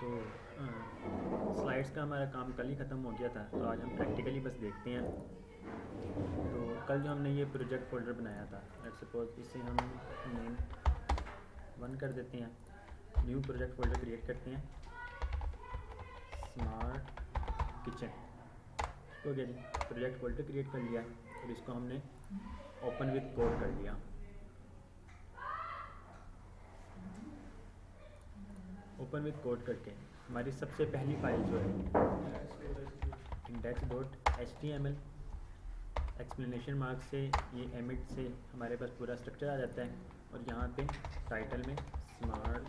Slides का हमारा काम कल ही ख़त्म हो गया था, तो आज हम प्रैक्टिकली बस देखते हैं। तो कल जो हमने ये प्रोजेक्ट फोल्डर बनाया था, लेट्स सपोज इसे हम नेम 1 कर देते हैं। न्यू प्रोजेक्ट फोल्डर क्रिएट करते हैं, स्मार्ट किचन। हो गया जी, प्रोजेक्ट फोल्डर क्रिएट कर लिया और इसको हमने ओपन विद कोड कर लिया। ओपन विद कोड करके हमारी सबसे पहली फाइल जो है index.html, एक्सप्लेनेशन मार्क से ये एमिट से हमारे पास पूरा स्ट्रक्चर आ जाता है और यहाँ पे टाइटल में स्मार्ट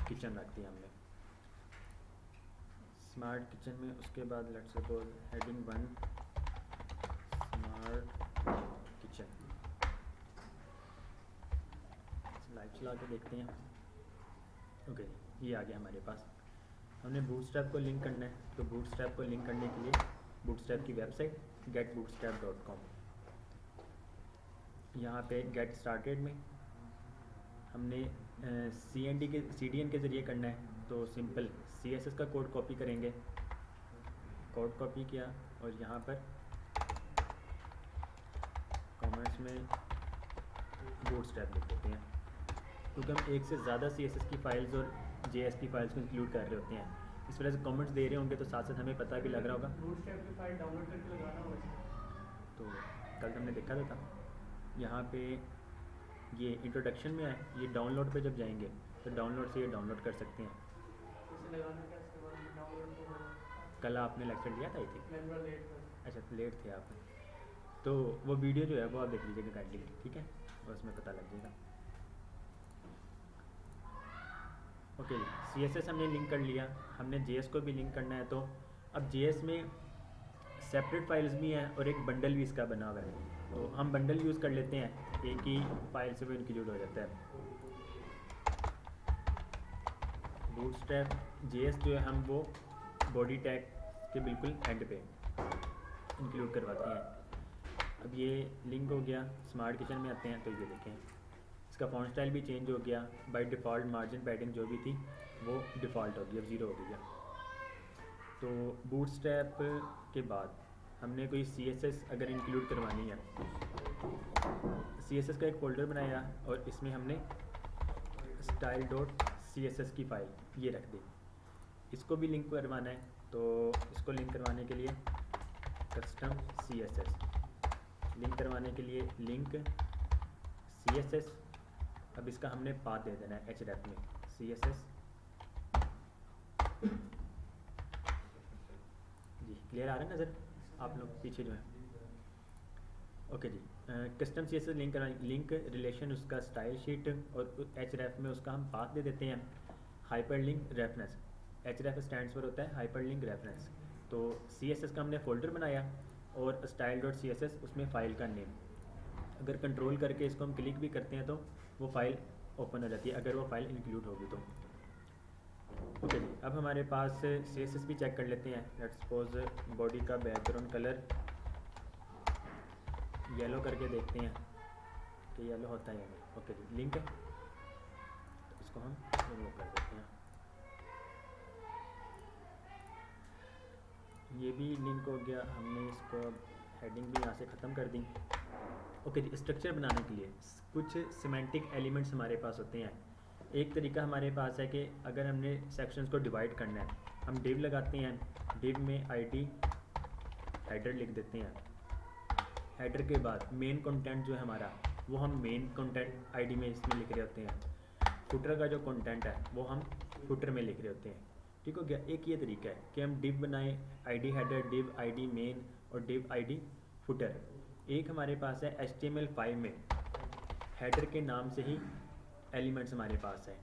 किचन रख दिया हमने। स्मार्ट किचन में उसके बाद let's suppose heading 1 smart kitchen. Live चला के देखते हैं। ओके, ये आ गया हमारे पास। हमने बूटस्ट्रैप को लिंक करना है, तो बूटस्ट्रैप को लिंक करने के लिए बूटस्ट्रैप की वेबसाइट getbootstrap.com, यहाँ पे गेट स्टार्टेड में हमने CDN के ज़रिए करना है। तो सिंपल CSS का कोड कॉपी करेंगे, कोड कॉपी किया और यहाँ पर कमेंट्स में बूटस्ट्रैप लिख देते हैं, क्योंकि हम एक से ज़्यादा CSS की फाइल्स और JS की फाइल्स को इंक्लूड कर रहे होते हैं। इस वजह से कमेंट्स दे रहे होंगे तो साथ साथ हमें पता भी लग रहा होगा। बूटस्ट्रैप की फाइल डाउनलोड करके लगाना होगा। तो कल हमने देखा था यहाँ पे ये इंट्रोडक्शन में है, ये डाउनलोड पे जब जाएंगे तो डाउनलोड से ये डाउनलोड कर सकते हैं। इसे लगाना क्या, इसके बाद डाउनलोड तो कल आपने लेक्चर लिया था आई थिंक। मैं थोड़ा लेट था। अच्छा, लेट थे आप, तो वो वीडियो जो है वो आप देख लीजिएगा काइंडली, ठीक है, और उसमें पता लग जाएगा। ओके, CSS हमने लिंक कर लिया, हमने JS को भी लिंक करना है। तो अब JS में सेपरेट फाइल्स भी हैं और एक बंडल भी इसका बना हुआ है, तो हम बंडल यूज़ कर लेते हैं, एक ही फाइल से वो इंक्लूड हो जाता है। बूटस्ट्रैप JS जो है हम वो बॉडी टैग के बिल्कुल एंड पे इंक्लूड करवाते हैं। अब ये लिंक हो गया, स्मार्ट किचन में आते हैं तो ये देखें इसका फॉन्ट स्टाइल भी चेंज हो गया। बाय डिफ़ॉल्ट मार्जिन पैडिंग जो भी थी वो डिफ़ॉल्ट हो गई, अब 0 हो गया। तो बूटस्ट्रैप के बाद हमने कोई CSS अगर इंक्लूड करवानी है, CSS का एक फ़ोल्डर बनाया और इसमें हमने style.css की फ़ाइल ये रख दी। इसको भी लिंक करवाना है, तो इसको लिंक करवाने के लिए कस्टम CSS, लिंक करवाने के लिए लिंक CSS। अब इसका हमने पाथ दे देना है href में CSS। जी क्लियर आ रहा है नज़र आप लोग पीछे जो है। ओके जी, कस्टम CSS लिंक करवाएं, लिंक रिलेशन उसका स्टाइल शीट और href में उसका हम पाथ दे देते हैं हाइपरलिंक रेफरेंस। href स्टैंड्स पर होता है हाइपरलिंक रेफरेंस। तो CSS का हमने फ़ोल्डर बनाया और style.css उसमें फ़ाइल का नेम। अगर कंट्रोल करके इसको हम क्लिक भी करते हैं तो वो फाइल ओपन हो जाती है, अगर वो फाइल इंक्लूड होगी तो। ओके जी, अब हमारे पास CSS भी चेक कर लेते हैं। लेट्स सपोज बॉडी का बैकग्राउंड कलर येलो करके देखते हैं कि येलो होता है या नहीं। ओके जी, लिंक है तो इसको हम रिमूव कर देते हैं। ये भी लिंक हो गया, हमने इसको हेडिंग भी यहाँ से ख़त्म कर दी। ओके जी, स्ट्रक्चर बनाने के लिए कुछ सिमेंटिक एलिमेंट्स हमारे पास होते हैं। एक तरीका हमारे पास है कि अगर हमने सेक्शंस को डिवाइड करना है, हम div लगाते हैं, div में ID हेडर लिख देते हैं। हेडर के बाद मेन कंटेंट जो है हमारा वो हम मेन कंटेंट ID में इसमें लिख रहे होते हैं। फुटर का जो कंटेंट है वो हम फुटर में लिख रहे होते हैं। ठीक हो गया। एक ये तरीका है कि हम div बनाएं, ID header, div ID main और div ID फुटर। एक हमारे पास है HTML5 में हेडर के नाम से ही एलिमेंट्स हमारे पास है।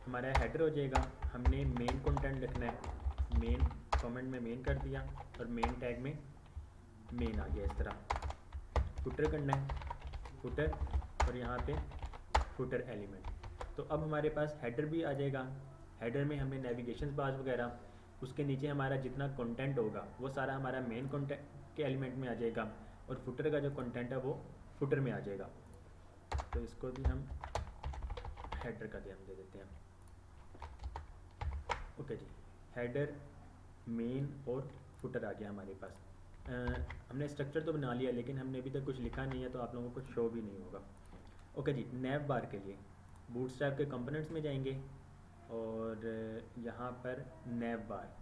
हमारा हेडर हो जाएगा, हमने मेन कंटेंट लिखना है, मेन कमेंट में मेन कर दिया और मेन टैग में मेन आ गया इस तरह। फुटर करना है, फुटर, और यहाँ पे फुटर एलिमेंट। तो अब हमारे पास हेडर भी आ जाएगा। हेडर में हमें नेविगेशन बार वगैरह, उसके नीचे हमारा जितना कंटेंट होगा वो सारा हमारा मेन कंटेंट के एलिमेंट में आ जाएगा और फुटर का जो कंटेंट है वो फुटर में आ जाएगा। तो इसको भी हम हेडर का नाम दे देते हैं। ओके जी, हेडर, मेन और फुटर आ गया हमारे पास। हमने स्ट्रक्चर तो बना लिया लेकिन हमने अभी तक कुछ लिखा नहीं है, तो आप लोगों को शो भी नहीं होगा। ओके जी, नैव बार के लिए बूटस्ट्रैप के कंपोनेंट्स में जाएंगे और यहाँ पर नैव बार,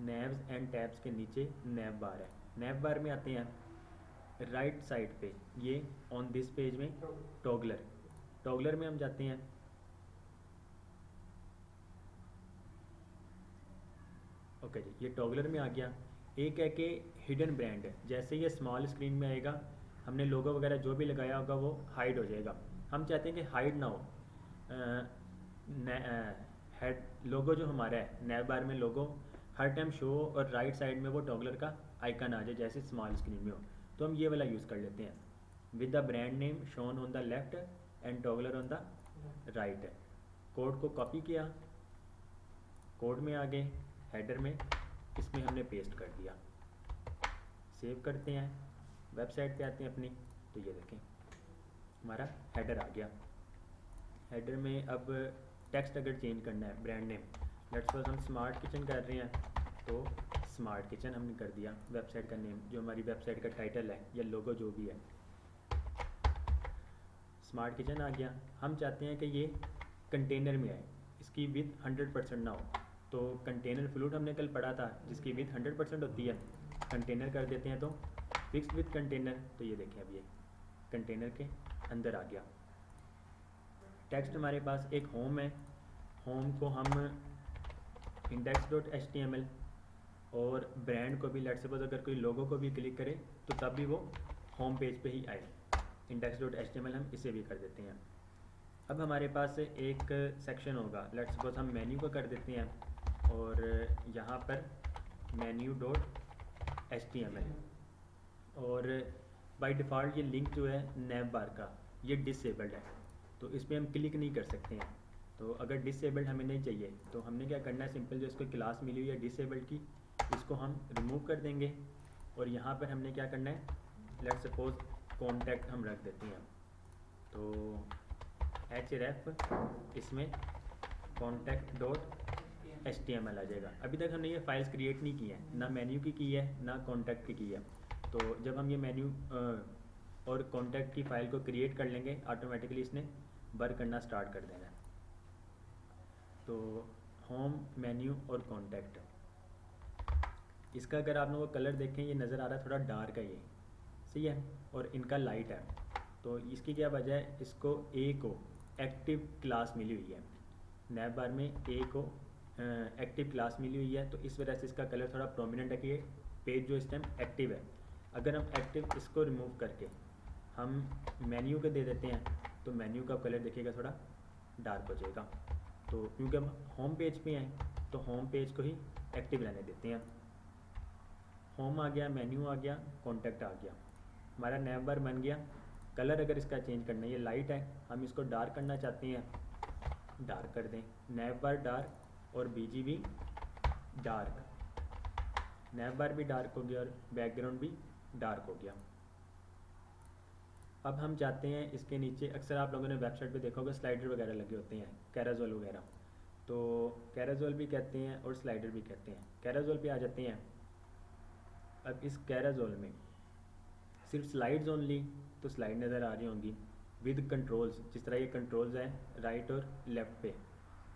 नैव्स एंड टैब्स के नीचे नैव बार है। नैव बार में आते हैं राइट साइड पे, ये ऑन दिस पेज में टॉगलर, टॉगलर में हम जाते हैं। ओके जी, ये टॉगलर में आ गया। एक है कि हिडन ब्रांड है, जैसे ये स्मॉल स्क्रीन में आएगा हमने लोगो वगैरह जो भी लगाया होगा वो हाइड हो जाएगा। हम चाहते हैं कि हाइड ना हो। हेड लोगो जो हमारा है नैव बार में लोगो हर टाइम शो और राइट साइड में वो टॉगलर का आइकन आ जाए जैसे स्मॉल स्क्रीन में हो, तो हम ये वाला यूज़ कर लेते हैं। With the brand name shown on the left and toggler on the right. Code को कॉपी किया, कोड में आ गए, हेडर में इसमें हमने पेस्ट कर दिया। सेव करते हैं, वेबसाइट पे आते हैं अपनी, तो ये देखें हमारा हेडर आ गया। हेडर में अब टेक्स्ट अगर चेंज करना है, ब्रांड नेम लेट्स सपोज हम स्मार्ट किचन कर रहे हैं तो स्मार्ट किचन हमने कर दिया। वेबसाइट का नेम जो हमारी वेबसाइट का टाइटल है या लोगो जो भी है, स्मार्ट किचन आ गया। हम चाहते हैं कि ये कंटेनर में आए, इसकी विथ 100% ना हो, तो कंटेनर फ्लूट हमने कल पढ़ा था जिसकी विथ 100% होती है, कंटेनर कर देते हैं तो फिक्स्ड विथ कंटेनर। तो ये देखें अब ये कंटेनर के अंदर आ गया। टेक्स्ट हमारे पास एक होम है, होम को हम index.html और ब्रांड को भी लेट्स सपोज अगर कोई लोगो को भी क्लिक करे तो तब भी वो होम पेज पे ही आए, index.html हम इसे भी कर देते हैं। अब हमारे पास एक सेक्शन होगा, लेट्स सपोज हम मेन्यू को कर देते हैं और यहाँ पर menu.html, और बाय डिफ़ॉल्ट ये लिंक जो है नैव बार का ये डिसेबल्ड है, तो इस पर हम क्लिक नहीं कर सकते हैं। तो अगर डिसेबल्ड हमें नहीं चाहिए तो हमने क्या करना है, सिंपल जो इसको क्लास मिली हुई है डिसेबल्ड की, इसको हम रिमूव कर देंगे और यहाँ पर हमने क्या करना है, लेट्स सपोज कॉन्टैक्ट हम रख देते हैं, तो href इसमें contact.html आ जाएगा। अभी तक हमने ये फाइल्स क्रिएट नहीं की है, ना मेन्यू की है ना कॉन्टैक्ट की है, तो जब हम ये मेन्यू और कॉन्टैक्ट की फ़ाइल को क्रिएट कर लेंगे ऑटोमेटिकली इसने वर्क करना स्टार्ट कर देना है। तो होम, मेन्यू और कॉन्टैक्ट, इसका अगर आप लोगों को कलर देखें ये नज़र आ रहा है थोड़ा डार्क है ये, सही है, और इनका लाइट है, तो इसकी क्या वजह है, इसको ए को एक्टिव क्लास मिली हुई है, नैव बार में ए को एक्टिव क्लास मिली हुई है, तो इस वजह से इसका कलर थोड़ा प्रोमिनेंट है कि ये पेज जो इस टाइम एक्टिव है। अगर हम एक्टिव इसको रिमूव करके हम मेन्यू को दे देते हैं तो मेन्यू का कलर देखिएगा थोड़ा डार्क हो जाएगा। तो क्योंकि हम होम पेज पे हैं तो होम पेज को ही एक्टिव रहने देते हैं। होम आ गया, मेन्यू आ गया, कॉन्टैक्ट आ गया, हमारा नैव बार बन गया। कलर अगर इसका चेंज करना है, ये लाइट है, हम इसको डार्क करना चाहते हैं, डार्क कर दें, नैव बार डार्क और बीजीबी डार्क, नैव बार भी डार्क हो गया और बैकग्राउंड भी डार्क हो गया। अब हम चाहते हैं इसके नीचे, अक्सर आप लोगों ने वेबसाइट पे देखा होगा स्लाइडर वगैरह लगे होते हैं, कैराजोल वगैरह, तो कैराजोल भी कहते हैं और स्लाइडर भी कहते हैं। कैराजोल पे आ जाते हैं। अब इस कैराजोल में सिर्फ स्लाइड्स ओनली, तो स्लाइड नज़र आ रही होंगी विद कंट्रोल्स, जिस तरह ये कंट्रोल्स हैं राइट और लेफ़्ट पे,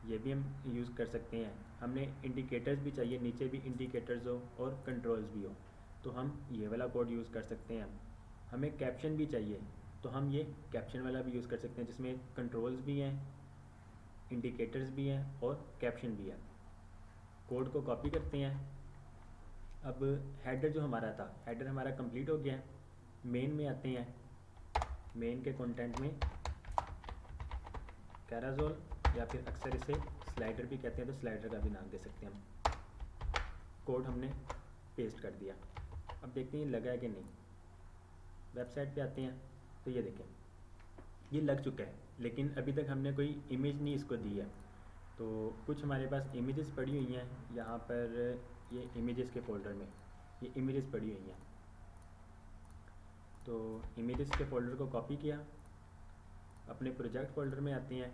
ये भी हम यूज़ कर सकते हैं। हमने इंडिकेटर्स भी चाहिए, नीचे भी इंडिकेटर्स हो और कंट्रोल्स भी हो, तो हम ये वाला कोड यूज़ कर सकते हैं। हमें कैप्शन भी चाहिए तो हम ये कैप्शन वाला भी यूज़ कर सकते हैं, जिसमें कंट्रोल्स भी हैं, इंडिकेटर्स भी हैं और कैप्शन भी है। कोड को कॉपी करते हैं। अब हेडर जो हमारा था, हेडर हमारा कंप्लीट हो गया है। मेन में आते हैं, मेन के कंटेंट में कैराजोल या फिर अक्सर इसे स्लाइडर भी कहते हैं, तो स्लाइडर का भी नाम दे सकते हैं हम। कोड हमने पेस्ट कर दिया। अब देखते हैं लगा है कि नहीं। वेबसाइट पे आते हैं तो ये देखें ये लग चुका है, लेकिन अभी तक हमने कोई इमेज नहीं इसको दी है। तो कुछ हमारे पास इमेजेस पड़ी हुई हैं, यहाँ पर ये इमेजेस के फोल्डर में ये इमेजेस पड़ी हुई हैं, तो इमेजेस के फोल्डर को कॉपी किया, अपने प्रोजेक्ट फोल्डर में आते हैं,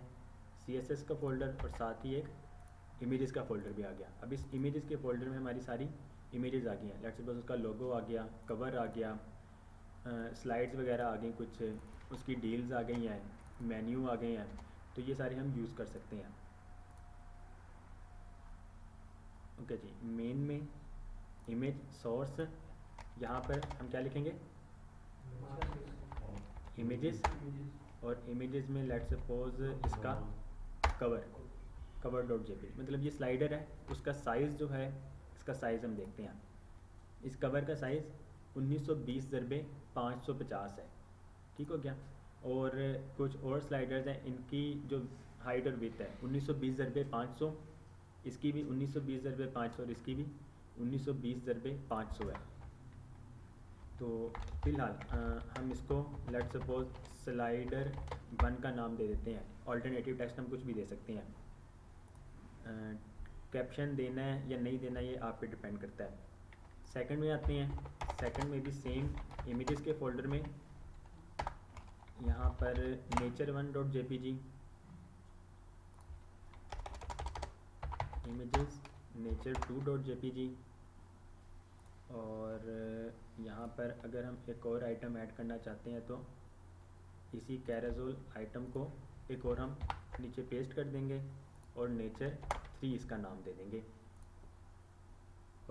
CSS का फोल्डर और साथ ही एक इमेजेस का फ़ोल्डर भी आ गया। अब इस इमेजेस के फ़ोल्डर में हमारी सारी इमेजेस आ गई हैं। लेट्स सपोज उसका लोगो आ गया, कवर आ गया, स्लाइड्स वगैरह आ गई, कुछ उसकी डील्स आ गई हैं, मेन्यू आ गए हैं, तो ये सारे हम यूज़ कर सकते हैं। ओके जी, मेन में इमेज सोर्स, यहाँ पर हम क्या लिखेंगे, इमेजेस, और इमेजेस में लेट्स सपोज इसका कवर डॉट जेपीजी, मतलब ये स्लाइडर है, उसका साइज़ जो है, इसका साइज़ हम देखते हैं। इस कवर का साइज़ 1920x550 है, ठीक हो गया। और कुछ और स्लाइडर्स हैं, इनकी जो हाइट और विड्थ है 1920x500, इसकी भी 1920x500 और इसकी भी 1920x500 है। तो फिलहाल हम इसको लेट्स सपोज स्लाइडर 1 का नाम दे देते हैं। ऑल्टरनेटिव टेक्स्ट हम कुछ भी दे सकते हैं। कैप्शन देना है या नहीं देना ये आप पे डिपेंड करता है। सेकंड में आते हैं, सेकंड में भी सेम इमेजेस के फोल्डर में यहाँ पर nature1.jpg, इमेजेस nature2.jpg, और यहाँ पर अगर हम एक और आइटम ऐड करना चाहते हैं तो इसी कैराजोल आइटम को एक और हम नीचे पेस्ट कर देंगे और nature3 इसका नाम दे देंगे।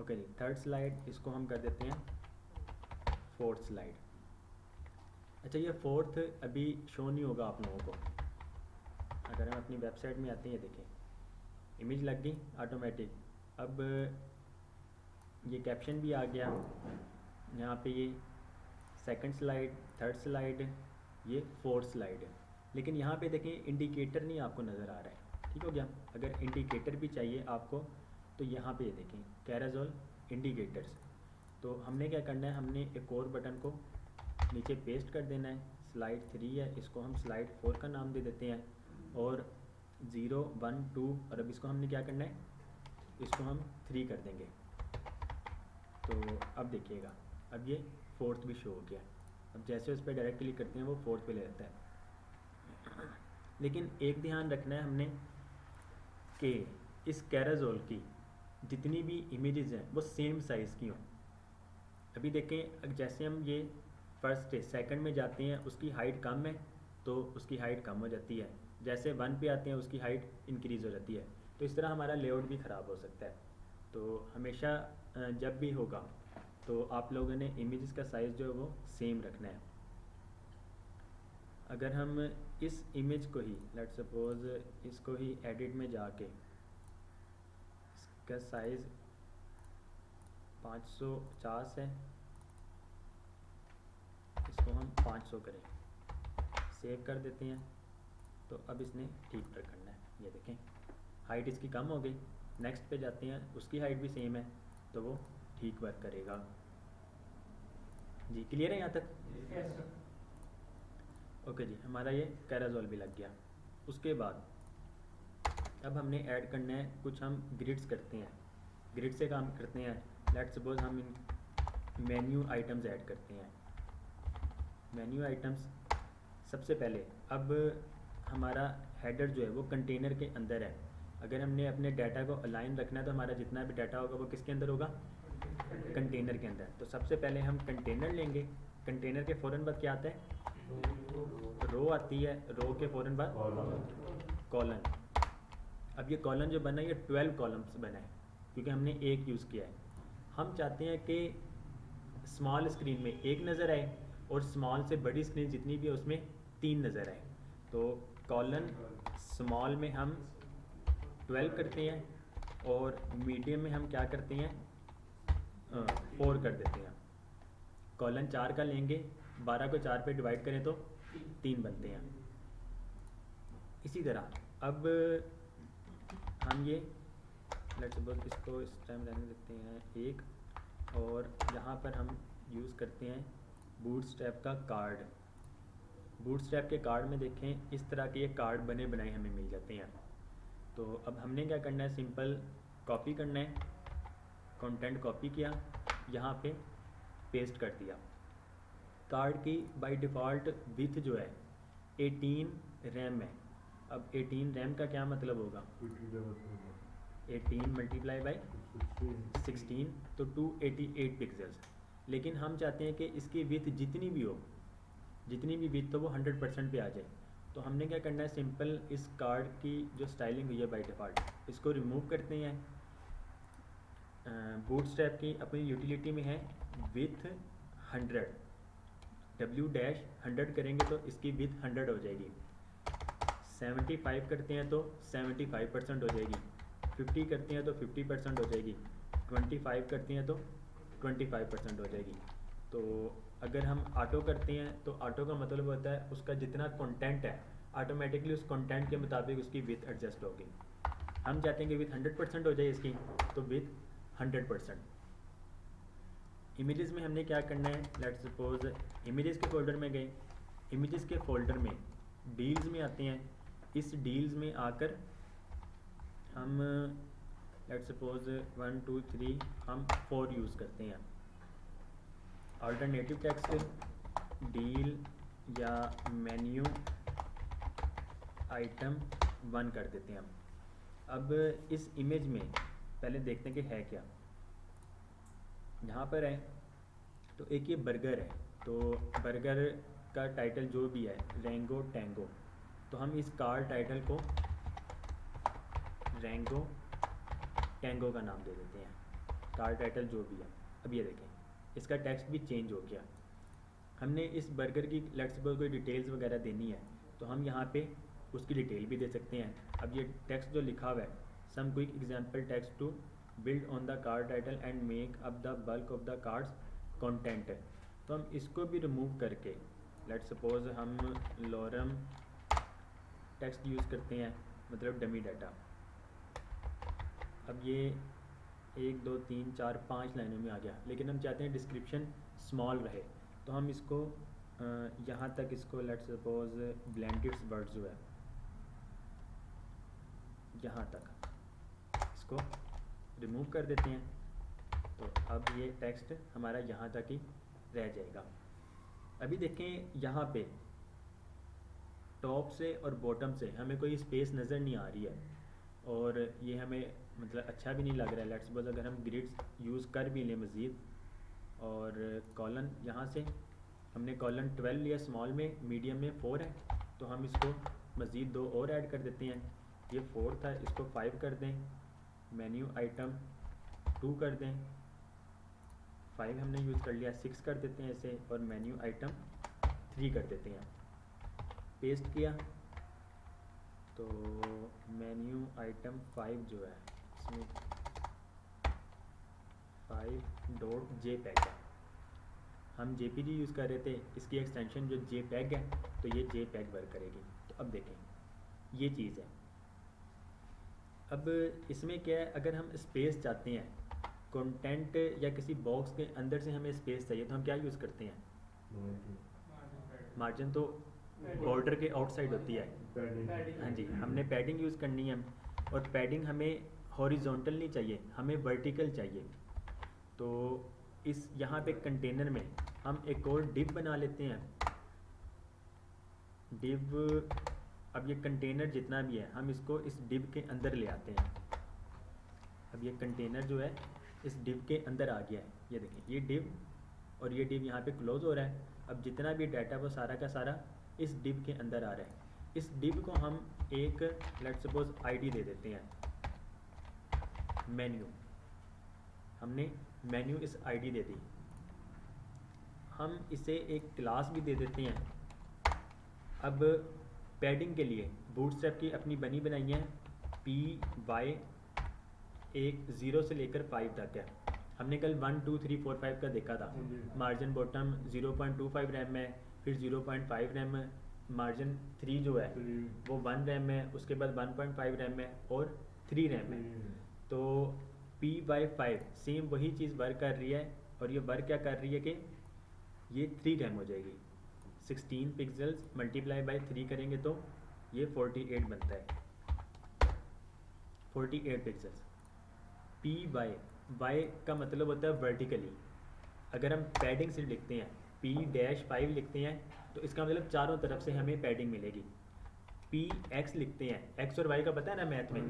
ओके जी, थर्ड स्लाइड इसको हम कर देते हैं फोर्थ स्लाइड। अच्छा, ये फोर्थ अभी शो नहीं होगा आप लोगों को। अगर हम अपनी वेबसाइट में आते हैं, देखें इमेज लग गई ऑटोमेटिक। अब ये कैप्शन भी आ गया, यहाँ पे ये सेकंड स्लाइड, थर्ड स्लाइड, ये फोर्थ स्लाइड है। लेकिन यहाँ पे देखें इंडिकेटर नहीं आपको नज़र आ रहा है, ठीक हो गया। अगर इंडिकेटर भी चाहिए आपको तो यहाँ पे देखें कैराजोल इंडिकेटर्स। तो हमने क्या करना है, हमने एक और बटन को नीचे पेस्ट कर देना है। स्लाइड 3 है, इसको हम स्लाइड 4 का नाम दे देते हैं, और 0, 1, 2, और अब इसको हमने क्या करना है, इसको हम 3 कर देंगे। तो अब देखिएगा, अब ये फोर्थ भी शो हो गया। अब जैसे उस पर डायरेक्ट क्लिक करते हैं वो फोर्थ पे ले जाता है। लेकिन एक ध्यान रखना है हमने कि इस कैराजोल की जितनी भी इमेजेस हैं वो सेम साइज़ की हों। अभी देखें, जैसे हम ये फर्स्ट है सेकंड में जाते हैं, उसकी हाइट कम है तो उसकी हाइट कम हो जाती है। जैसे 1 पे आते हैं उसकी हाइट इंक्रीज़ हो जाती है। तो इस तरह हमारा लेआउट भी ख़राब हो सकता है। तो हमेशा जब भी होगा तो आप लोगों ने इमेजेस का साइज़ जो है वो सेम रखना है। अगर हम इस इमेज को ही लेट्स सपोज इसको ही एडिट में जाके इसका साइज़ 550 है, इसको हम 500 करें, सेव कर देते हैं। तो अब इसने ठीक वर्क करना है, ये देखें हाइट इसकी कम हो गई। नेक्स्ट पे जाते हैं, उसकी हाइट भी सेम है तो वो ठीक वर्क करेगा। जी क्लियर है यहाँ तक? ओके जी, हमारा ये कैराजोल भी लग गया। उसके बाद अब हमने ऐड करना है, कुछ हम ग्रिड्स करते हैं, ग्रिड से काम करते हैं। लेट्स सपोज हम इन मेन्यू आइटम्स ऐड करते हैं। मेन्यू आइटम्स सबसे पहले, अब हमारा हेडर जो है वो कंटेनर के अंदर है। अगर हमने अपने डाटा को अलाइन रखना है तो हमारा जितना भी डाटा होगा वो किसके अंदर होगा, कंटेनर के अंदर। तो सबसे पहले हम कंटेनर लेंगे। कंटेनर के फ़ौरन बाद क्या आता है, रो आती है, रो के फ़ौरन बाद कॉलन। अब ये कॉलन जो बना है ये 12 कॉलम्स बना है क्योंकि हमने एक यूज़ किया है। हम चाहते हैं कि स्मॉल स्क्रीन में एक नज़र आए और स्मॉल से बड़ी स्क्रीन जितनी भी है उसमें 3 नज़र आए। तो कॉलन स्मॉल में हम 12 करते हैं और मीडियम में हम क्या करते हैं 4 कर देते हैं। कॉलन 4 का लेंगे, 12 को 4 पे डिवाइड करें तो 3 बनते हैं। इसी तरह अब हम ये लेट्स सपोज इसको इस टाइम रहने देते हैं 1, और यहाँ पर हम यूज़ करते हैं बूटस्ट्रैप का कार्ड। बूटस्ट्रैप के कार्ड में देखें इस तरह के ये कार्ड बने बनाए हमें मिल जाते हैं। तो अब हमने क्या करना है, सिंपल कॉपी करना है, कंटेंट कॉपी किया, यहाँ पे पेस्ट कर दिया। कार्ड की बाय डिफ़ॉल्ट विड्थ जो है 18 रैम है। अब 18 रैम का क्या मतलब होगा, 18 मल्टीप्लाई बाई 16 तो 288 पिक्सल्स। लेकिन हम चाहते हैं कि इसकी विथ जितनी भी विथ तो वो 100% पे आ जाए। तो हमने क्या करना है, सिंपल इस कार्ड की जो स्टाइलिंग हुई है बाई डिफ़ॉल्ट इसको रिमूव करते हैं। बूटस्ट्रैप की अपनी यूटिलिटी में है विथ 100, W-100 करेंगे तो इसकी विथ 100 हो जाएगी। 75 करते हैं तो 75% हो जाएगी, 50 करते हैं तो 50% हो जाएगी, 25 करते हैं तो 25% हो जाएगी। तो अगर हम ऑटो करते हैं तो ऑटो का मतलब होता है उसका जितना कंटेंट है ऑटोमेटिकली उस कंटेंट के मुताबिक उसकी विथ एडजस्ट होगी। हम चाहते हैं कि विथ 100% हो जाए इसकी, तो विथ 100%। इमेजेस में हमने क्या करना है, लेट्स सपोज इमेजेस के फोल्डर में गए, इमेजेस के फोल्डर में डील्स में आते हैं। इस डील्स में आकर हम लेट्स सपोज 1 2 3 हम 4 यूज़ करते हैं। अल्टरनेटिव टेक्स्ट डील या मेन्यू आइटम 1 कर देते हैं हम। अब इस इमेज में पहले देखते हैं कि है क्या। यहाँ पर है तो एक ये बर्गर है, तो बर्गर का टाइटल जो भी है रेंगो टैंगो, तो हम इस कार टाइटल को रेंगो टैंगो का नाम दे देते हैं, कार टाइटल जो भी है। अब ये देखें इसका टेक्स्ट भी चेंज हो गया। हमने इस बर्गर की लेट्स सपोज कोई डिटेल्स वगैरह देनी है तो हम यहाँ पे उसकी डिटेल भी दे सकते हैं। अब ये टेक्स्ट जो लिखा हुआ है some quick example text to build on the card title and make up the bulk of the card's content, तो हम इसको भी रिमूव करके लेट्स सपोज हम लॉरम टेक्स्ट यूज़ करते हैं, मतलब डमी डाटा। अब ये 1 2 3 4 5 लाइनों में आ गया, लेकिन हम चाहते हैं डिस्क्रिप्शन स्मॉल रहे, तो हम इसको यहाँ तक इसको लेट्स सपोज ब्लेंडेड्स वर्ड्स जो है यहाँ तक इसको रिमूव कर देते हैं। तो अब ये टेक्स्ट हमारा यहाँ तक ही रह जाएगा। अभी देखें यहाँ पे टॉप से और बॉटम से हमें कोई स्पेस नज़र नहीं आ रही है और ये हमें मतलब अच्छा भी नहीं लग रहा है। लेट्स सपोज अगर हम ग्रिड्स यूज़ कर भी लें मज़ीद, और कॉलन यहाँ से हमने कॉलन 12 लिया स्मॉल में, मीडियम में 4 है, तो हम इसको मज़ीद 2 और ऐड कर देते हैं। ये 4 था, इसको 5 कर दें, मेन्यू आइटम 2 कर दें, 5 हमने यूज़ कर लिया, 6 कर देते हैं इसे, और मेन्यू आइटम 3 कर देते हैं। पेस्ट किया तो मेन्यू आइटम 5 जो है इसमें 5.jpg है। हम JPG यूज़ कर रहे थे, इसकी एक्सटेंशन जो JPEG है तो ये JPEG वर्क करेगी। तो अब देखें ये चीज़ है। अब इसमें क्या है, अगर हम स्पेस चाहते हैं कंटेंट या किसी बॉक्स के अंदर से हमें स्पेस चाहिए तो हम क्या यूज़ करते हैं, मार्जिन तो बॉर्डर के आउटसाइड होती है। हाँ जी, हमने पैडिंग यूज़ करनी है, और पैडिंग हमें हॉरिजॉन्टल नहीं चाहिए, हमें वर्टिकल चाहिए। तो इस यहाँ पे कंटेनर में हम एक और डिव बना लेते हैं। डिव, अब ये कंटेनर जितना भी है हम इसको इस डिव के अंदर ले आते हैं। अब ये कंटेनर जो है इस डिव के अंदर आ गया है, ये देखें ये डिव, और ये डिव यहाँ पे क्लोज हो रहा है। अब जितना भी डाटा वो सारा का सारा इस डिव के अंदर आ रहा है। इस डिव को हम एक लेट्स सपोज आईडी दे देते हैं, मेन्यू, हमने मेन्यू इस आईडी दे दी। हम इसे एक क्लास भी दे देते हैं। अब पैडिंग के लिए बूटस्ट्रैप की अपनी बनी बनाई है, PY एक 0 से लेकर 5 तक है। हमने कल 1 2 3 4 5 का देखा था। मार्जिन बॉटम 0.25 रैम है, फिर 0.5 रैम है, मार्जिन 3 जो है वो 1 रैम है, उसके बाद 1.5 रैम है और 3 रैम है। तो PY5 सेम वही चीज़ वर्क कर रही है, और ये वर्क क्या कर रही है कि ये 3 रैम हो जाएगी। 16 पिक्सल्स मल्टीप्लाई बाय 3 करेंगे तो ये 48 बनता है, 48 पिक्सल्स। PY का मतलब होता है वर्टिकली। अगर हम पैडिंग से लिखते हैं P-5 लिखते हैं तो इसका मतलब चारों तरफ से हमें पैडिंग मिलेगी। पी एक्स लिखते हैं, एक्स और वाई का पता है ना मैथ में,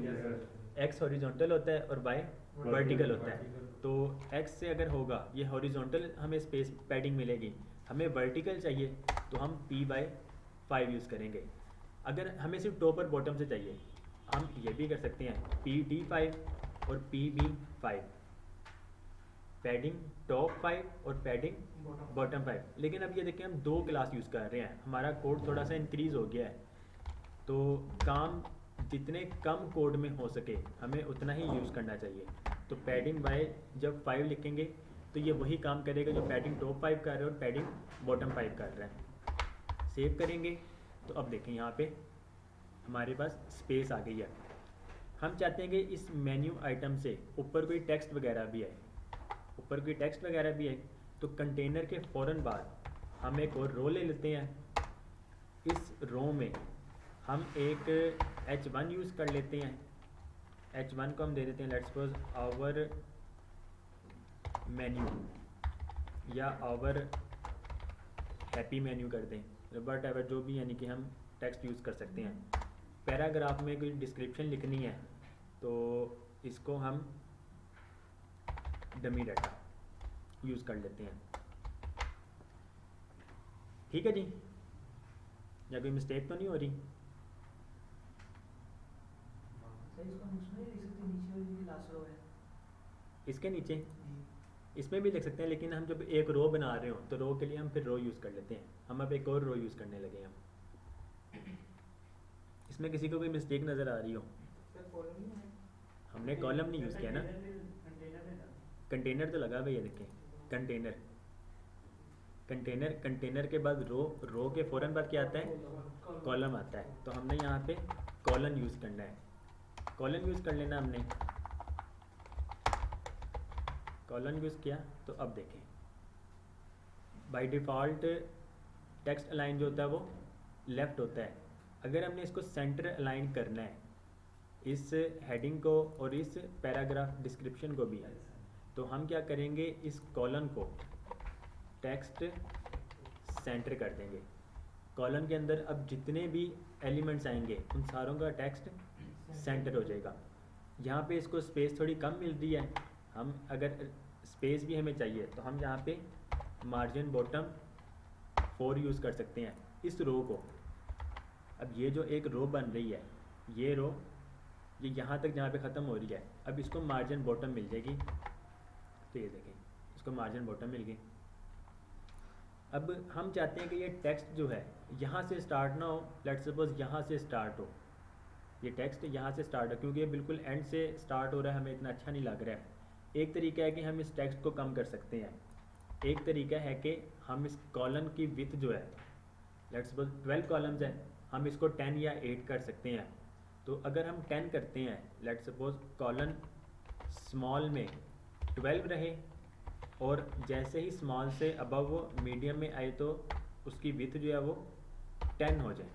एक्स हॉरिजॉन्टल होता है और वाई वर्टिकल होता है। तो एक्स से अगर होगा ये हॉरिजॉन्टल हमें स्पेस पैडिंग मिलेगी, हमें वर्टिकल चाहिए तो हम पी बाई 5 यूज़ करेंगे। अगर हमें सिर्फ टॉप और बॉटम से चाहिए हम ये भी कर सकते हैं पी डी 5 और पी बी 5, पैडिंग टॉप 5 और पैडिंग बॉटम 5। लेकिन अब ये देखिए हम 2 क्लास यूज़ कर रहे हैं, हमारा कोड थोड़ा सा इंक्रीज़ हो गया है, तो काम जितने कम कोड में हो सके हमें उतना ही यूज़ करना चाहिए। तो पैडिंग बाय जब 5 लिखेंगे तो ये वही काम करेगा जो पैडिंग टॉप 5 कर रहे हैं और पैडिंग बॉटम 5 कर रहे हैं। सेव करेंगे तो अब देखें यहाँ पे हमारे पास स्पेस आ गई है। हम चाहते हैं कि इस मेन्यू आइटम से ऊपर कोई टेक्स्ट वगैरह भी है, ऊपर कोई टेक्स्ट वगैरह भी है, तो कंटेनर के फ़ौरन बाद हम एक और रो ले लेते हैं। इस रो में हम एक H1 यूज़ कर लेते हैं। H1 को हम दे देते हैं लेट्स सपोज आवर मेन्यू या आवर हैप्पी मेन्यू कर दें, बट एवर जो भी, यानी कि हम टेक्स्ट यूज़ कर सकते हैं। पैराग्राफ में कोई डिस्क्रिप्शन लिखनी है तो इसको हम डमी डाटा यूज़ कर लेते हैं। ठीक है जी, या कोई मिस्टेक तो नहीं हो रही? इसके नीचे इसमें भी लिख सकते हैं, लेकिन हम जब एक रो बना रहे हो तो रो के लिए हम फिर रो यूज़ कर लेते हैं। हम अब एक और रो यूज़ करने लगे हैं। इसमें किसी को कोई मिस्टेक नज़र आ रही हो? हमने कॉलम नहीं यूज़ किया ना, कंटेनर तो लगा भैया, देखें कंटेनर, कंटेनर कंटेनर के बाद रो, रो के फ़ौरन बाद क्या आता है? कॉलम आता है। तो हमने यहाँ पे कॉलन यूज़ करना है, कॉलन यूज़ कर लेना हमने। कॉलन यूज़ किया तो अब देखें बाय डिफ़ॉल्ट टेक्स्ट अलाइन जो होता है वो लेफ़्ट होता है। अगर हमने इसको सेंटर अलाइन करना है, इस हेडिंग को और इस पैराग्राफ डिस्क्रिप्शन को भी, तो हम क्या करेंगे, इस कॉलन को टेक्स्ट सेंटर कर देंगे। कॉलन के अंदर अब जितने भी एलिमेंट्स आएंगे उन सारों का टेक्स्ट सेंटर हो जाएगा। यहाँ पे इसको स्पेस थोड़ी कम मिल रही है, हम अगर स्पेस भी हमें चाहिए तो हम यहाँ पे मार्जिन बॉटम 4 यूज़ कर सकते हैं इस रो को। अब ये जो एक रो बन रही है, ये रो ये यहाँ तक जहाँ पे ख़त्म हो रही है, अब इसको मार्जिन बॉटम मिल जाएगी। तो ये देखें इसको मार्जिन बॉटम मिल गई। अब हम चाहते हैं कि ये टेक्स्ट जो है यहाँ से स्टार्ट ना हो, लेट्स सपोज यहाँ से स्टार्ट हो, ये टेक्स्ट यहाँ से स्टार्ट हो, क्योंकि ये बिल्कुल एंड से स्टार्ट हो रहा है, हमें इतना अच्छा नहीं लग रहा है। एक तरीका है कि हम इस टेक्स्ट को कम कर सकते हैं, एक तरीका है कि हम इस कॉलम की विड्थ जो है, लेट्स सपोज 12 कॉलम्स हैं, हम इसको 10 या 8 कर सकते हैं। तो अगर हम 10 करते हैं, लेट्स सपोज कॉलम स्मॉल में 12 रहे और जैसे ही स्मॉल से अबव वो मीडियम में आए तो उसकी विड्थ जो है वो 10 हो जाए।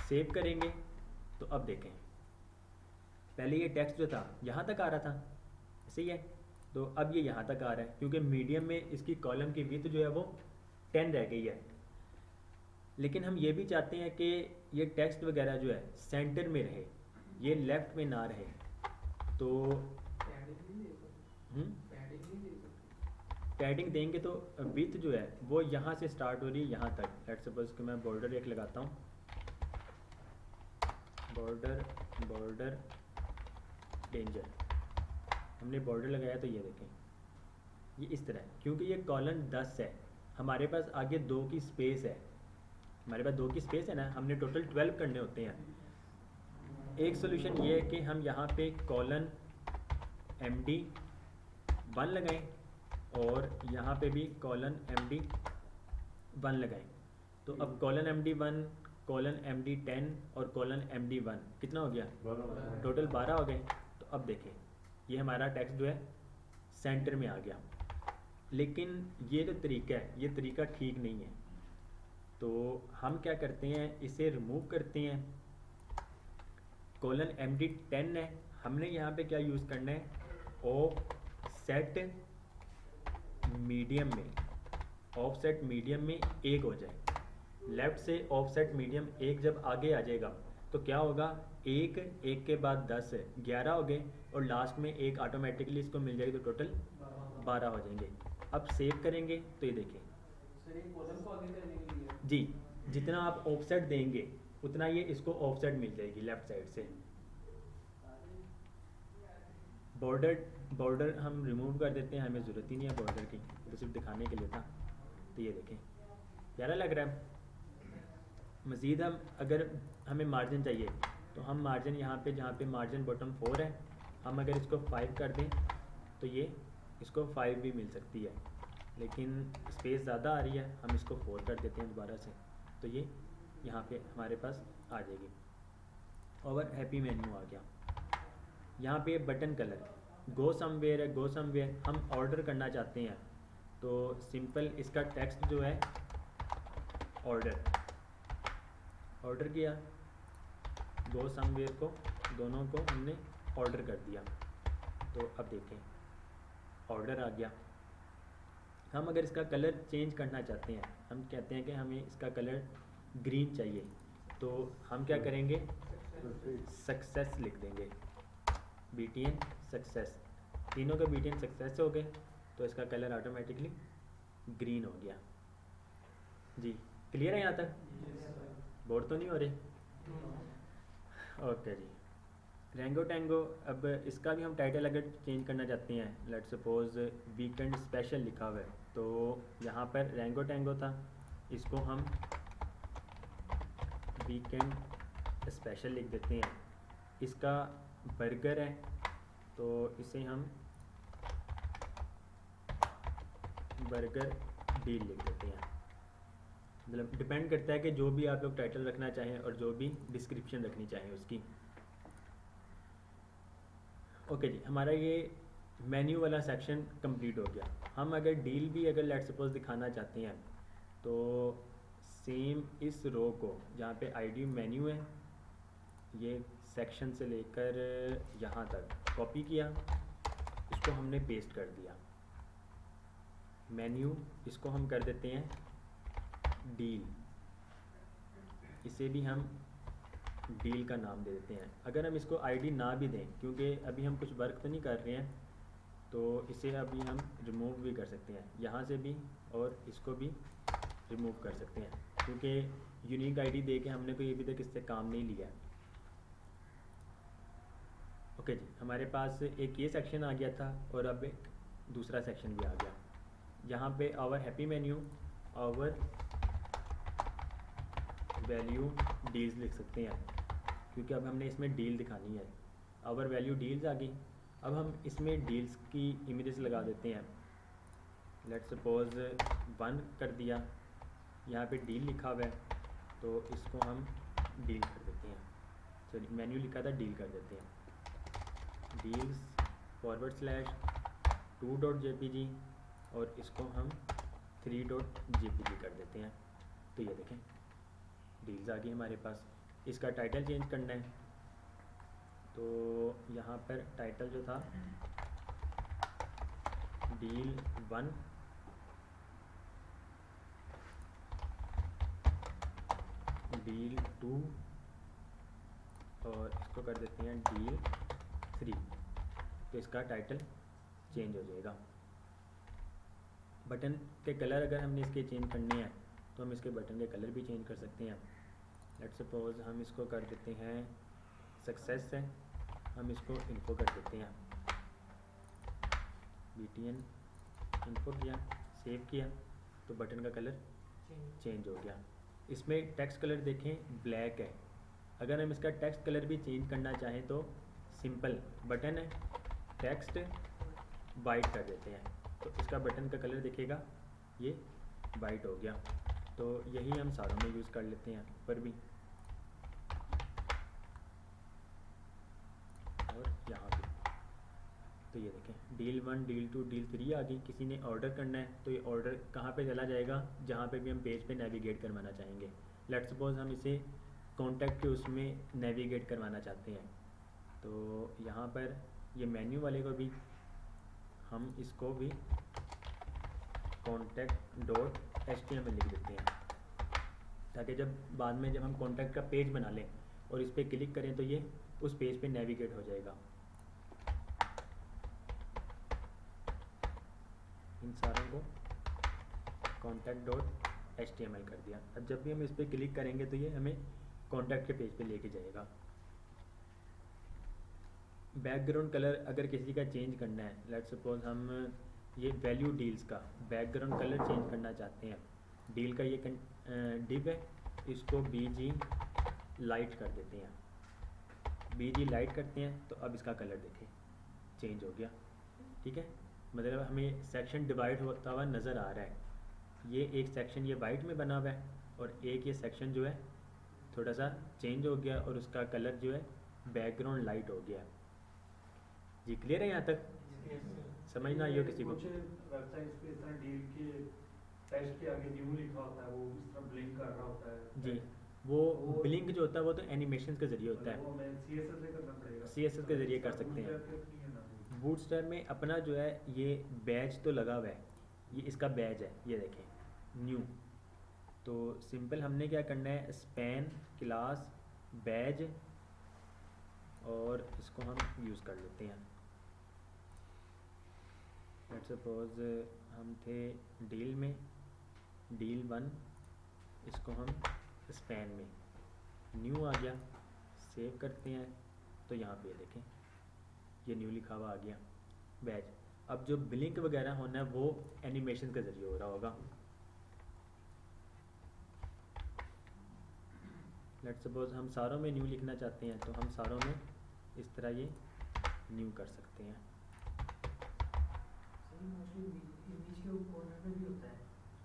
सेव करेंगे तो अब देखें पहले ये टेक्स्ट जो था यहाँ तक आ रहा था, सही है, तो अब ये यहाँ तक आ रहा है क्योंकि मीडियम में इसकी कॉलम की विड्थ जो है वो 10 रह गई है। लेकिन हम ये भी चाहते हैं कि ये टेक्स्ट वगैरह जो है सेंटर में रहे, ये लेफ़्ट में ना रहे। तो पैडिंग देंगे तो विड्थ जो है वो यहाँ से स्टार्ट हो रही है यहाँ तक। लेट्स सपोज कि मैं बॉर्डर एक लगाता हूँ, बॉर्डर डेंजर, हमने बॉर्डर लगाया तो ये देखें ये इस तरह, क्योंकि ये कॉलम 10 है, हमारे पास आगे 2 की स्पेस है, हमारे पास 2 की स्पेस है ना, हमने टोटल 12 करने होते हैं। एक सोल्यूशन ये है कि हम यहाँ पे कॉलन MD1 लगाएं और यहाँ पे भी कॉलन MD1 लगाएं। तो अब कॉलन MD1, कॉलन MD10 और कॉलन MD1 कितना हो गया? टोटल 12 हो गए। तो अब देखें ये हमारा टेक्स्ट जो है सेंटर में आ गया। लेकिन ये जो तरीका है ये तरीका ठीक नहीं है, तो हम क्या करते हैं इसे रिमूव करते हैं। कॉलन MD10 है, हमने यहाँ पे क्या यूज़ करना है, ऑफसेट मीडियम में, ऑफसेट मीडियम में 1 हो जाए। लेफ़्ट से ऑफसेट मीडियम एक जब आगे आ जाएगा तो क्या होगा, एक एक के बाद 10 11 हो गए और लास्ट में एक ऑटोमेटिकली इसको मिल जाएगी तो टोटल 12 हो जाएंगे। अब सेव करेंगे तो ये देखें सर ये कॉलम को आगे करने के लिए है। जी, जितना आप ऑफसेट देंगे उतना ये इसको ऑफसेट मिल जाएगी लेफ़्ट साइड से। बॉर्डर बॉर्डर हम रिमूव कर देते हैं, हमें ज़रूरत ही नहीं है बॉर्डर की, तो सिर्फ दिखाने के लिए था। तो ये देखें प्यारा लग रहा है। मज़ीद हम अगर हमें मार्जिन चाहिए तो हम मार्जिन यहाँ पे जहाँ पे मार्जिन बॉटम 4 है, हम अगर इसको 5 कर दें तो ये इसको 5 भी मिल सकती है, लेकिन स्पेस ज़्यादा आ रही है, हम इसको 4 कर देते हैं दोबारा से, तो ये यहाँ पे हमारे पास आ जाएगी। और हैप्पी मेन्यू आ गया। यहाँ पे बटन कलर गो समवेयर है, गो समवेयर हम ऑर्डर करना चाहते हैं तो सिंपल इसका टेक्स्ट जो है ऑर्डर किया, गो समवेयर को दोनों को हमने ऑर्डर कर दिया। तो अब देखें ऑर्डर आ गया। हम अगर इसका कलर चेंज करना चाहते हैं, हम कहते हैं कि हमें इसका कलर ग्रीन चाहिए, तो हम क्या करेंगे, सक्सेस लिख देंगे, BTN सक्सेस, तीनों का BTN सक्सेस हो गए तो इसका कलर ऑटोमेटिकली ग्रीन हो गया। जी क्लियर है यहाँ तक, बोर तो नहीं हो रहे? ओके जी। रेंगो टैंगो, अब इसका भी हम टाइटल अगर चेंज करना चाहते हैं, लेट्स सपोज वीकेंड स्पेशल लिखा हुआ है, तो यहाँ पर रेंगो टैंगो था, इसको हम वीकेंड स्पेशल लिख देते हैं। इसका बर्गर है तो इसे हम बर्गर डील लिख देते हैं। मतलब डिपेंड करता है कि जो भी आप लोग टाइटल रखना चाहें और जो भी डिस्क्रिप्शन रखनी चाहें उसकी। ओके जी, हमारा ये मेन्यू वाला सेक्शन कंप्लीट हो गया। हम अगर डील भी अगर लेट्स सपोज दिखाना चाहते हैं तो सेम इस रो को जहाँ पे आईडी मेन्यू है, ये सेक्शन से लेकर यहाँ तक कॉपी किया, इसको हमने पेस्ट कर दिया। मेन्यू इसको हम कर देते हैं डील, इसे भी हम डील का नाम दे देते हैं। अगर हम इसको आईडी ना भी दें, क्योंकि अभी हम कुछ वर्क तो नहीं कर रहे हैं, तो इसे अभी हम रिमूव भी कर सकते हैं यहाँ से भी, और इसको भी रिमूव कर सकते हैं, क्योंकि यूनिक आईडी दे के हमने कोई अभी तक इससे काम नहीं लिया। ओके जी, हमारे पास एक ये सेक्शन आ गया था और अब एक दूसरा सेक्शन भी आ गया। यहाँ पे our happy menu, our value deals लिख सकते हैं, क्योंकि अब हमने इसमें डील दिखानी है। आवर वैल्यू डील्स आ गई। अब हम इसमें डील्स की इमेजेस लगा देते हैं। लेट्स सपोज 1 कर दिया, यहाँ पे डील लिखा हुआ है तो इसको हम डील कर देते हैं। सॉरी, मेन्यू लिखा था, डील कर देते हैं। deals/2.jpg और इसको हम 3.jpg कर देते हैं। तो ये देखें डील्स आ गई हमारे पास। इसका टाइटल चेंज करना है तो यहाँ पर टाइटल जो था डील 1 डील 2 और इसको कर देते हैं डील 3, तो इसका टाइटल चेंज हो जाएगा। बटन के कलर अगर हमने इसके चेंज करने हैं तो हम इसके बटन के कलर भी चेंज कर सकते हैं। लेट्स सपोज हम इसको कर देते हैं सक्सेस है, हम इसको इन्फो कर देते हैं। BTN इन्फो किया, सेव किया तो बटन का कलर चेंज हो गया। इसमें टेक्स्ट कलर देखें ब्लैक है। अगर हम इसका टेक्स्ट कलर भी चेंज करना चाहें तो सिंपल बटन है, टेक्स्ट वाइट कर देते हैं तो इसका बटन का कलर दिखेगा ये वाइट हो गया। तो यही हम सारों में यूज़ कर लेते हैं, ऊपर भी और यहाँ भी। तो ये देखें डील 1 डील 2 डील 3 आ गई। किसी ने ऑर्डर करना है तो ये ऑर्डर कहाँ पे चला जाएगा, जहाँ पे भी हम पेज पे नेविगेट करवाना चाहेंगे। लेट्स सपोज हम इसे कॉन्टैक्ट के उसमें नेविगेट करवाना चाहते हैं तो यहाँ पर ये मेन्यू वाले को भी हम इसको भी contact.html लिख देते हैं। ताकि जब बाद में जब हम कॉन्टैक्ट का पेज बना लें और इस पर क्लिक करें तो ये उस पेज पे नेविगेट हो जाएगा। इन सारों को contact.html कर दिया। अब जब भी हम इस पर क्लिक करेंगे तो ये हमें कॉन्टैक्ट के पेज पे लेके जाएगा। बैकग्राउंड कलर अगर किसी का चेंज करना है, लेट्स सपोज हम ये वैल्यू डील्स का बैकग्राउंड कलर चेंज करना चाहते हैं, डील का ये डिव है, इसको BG लाइट कर देते हैं। BG लाइट करते हैं तो अब इसका कलर देखें चेंज हो गया। ठीक है, मतलब हमें सेक्शन डिवाइड होता हुआ नज़र आ रहा है। ये एक सेक्शन ये वाइट में बना हुआ है और एक ये सेक्शन जो है थोड़ा सा चेंज हो गया और उसका कलर जो है बैकग्राउंड लाइट हो गया। जी क्लियर है यहाँ तक? समझ ना आई हो किसी को? कुछ वेबसाइट्स पे इस तरह डील के टेक्स्ट के आगे न्यू लिखा होता है, वो इस तरह ब्लिंक कर रहा होता है। जी, वो ब्लिंक जो होता है वो तो एनिमेशन के ज़रिए होता है, वो हमें CSS से करना पड़ेगा। CSS के ज़रिए कर सकते हैं। बूटस्ट्रैप में अपना जो है ये बैज तो लगा हुआ है, ये इसका बैज है, ये देखें न्यू। तो सिंपल हमने क्या करना है, स्पैन क्लास बैज और इसको हम यूज़ कर लेते हैं। लेट्स सपोज हम थे डील में, डील 1, इसको हम स्पैन में, न्यू आ गया, सेव करते हैं तो यहाँ पे देखें ये न्यू लिखा हुआ आ गया बैज। अब जो ब्लिंक वगैरह होना है वो एनिमेशन के ज़रिए हो रहा होगा। लेट्स सपोज हम सारों में न्यू लिखना चाहते हैं तो हम सारों में इस तरह ये न्यू कर सकते हैं।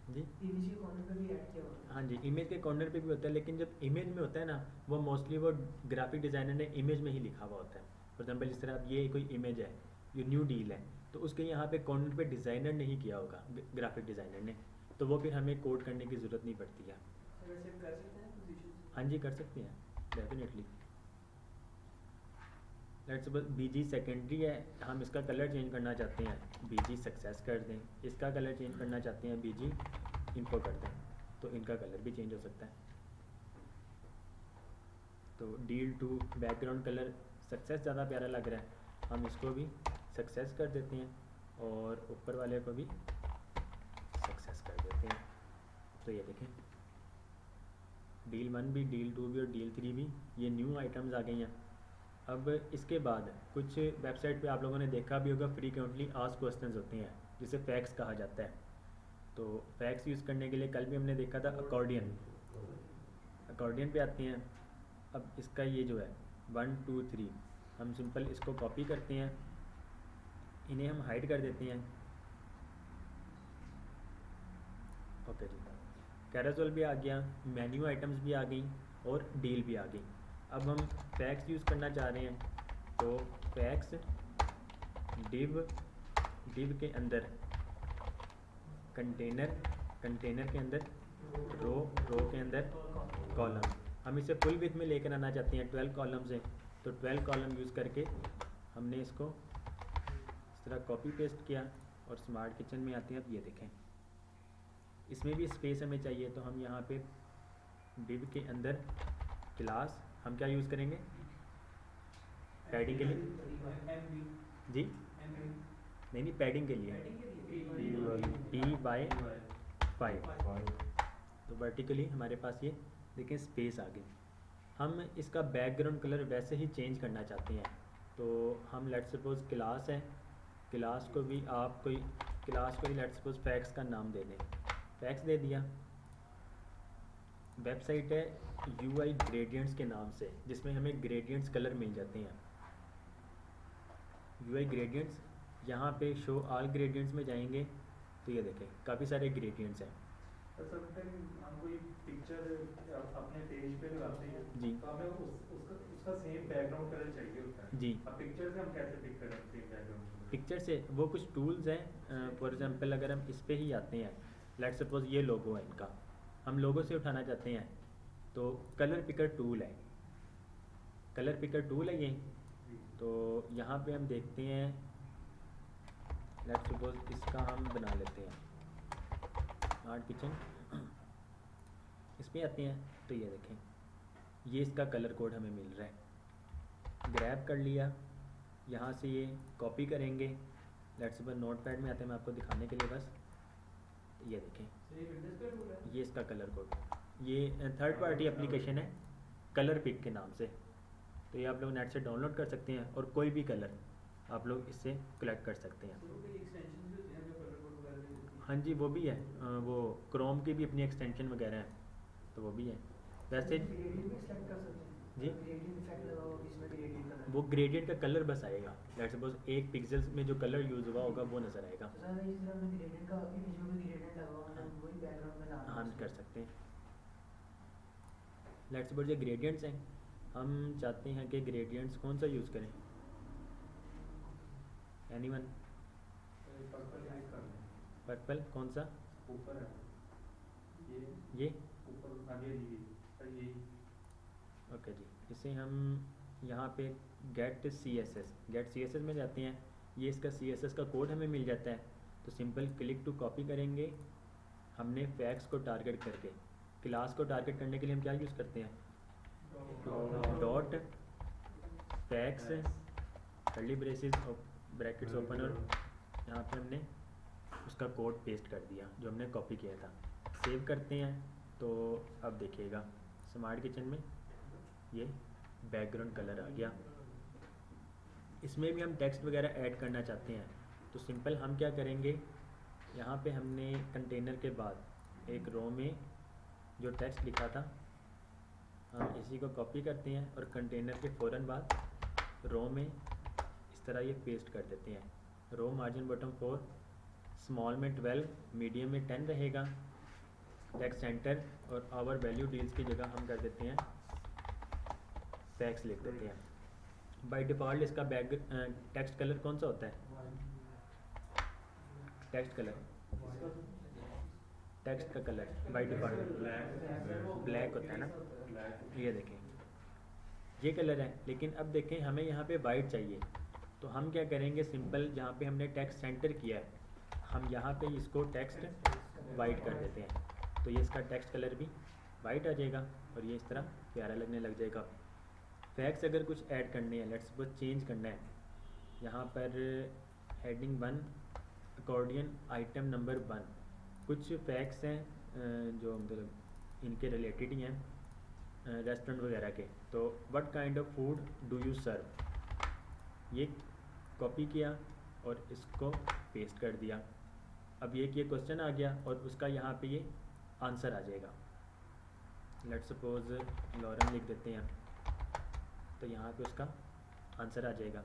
जी इमेज के कॉर्नर पे भी ऐड किया होता है। हाँ जी, इमेज के कॉर्नर पे भी होता है, लेकिन जब इमेज में होता है ना वो मोस्टली वो ग्राफिक डिज़ाइनर ने इमेज में ही लिखा हुआ होता है। फॉर एग्जाम्पल इस तरह अब ये कोई इमेज है, ये न्यू डील है, तो उसके यहाँ पे कॉर्नर पे डिज़ाइनर ने ही किया होगा, ग्राफिक डिज़ाइनर ने, तो वो फिर हमें कोड करने की ज़रूरत नहीं पड़ती है। वैसे कर सकते हैं पोजीशन। हाँ जी कर सकते हैं definitely. Let's suppose BG secondary है, हम इसका कलर चेंज करना चाहते हैं, BG सक्सेस कर दें। इसका कलर चेंज करना चाहते हैं, BG इन्फो कर दें, तो इनका कलर भी चेंज हो सकता है। तो डील 2 बैकग्राउंड कलर सक्सेस ज़्यादा प्यारा लग रहा है, हम इसको भी सक्सेस कर देते हैं और ऊपर वाले को भी सक्सेस कर देते हैं। तो ये देखें डील 1 भी, डील 2 भी और डील 3 भी ये न्यू आइटम्स आ गई हैं। अब इसके बाद कुछ वेबसाइट पे आप लोगों ने देखा भी होगा फ्रीक्वेंटली आस्क्ड क्वेश्चंस होते हैं जिसे फैक्स कहा जाता है। तो फैक्स यूज़ करने के लिए कल भी हमने देखा था अकॉर्डियन, अकॉर्डियन पे आते हैं। अब इसका ये जो है 1 2 3 हम सिंपल इसको कॉपी करते हैं, इन्हें हम हाइड कर देते हैं। ओके जी, कैराजोल भी आ गया, मेन्यू आइटम्स भी आ गई और डील भी आ गई। अब हम फैक्स यूज़ करना चाह रहे हैं तो फैक्स डिव, डिव के अंदर कंटेनर, कंटेनर के अंदर रो, रो के अंदर कॉलम। हम इसे फुल विड्थ में लेकर आना चाहते हैं, 12 कॉलम्स हैं, तो 12 कॉलम यूज़ करके हमने इसको इस तरह कॉपी पेस्ट किया और स्मार्ट किचन में आते हैं। अब ये देखें इसमें भी स्पेस हमें चाहिए, तो हम यहाँ पे डिव के अंदर क्लास हम क्या यूज़ करेंगे पैडिंग के लिए जी, नहीं नहीं पैडिंग के लिए P/5। तो वर्टिकली हमारे पास ये देखें स्पेस आ गई। हम इसका बैकग्राउंड कलर वैसे ही चेंज करना चाहते हैं, तो हम लेट्स सपोज क्लास है, क्लास को भी आप कोई क्लास को ही लेट्स सपोज फैक्स का नाम दे दें, फैक्स दे दिया। वेबसाइट है UI ग्रेडियंट्स के नाम से, जिसमें हमें ग्रेडियंट्स कलर मिल जाते हैं। UI ग्रेडियंट्स, यहाँ पे शो ऑल ग्रेडियंट्स में जाएंगे तो ये देखें काफ़ी सारे ग्रेडियंट्स हैं। हम कोई पिक्चर अपने पेज पे लगाते हैं जी तो हमें उसका सेम बैकग्राउंड कलर चाहिए होता है जी। अब पिक्चर से हम कैसे पिक करें सेम बैकग्राउंड? पिक्चर से वो कुछ टूल्स हैं, फॉर एग्जांपल अगर हम इस पे ही आते हैं, लेट्स सपोज ये लोगो है इनका, हम लोगो से उठाना चाहते हैं तो कलर पिकर टूल है, कलर पिकर टूल है ये। तो यहाँ पे हम देखते हैं लेट्स सपोज इसका हम बना लेते हैं स्मार्ट किचन, इस पर आते हैं तो ये देखें ये इसका कलर कोड हमें मिल रहा है। ग्रैब कर लिया, यहाँ से ये कॉपी करेंगे। लेट्स सपोज नोटपैड में आते हैं, मैं आपको दिखाने के लिए बस। ये देखें ये इसका कलर कोड, ये थर्ड पार्टी एप्लीकेशन है कलर पिक के नाम से। तो ये आप लोग नेट से डाउनलोड कर सकते हैं और कोई भी कलर आप लोग इससे कलेक्ट कर सकते हैं। हाँ जी वो भी है, वो क्रोम की भी अपनी एक्सटेंशन वगैरह है, तो वो भी है वैसे जी। वो ग्रेडियंट का कलर बस आएगा, लेट्स सपोज एक पिक्सेल्स में जो कलर यूज़ हुआ होगा वो नज़र आएगा। हाँ कर सकते हैं। लेट्स सपोज ये ग्रेडियंट्स हैं, हम चाहते हैं कि ग्रेडियंट्स कौन सा यूज़ करें। एनीवन? पर्पल कौन सा? ऊपर है ये ऊपर आगे ये ओके जी। इसे हम यहाँ पे गेट सी एस एस में जाते हैं। ये इसका CSS का कोड हमें मिल जाता है, तो सिंपल क्लिक टू कॉपी करेंगे। हमने फैक्स को टारगेट करके, क्लास को टारगेट करने के लिए हम क्या यूज़ करते हैं, dot fax curly braces brackets open, और यहाँ पे हमने उसका कोड पेस्ट कर दिया जो हमने कॉपी किया था। सेव करते हैं तो अब देखिएगा स्मार्ट किचन में ये बैकग्राउंड कलर आ गया। इसमें भी हम टेक्स्ट वगैरह ऐड करना चाहते हैं तो सिंपल हम क्या करेंगे, यहाँ पे हमने कंटेनर के बाद एक रो में जो टेक्स्ट लिखा था हम इसी को कॉपी करते हैं और कंटेनर के फ़ौरन बाद रो में इस तरह ये पेस्ट कर देते हैं। रो मार्जिन बॉटम 4, स्मॉल में 12, मीडियम में 10 रहेगा। टेक्स्ट सेंटर और आवर वैल्यू डील्स की जगह हम कर देते हैं फैक्स लिख देते हैं। बाय डिफ़ॉल्ट इसका बैक टेक्स्ट कलर कौन सा होता है, टेक्स्ट कलर, टेक्स्ट का कलर बाय डिफ़ॉल्ट ब्लैक होता है ना। ये देखें ये कलर है, लेकिन अब देखें हमें यहाँ पे वाइट चाहिए, तो हम क्या करेंगे, सिंपल जहाँ पे हमने टेक्स्ट सेंटर किया है हम यहाँ पे इसको टेक्स्ट वाइट कर देते हैं, तो ये इसका टेक्स्ट कलर भी वाइट आ जाएगा और ये इस तरह प्यारा लगने लग जाएगा। फैक्स अगर कुछ ऐड करने हैं, लेट्स सपोज चेंज करना है, यहाँ पर हेडिंग 1 अकॉर्डियन आइटम नंबर 1, कुछ फैक्स हैं जो मतलब इनके रिलेटेड ही हैं रेस्टोरेंट वगैरह के। तो what kind of food do you serve, ये कॉपी किया और इसको पेस्ट कर दिया। अब ये क्वेश्चन आ गया और उसका यहाँ पे ये आंसर आ जाएगा। लेट्स सपोज लॉरेन लिख देते हैं तो यहाँ पे उसका आंसर आ जाएगा।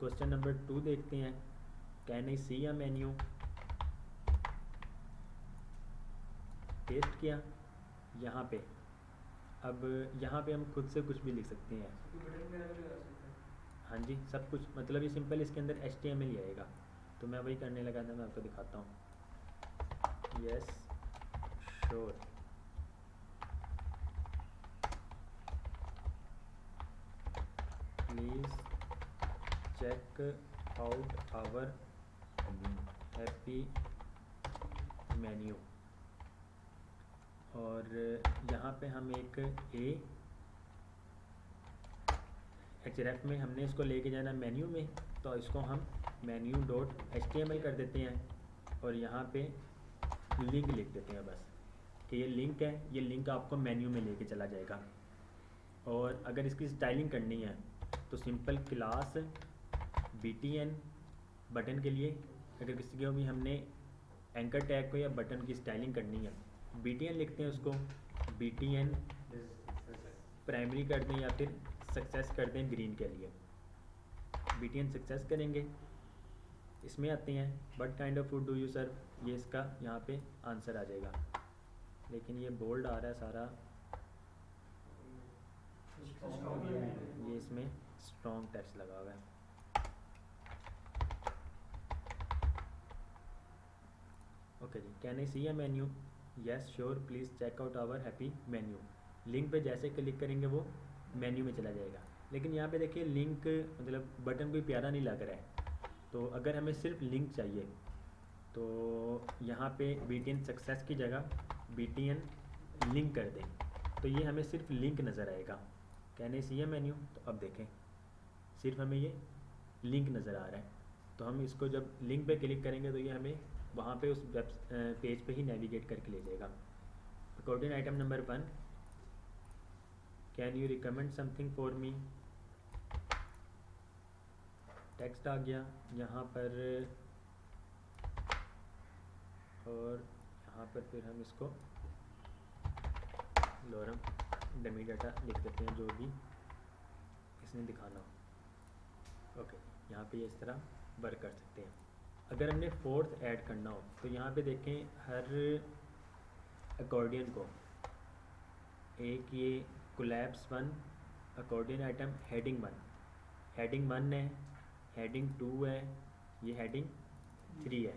क्वेश्चन नंबर 2 देखते हैं, can I see a menu, paste किया यहाँ पे। अब यहाँ पे हम खुद से कुछ भी लिख सकते हैं, हाँ जी सब कुछ, मतलब ये सिंपल इसके अंदर HTML ही आएगा। तो मैं वही करने लगा था, मैं आपको दिखाता हूँ। Yes sure, please check out our happy menu. और यहाँ पे हम एक href में हमने इसको लेके जाना मेन्यू में, तो इसको हम menu.html कर देते हैं और यहाँ पे लिंक लिख देते हैं बस कि ये लिंक है, ये लिंक आपको मेन्यू में लेके चला जाएगा। और अगर इसकी स्टाइलिंग करनी है तो सिंपल क्लास btn बटन के लिए, अगर किसी को भी हमने एंकर टैग को या बटन की स्टाइलिंग करनी है btn लिखते हैं, उसको btn प्राइमरी कर दें या फिर सक्सेस कर दें ग्रीन के लिए, btn सक्सेस करेंगे। इसमें आते हैं what kind of food do you serve, ये इसका यहाँ पे आंसर आ जाएगा। लेकिन ये बोल्ड आ रहा है सारा, ये इसमें स्ट्रॉन्ग टेक्स्ट लगा हुआ है। ओके जी, can I see a menu, yes sure please check out our happy menu. Link पे जैसे क्लिक करेंगे वो मेन्यू में चला जाएगा। लेकिन यहाँ पे देखिए लिंक मतलब बटन कोई प्यारा नहीं लग रहा है, तो अगर हमें सिर्फ लिंक चाहिए तो यहाँ पे btn सक्सेस की जगह btn लिंक कर दें तो ये हमें सिर्फ लिंक नज़र आएगा। कहने से ये मेन्यू, तो अब देखें सिर्फ हमें ये लिंक नज़र आ रहा है। तो हम इसको जब लिंक पे क्लिक करेंगे तो ये हमें वहाँ पे उस वेब पेज पे ही नेविगेट करके ले जाएगा। According item number 1, can you recommend something for me, text आ गया यहाँ पर, और यहाँ पर फिर हम इसको लॉरम डमी डाटा लिख देते हैं जो भी इसने दिखाना हो। ओके, यहाँ पे ये इस तरह वर्क कर सकते हैं। अगर हमने फोर्थ ऐड करना हो तो यहाँ पे देखें हर अकॉर्डियन को एक ये कोलैप्स 1 अकॉर्डियन आइटम हेडिंग 1 है, हेडिंग 2 है, ये हेडिंग 3 है।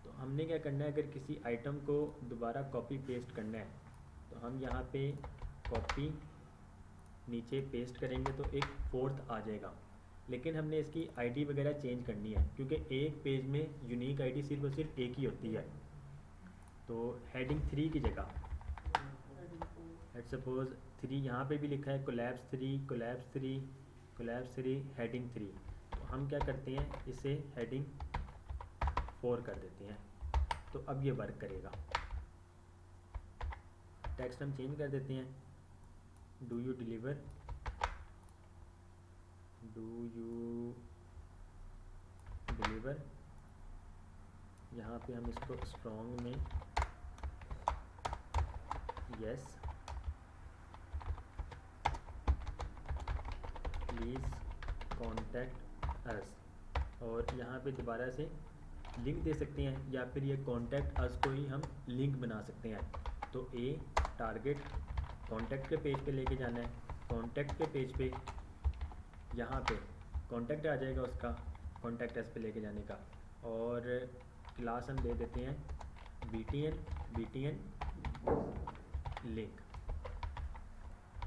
तो हमने क्या करना है, अगर किसी आइटम को दोबारा कॉपी पेस्ट करना है तो हम यहाँ पे कॉपी नीचे पेस्ट करेंगे तो एक फोर्थ आ जाएगा। लेकिन हमने इसकी आईडी वगैरह चेंज करनी है क्योंकि एक पेज में यूनिक आईडी सिर्फ और सिर्फ एक ही होती है। तो हेडिंग 3 की जगह लेट्स सपोज 3 यहाँ पे भी लिखा है कोलैप्स 3 हेडिंग 3। तो हम क्या करते हैं, इसे हेडिंग 4 कर देते हैं। तो अब ये वर्क करेगा। टेक्स्ट हम चेंज कर देते हैं, डू यू डिलीवर यहाँ पे हम इसको स्ट्रॉन्ग में यस प्लीज़ कॉन्टैक्ट अस, और यहाँ पे दोबारा से लिंक दे सकते हैं या फिर ये कॉन्टैक्ट अस को ही हम लिंक बना सकते हैं। तो ए टारगेट कॉन्टैक्ट के पेज पे लेके जाना है, कॉन्टैक्ट के पेज पे यहाँ पे कॉन्टैक्ट आ जाएगा उसका, कॉन्टैक्ट अस पे लेके जाने का। और क्लास हम दे देते हैं BTN लिंक।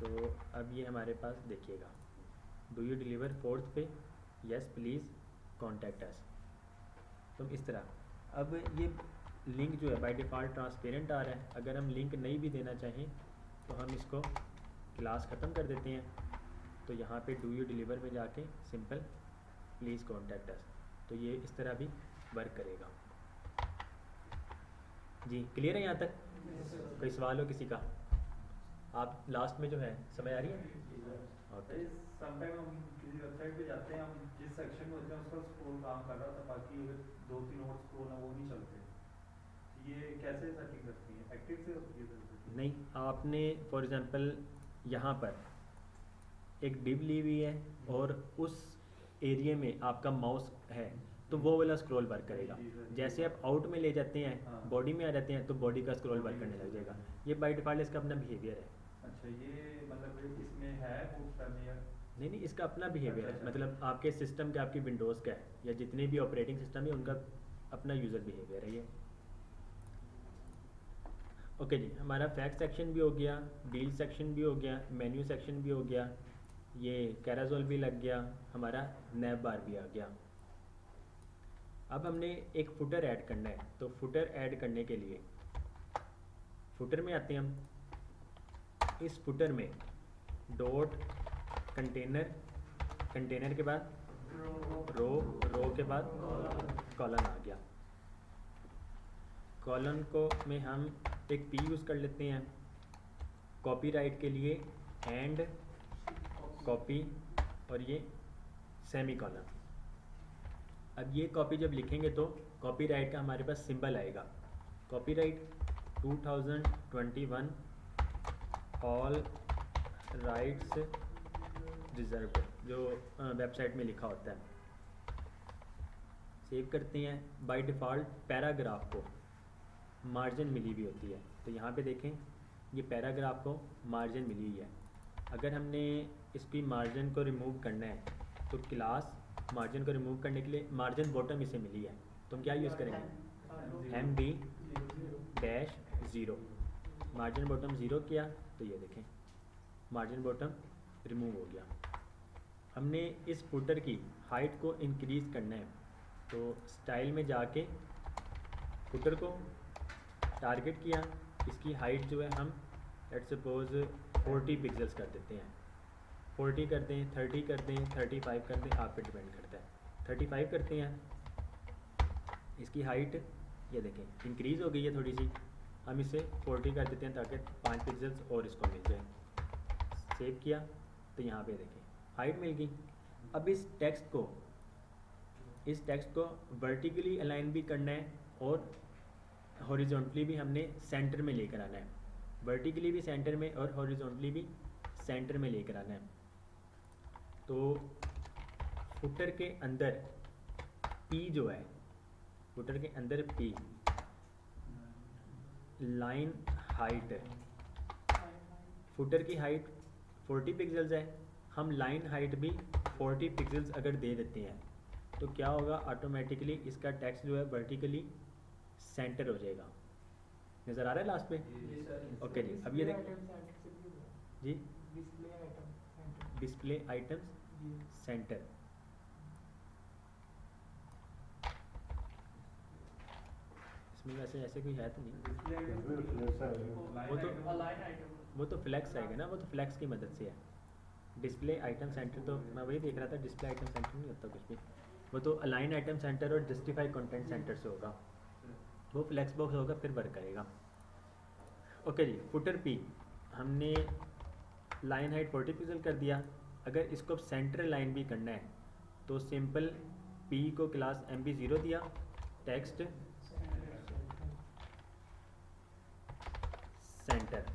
तो अब ये हमारे पास देखिएगा, डू यू डिलीवर फोर्थ पे यस प्लीज़ कॉन्टैक्ट अस। तो इस तरह अब ये लिंक जो है बाय डिफ़ॉल्ट ट्रांसपेरेंट आ रहा है। अगर हम लिंक नहीं भी देना चाहें तो हम इसको क्लास ख़त्म कर देते हैं। तो यहाँ पे डू यू डिलीवर में जाके सिंपल प्लीज़ कॉन्टैक्ट अस, तो ये इस तरह भी वर्क करेगा। जी क्लियर है यहाँ तक? कोई सवाल हो किसी का? आप लास्ट में जो है समझ आ रही है? ओके। समटाइम हम किसी वेबसाइट पे जाते हैं, हम जिस सेक्शन में होते हैं उसका स्क्रॉल काम कर रहा था, बाकी अगर 2-3 और स्क्रॉल है वो नहीं चलते। ये कैसे सेटिंग करती है? एक्टिव से होती है? नहीं, आपने फॉर एग्जांपल यहाँ पर एक डिव ली हुई है और उस एरिया में आपका माउस है तो वो वाला स्क्रॉल वर्क करेगा। जैसे आप आउट में ले जाते हैं, बॉडी में आ जाते हैं तो बॉडी का स्क्रॉल वर्क करने लग जाएगा। ये बाय डिफ़ॉल्ट इसका अपना बिहेवियर है। अच्छा, ये मतलब इसमें है नहीं, इसका अपना बिहेवियर है। मतलब आपके सिस्टम का, आपकी विंडोज़ का है या जितने भी ऑपरेटिंग सिस्टम है उनका अपना यूज़र बिहेवियर है ये। ओके जी, हमारा फैक्ट सेक्शन भी हो गया, डील सेक्शन भी हो गया, मेन्यू सेक्शन भी हो गया, ये कैराजोल भी लग गया, हमारा नैब बार भी आ गया। अब हमने एक फुटर ऐड करना है। तो फुटर ऐड करने के लिए फुटर में आते हैं हम। इस फुटर में डॉट कंटेनर के बाद रो के बाद कॉलन आ गया। कॉलन को में हम एक पी यूज़ कर लेते हैं कॉपीराइट के लिए, एंड कॉपी और ये सेमी कॉलन। अब ये कॉपी जब लिखेंगे तो कॉपीराइट का हमारे पास सिंबल आएगा, कॉपीराइट 2021 ऑल राइट्स रिजर्व्ड, जो वेबसाइट में लिखा होता है। सेव करते हैं। बाय डिफ़ॉल्ट पैराग्राफ को मार्जिन मिली हुई होती है, तो यहाँ पे देखें ये पैराग्राफ को मार्जिन मिली हुई है। अगर हमने इसकी मार्जिन को रिमूव करना है तो क्लास मार्जिन को रिमूव करने के लिए मार्जिन बॉटम इसे मिली है, तो हम क्या यूज़ करेंगे, MD-0। मार्जिन बॉटम 0 किया तो ये देखें मार्जिन बॉटम रिमूव हो गया। हमने इस फुटर की हाइट को इंक्रीज़ करना है, तो स्टाइल में जाके फुटर को टारगेट किया, इसकी हाइट जो है हम लेट्स सपोज 40 पिक्सल्स कर देते हैं, 40 कर दें, 30 कर दें, 35 कर दें, आप पे डिपेंड करता है। 35 करते हैं, इसकी हाइट ये देखें इंक्रीज़ हो गई है थोड़ी सी, हम इसे 40 कर देते हैं ताकि 5 पिक्सल्स और इसको मिल जाए। सेव किया तो यहाँ पे देखें हाइट मिल गई। अब इस टेक्स्ट को वर्टिकली अलाइन भी करना है और हॉरिजॉन्टली भी हमने सेंटर में लेकर आना है। वर्टिकली भी सेंटर में और हॉरिजॉन्टली भी सेंटर में लेकर आना है। तो फुटर के अंदर पी जो है, फुटर के अंदर पी लाइन हाइट है, फुटर की हाइट 40 पिक्सल्स है, हम लाइन हाइट भी 40 पिक्सल्स अगर दे देते हैं तो क्या होगा, ऑटोमेटिकली इसका टेक्स्ट जो है वर्टिकली सेंटर हो जाएगा। नज़र आ रहा है लास्ट पे? ओके जी, अब ये देख जी, डिस्प्ले आइटम्स सेंटर। इसमें वैसे ऐसे कोई है तो नहीं, वो तो फ्लैक्स आएगा ना, वो तो फ्लैक्स की मदद से है। डिस्प्ले आइटम सेंटर तो मैं वही देख रहा था, डिस्प्ले आइटम सेंटर नहीं होता कुछ भी, वो तो अलाइन आइटम सेंटर और जस्टिफाई कंटेंट सेंटर से होगा, वो फ्लैक्स बॉक्स होगा फिर वर्क करेगा। ओके जी, फुटर पी हमने लाइन हाइट 40 पिक्सल कर दिया। अगर इसको सेंटर लाइन भी करना है तो सिंपल पी को क्लास MB0 दिया, टेक्स्ट सेंटर,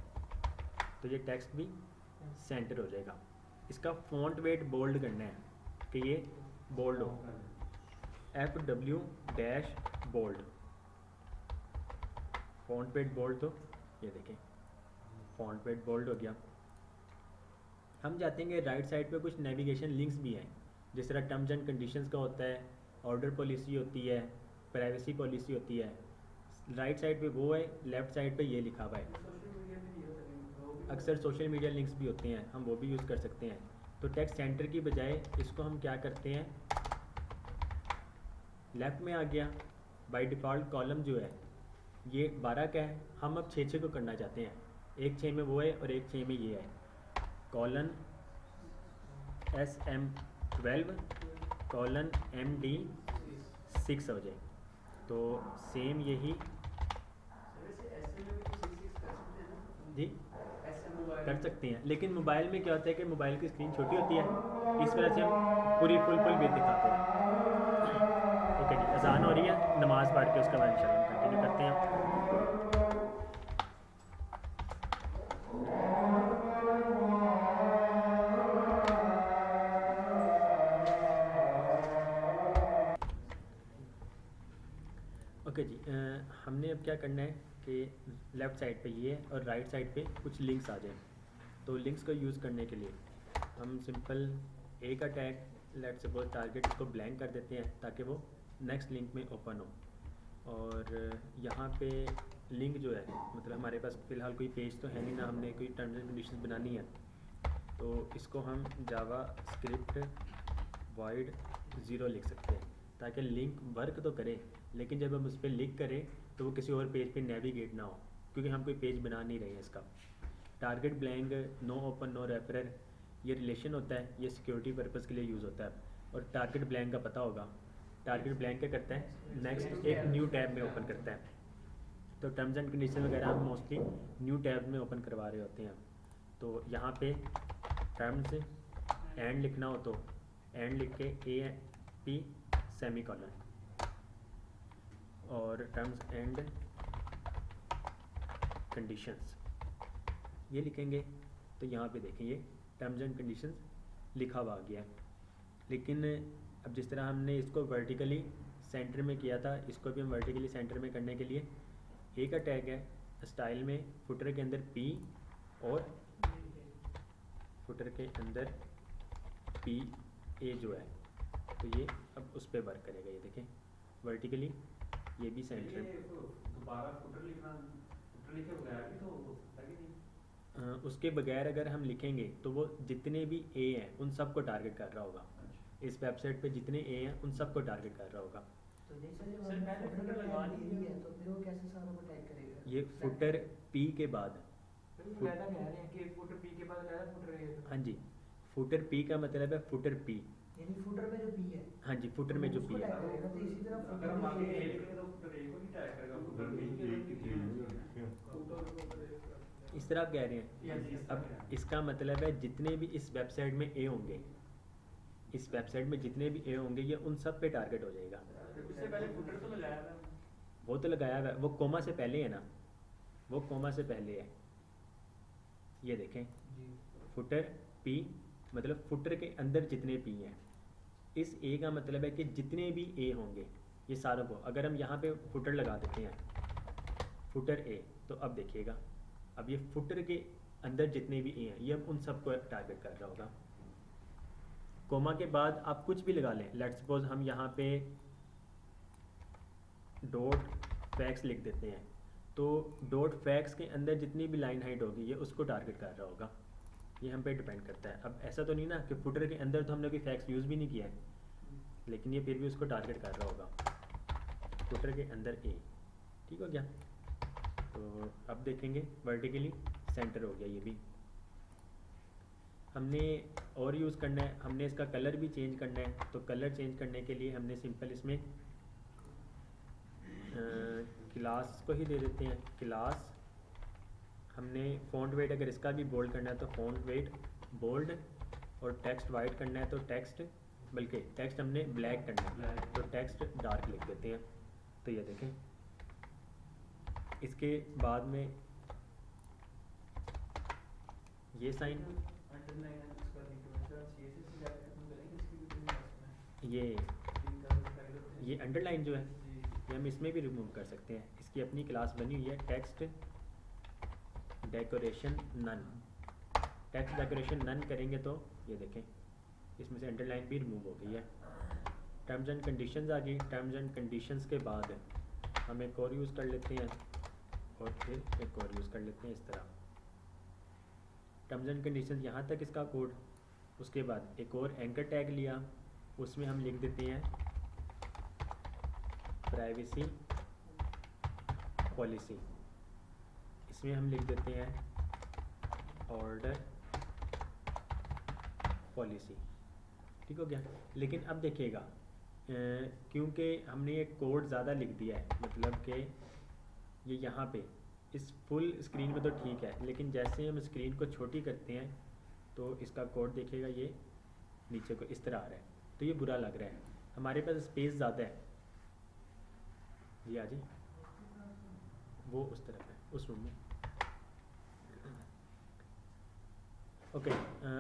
तो ये टेक्स्ट भी सेंटर हो जाएगा। इसका फॉन्ट वेट बोल्ड करना है कि ये बोल्ड हो, FW dash bold, font weight bold, तो ये देखें फॉन्ट वेट बोल्ड हो गया। हम चाहते हैं कि राइट साइड पे कुछ नेविगेशन लिंक्स भी हैं, जिस तरह टर्म्स एंड कंडीशंस का होता है, ऑर्डर पॉलिसी होती है, प्राइवेसी पॉलिसी होती है। राइट साइड पे वो है, लेफ़्ट साइड पे ये लिखा हुआ है। अक्सर सोशल मीडिया लिंक्स भी होते हैं, हम वो भी यूज़ कर सकते हैं। तो टेक्स्ट सेंटर की बजाय इसको हम क्या करते हैं, लेफ़्ट में आ गया। बाय डिफ़ॉल्ट कॉलम जो है ये 12 का है, हम अब 6 को करना चाहते हैं, एक 6 में वो है और एक 6 में ये है। कॉलन SM12 कॉलन MD6 हो जाए, तो सेम यही जी कर सकते हैं। लेकिन मोबाइल में क्या होता है कि मोबाइल की स्क्रीन छोटी होती है, इस वजह से हम पूरी फुल विड्थ दिखाते हैं। ओके जी, अजान हो रही है, नमाज़ पढ़ के उसके बाद इंशाल्लाह हम कंटिन्यू करते हैं। ओके जी, हमने अब क्या करना है कि लेफ़्ट साइड पे ये और राइट साइड पे कुछ लिंक्स आ जाएं। तो लिंक्स को यूज़ करने के लिए हम सिंपल ए का टैग लेट्स सपोज टारगेट को ब्लैंक कर देते हैं ताकि वो नेक्स्ट लिंक में ओपन हो। और यहाँ पे लिंक जो है, मतलब हमारे पास फ़िलहाल कोई पेज तो है नहीं ना, हमने कोई टर्म्स एंड कंडीशंस बनानी है, तो इसको हम जावा स्क्रिप्ट वॉइड 0 लिख सकते हैं ताकि लिंक वर्क तो करे, लेकिन जब हम उस पर लिख करें तो वो किसी और पेज पे नेविगेट ना हो, क्योंकि हम कोई पेज बना नहीं रहे हैं इसका। Target blank, no open, no referrer, ये रिलेशन होता है, ये सिक्योरिटी पर्पज़ के लिए यूज़ होता है। और टारगेट ब्लैंक का पता होगा, टारगेट ब्लैंक क्या करता है, नेक्स्ट एक न्यू टैब में ओपन करता है। तो टर्म्स एंड कंडीशन वगैरह हम मोस्टली न्यू टैब में ओपन करवा रहे होते हैं। तो यहाँ पे टर्म्स एंड लिखना हो तो एंड लिख के AP सेमी कॉलन, और टर्म्स एंड कंडीशंस ये लिखेंगे तो यहाँ पे देखें ये टर्म्स एंड कंडीशंस लिखा हुआ आ गया है। लेकिन अब जिस तरह हमने इसको वर्टिकली सेंटर में किया था, इसको भी हम वर्टिकली सेंटर में करने के लिए ए का टैग है, स्टाइल में फुटर के अंदर P और फुटर के अंदर PA जो है, तो ये अब उस पर वर्क करेगा। ये देखें वर्टिकली ये भी सेंटर में, दोबारा फुटर लिखना, फुटर लिखे बगैर भी तो हो सकता है कि नहीं? उसके बगैर अगर हम लिखेंगे तो वो जितने भी ए हैं उन सब को टारगेट कर रहा होगा। इस वेबसाइट पे जितने ए हैं उन सब को टारगेट कर रहा होगा। तो जैसे जब हमने फुटर लगा दी है तो फिर वो कैसे सारों को टैग करेगा? ये फुटर P के बाद लहदा कह रहे हैं कि फुटर पी के बाद लहदा फुटर है तो। हाँ जी, फुटर पी का मतलब है फुटर पी। यानी फुटर में जो पी है, हाँ जी, फुटर में जो पी उसको है। टैग करेगा, तो इसी तरह अगर हम फुटर आगे में ए ये लिखेंगे तो फुटर ए को नहीं टैग करेगा, फुटर बी इस तरह आप कह रहे हैं। अब इसका मतलब है जितने भी इस वेबसाइट में ए होंगे, इस वेबसाइट में जितने भी ए होंगे ये उन सब पे टारगेट हो जाएगा। उससे पहले फुटर तो लगाया था। वो तो लगाया हुआ है, वो कोमा से पहले है ना, वो कोमा से पहले है। ये देखें, फुटर पी मतलब फुटर के अंदर जितने पी हैं, इस ए का मतलब है कि जितने भी ए होंगे ये सारों को, अगर हम यहाँ पे फुटर लगा देते हैं, फुटर ए, तो अब देखिएगा, अब ये फुटर के अंदर जितने भी ए हैं ये अब उन सबको टारगेट कर रहा होगा। कोमा के बाद आप कुछ भी लगा लें, लेट्स सपोज हम यहाँ पे डॉट फैक्स लिख देते हैं, तो डॉट फैक्स के अंदर जितनी भी लाइन हाइट होगी ये उसको टारगेट कर रहा होगा। ये हम पे डिपेंड करता है। अब ऐसा तो नहीं ना कि फुटर के अंदर तो हमने कोई फैक्स यूज़ भी नहीं किया है, लेकिन ये फिर भी उसको टारगेट कर रहा होगा, फुटर के अंदर ए। ठीक हो गया। तो अब देखेंगे वर्टिकली सेंटर हो गया ये भी। हमने और यूज़ करना है, हमने इसका कलर भी चेंज करना है। तो कलर चेंज करने के लिए हमने सिंपल इसमें क्लास को ही दे देते हैं। क्लास हमने फ़ॉन्ट वेट अगर इसका भी बोल्ड करना है तो फ़ॉन्ट वेट बोल्ड, और टेक्स्ट वाइट करना है तो टेक्स्ट, बल्कि टेक्स्ट हमने ब्लैक करना है तो टेक्स्ट डार्क लिख देते हैं। तो ये देखें, इसके बाद में ये साइन, ये अंडरलाइन जो है ये हम इसमें भी रिमूव कर सकते हैं। इसकी अपनी क्लास बनी हुई है text decoration none. Text decoration none करेंगे तो ये देखें इसमें से अंडरलाइन भी रिमूव हो गई है। टर्म्स एंड कंडीशंस आ गई। टर्म्स एंड कंडीशंस के बाद हम एक और यूज़ कर लेते हैं और फिर एक और यूज़ कर लेते हैं इस तरह। टर्म्स एंड कंडीशंस यहाँ तक इसका कोड। उसके बाद एक और एंकर टैग लिया, उसमें हम लिख देते हैं प्राइवेसी पॉलिसी। इसमें हम लिख देते हैं ऑर्डर पॉलिसी। ठीक हो गया। लेकिन अब देखिएगा, क्योंकि हमने ये कोड ज़्यादा लिख दिया है, मतलब कि ये यहाँ पे इस फुल स्क्रीन में तो ठीक है, लेकिन जैसे हम स्क्रीन को छोटी करते हैं तो इसका कोड देखिएगा ये नीचे को इस तरह आ रहा है, तो ये बुरा लग रहा है। हमारे पास स्पेस ज़्यादा है। ये आ जाए, वो उस तरफ है, उस रूम में। ओके,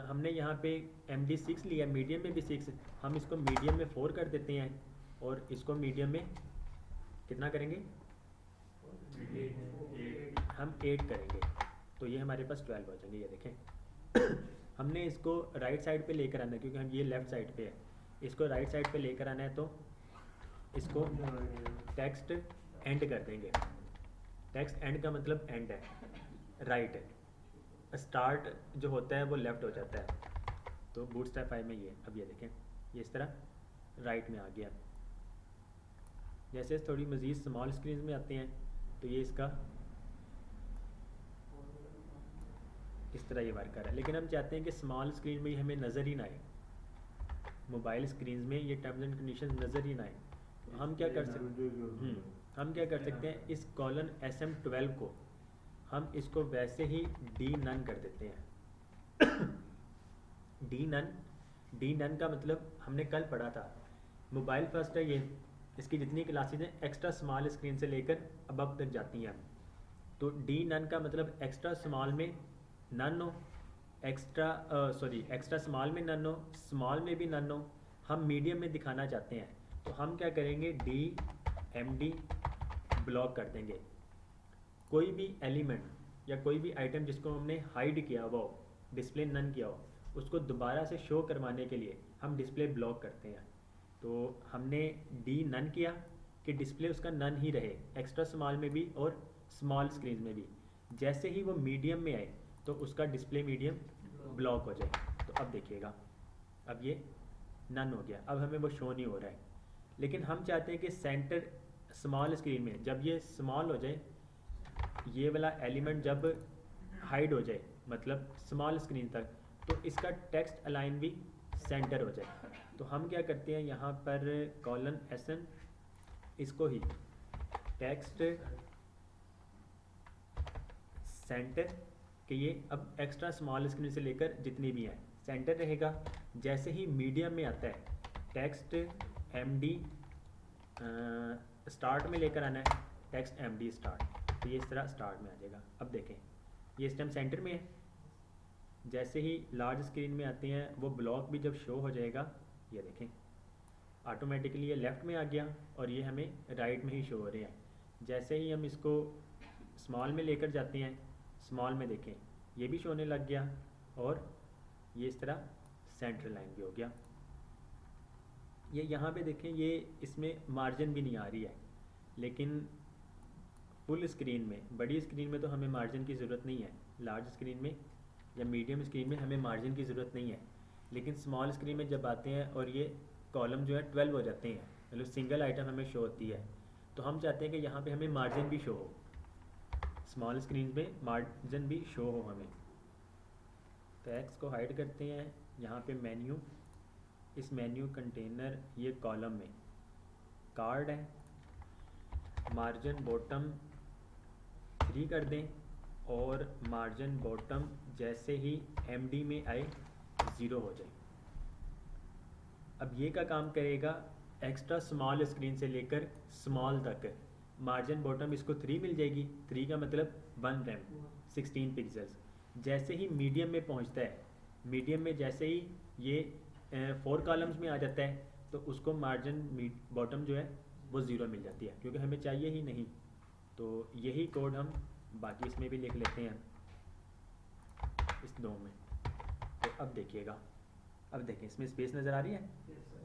हमने यहाँ पे MD6 लिया, मीडियम में भी 6, हम इसको मीडियम में 4 कर देते हैं और इसको मीडियम में कितना करेंगे, हम 8 करेंगे, तो ये हमारे पास 12 हो जाएंगे। ये देखें हमने इसको राइट साइड पे लेकर आना है, क्योंकि हम ये लेफ़्ट साइड पे है, इसको राइट साइड पे लेकर आना है, तो इसको टेक्स्ट एंड कर देंगे। टेक्स्ट एंड का मतलब एंड है, राइट है। स्टार्ट जो होता है वो लेफ़्ट हो जाता है, तो बूटस्ट्रैप 5 में ये। अब ये देखें ये इस तरह राइट में आ गया। जैसे थोड़ी मज़ीद स्मॉल स्क्रीन में आते हैं तो ये इसका इस तरह ये वर्क कर रहा है, लेकिन हम चाहते हैं कि स्मॉल स्क्रीन में हमें नज़र ही ना आए, मोबाइल स्क्रीन में ये टर्म्स एंड कंडीशंस नज़र ही ना आए। तो हम क्या कर सकते हैं, इस कॉलन SM12 को हम इसको वैसे ही डी नन कर देते हैं। डी नन का मतलब हमने कल पढ़ा था, मोबाइल फर्स्ट है ये, इसकी जितनी क्लासेज हैं एक्स्ट्रा स्मॉल स्क्रीन से लेकर अब तक जाती हैं। तो डी नन का मतलब एक्स्ट्रा स्मॉल में नन हो, एक्स्ट्रा स्मॉल में नन हो, स्मॉल में भी नन हो। हम मीडियम में दिखाना चाहते हैं, तो हम क्या करेंगे, DMD ब्लॉक कर देंगे। कोई भी एलिमेंट या कोई भी आइटम जिसको हमने हाइड किया हुआ हो, डिस्प्ले नन किया हो, उसको दोबारा से शो करवाने के लिए हम डिस्प्ले ब्लॉक करते हैं। तो हमने डी नन किया कि डिस्प्ले उसका नन ही रहे, एक्स्ट्रा स्मॉल में भी और स्मॉल स्क्रीन में भी। जैसे ही वो मीडियम में आए तो उसका डिस्प्ले मीडियम ब्लॉक हो जाए। तो अब देखिएगा, अब ये नन हो गया, अब हमें वो शो नहीं हो रहा है। लेकिन हम चाहते हैं कि सेंटर स्मॉल स्क्रीन में जब ये स्मॉल हो जाए, ये वाला एलिमेंट जब हाइड हो जाए, मतलब स्मॉल स्क्रीन तक, तो इसका टेक्स्ट अलाइन भी सेंटर हो जाए। तो हम क्या करते हैं यहाँ पर कॉलन एसन, इसको ही टेक्स्ट सेंटर कि ये अब एक्स्ट्रा स्मॉल स्क्रीन से लेकर जितनी भी हैं सेंटर रहेगा। जैसे ही मीडियम में आता है टेक्स्ट MD स्टार्ट में लेकर आना है, टेक्स्ट MD स्टार्ट, तो ये इस तरह स्टार्ट में आ जाएगा। अब देखें ये इस टाइम सेंटर में है। जैसे ही लार्ज स्क्रीन में आते हैं वो ब्लॉक भी जब शो हो जाएगा, ये देखें ऑटोमेटिकली ये लेफ़्ट में आ गया और ये हमें राइट में ही शो हो रहे हैं। जैसे ही हम इसको स्मॉल में लेकर जाते हैं, स्मॉल में देखें ये भी शो होने लग गया और ये इस तरह सेंटर लाइन भी हो गया। ये यहाँ पे देखें ये इसमें मार्जिन भी नहीं आ रही है, लेकिन फुल स्क्रीन में, बड़ी स्क्रीन में तो हमें मार्जिन की ज़रूरत नहीं है, लार्ज स्क्रीन में या मीडियम स्क्रीन में हमें मार्जिन की ज़रूरत नहीं है। लेकिन स्मॉल स्क्रीन में जब आते हैं और ये कॉलम जो है 12 हो जाते हैं, मतलब सिंगल आइटम हमें शो होती है, तो हम चाहते हैं कि यहाँ पे हमें मार्जिन भी शो हो, स्मॉल स्क्रीन में मार्जिन भी शो हो हमें। तो एक्स को हाइड करते हैं, यहाँ पे मेन्यू, इस मेन्यू कंटेनर ये कॉलम में कार्ड है, मार्जिन बॉटम 3 कर दें और मार्जिन बॉटम जैसे ही MD में आए 0 हो जाए। अब ये का काम करेगा एक्स्ट्रा स्मॉल स्क्रीन से लेकर स्मॉल तक, मार्जिन बॉटम इसको 3 मिल जाएगी, 3 का मतलब 1 रैम 16 पिक्सल्स। जैसे ही मीडियम में पहुंचता है, मीडियम में जैसे ही ये 4 कॉलम्स में आ जाता है, तो उसको मार्जिन बॉटम जो है वो 0 मिल जाती है, क्योंकि हमें चाहिए ही नहीं। तो यही कोड हम बाकी इसमें भी लिख लेते हैं, इस 2 में। तो अब देखिएगा, अब देखें इसमें स्पेस नज़र आ रही है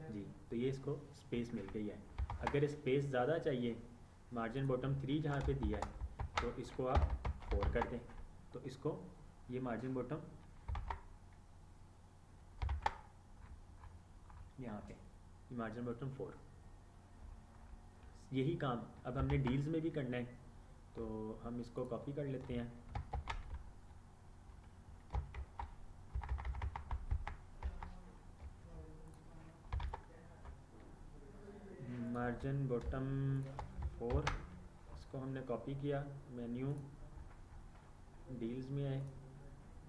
जी, तो ये इसको स्पेस मिल गई है। अगर स्पेस ज़्यादा चाहिए, मार्जिन बॉटम 3 जहाँ पे दिया है, तो इसको आप 4 कर दें, तो इसको ये मार्जिन बॉटम यहाँ पे मार्जिन बॉटम 4। यही काम अब हमने डील्स में भी करना है, तो हम इसको कॉपी कर लेते हैं। मार्जिन बॉटम 4 इसको हमने कॉपी किया, मेन्यू डील्स में आए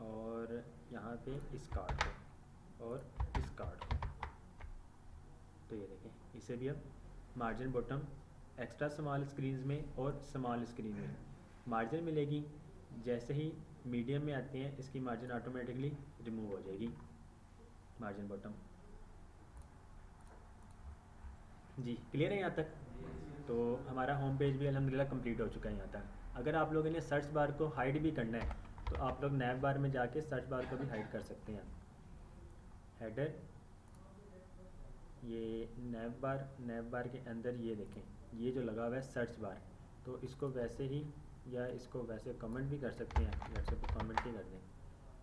और यहाँ पे इस कार्ड को और इस कार्ड को, तो ये देखें इसे भी अब margin bottom extra small screen में और स्मॉल स्क्रीन में मार्जिन मिलेगी। जैसे ही मीडियम में आते हैं इसकी मार्जिन ऑटोमेटिकली रिमूव हो जाएगी, मार्जिन बॉटम। जी क्लियर है यहाँ तक? तो हमारा होम पेज भी अल्हम्दुलिल्लाह कंप्लीट हो चुका है यहाँ तक। अगर आप लोगों ने सर्च बार को हाइड भी करना है, तो आप लोग नैव बार में जाके सर्च बार को भी हाइड कर सकते हैं। हेडर, ये नैव बार के अंदर ये देखें, ये जो लगा हुआ है सर्च बार, तो इसको वैसे ही या इसको वैसे कमेंट भी कर सकते हैं, वैसे तो कमेंट ही कर दें।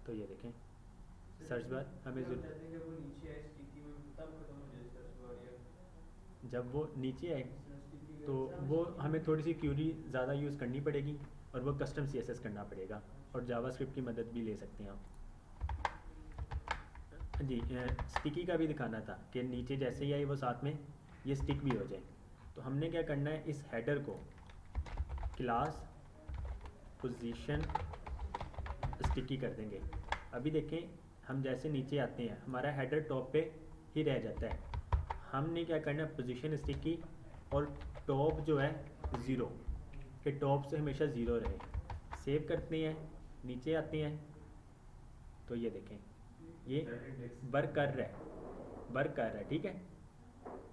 तो ये देखें सर्च बार हमें जब वो नीचे आए तो वो हमें थोड़ी सी क्यूरी ज़्यादा यूज़ करनी पड़ेगी और वो कस्टम CSS करना पड़ेगा, और जावास्क्रिप्ट की मदद भी ले सकते हैं आप। जी स्टिकी का भी दिखाना था कि नीचे जैसे ही आई वो साथ में ये स्टिक भी हो जाए। तो हमने क्या करना है, इस हेडर को क्लास पोजीशन स्टिकी कर देंगे। अभी देखें हम जैसे नीचे आते हैं हमारा हेडर टॉप पे ही रह जाता है। हमने क्या करना है, पोजीशन स्टिकी और टॉप जो है 0 के टॉप से हमेशा 0 रहे। सेव करते हैं, नीचे आते हैं तो ये देखें ये वर्क कर रहा है, ठीक है।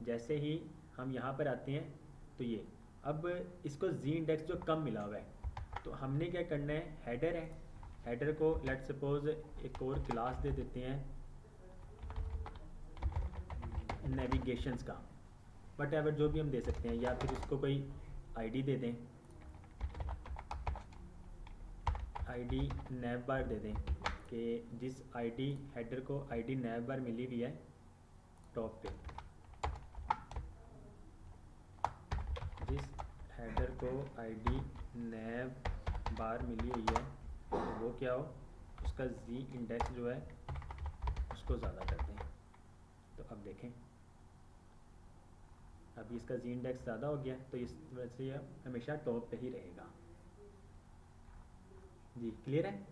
जैसे ही हम यहाँ पर आते हैं तो ये अब इसको जी इंडेक्स जो कम मिला हुआ है, तो हमने क्या करना है, हेडर है, हेडर को लेट सपोज एक और क्लास दे देते हैं नेविगेशंस का, बट एवर जो भी हम दे सकते हैं, या फिर इसको कोई आईडी दे दें, आईडी नैव बार दे दें कि जिस आईडी हेडर को आईडी नैव बार मिली हुई है टॉप पे, जिस हेडर को आईडी नैव बार मिली हुई है वो क्या हो, उसका जी इंडेक्स जो है उसको ज़्यादा कर दें। तो अब देखें, अभी इसका जी इंडेक्स ज़्यादा हो गया, तो इस वजह से यह हमेशा टॉप पे ही रहेगा। जी क्लियर है।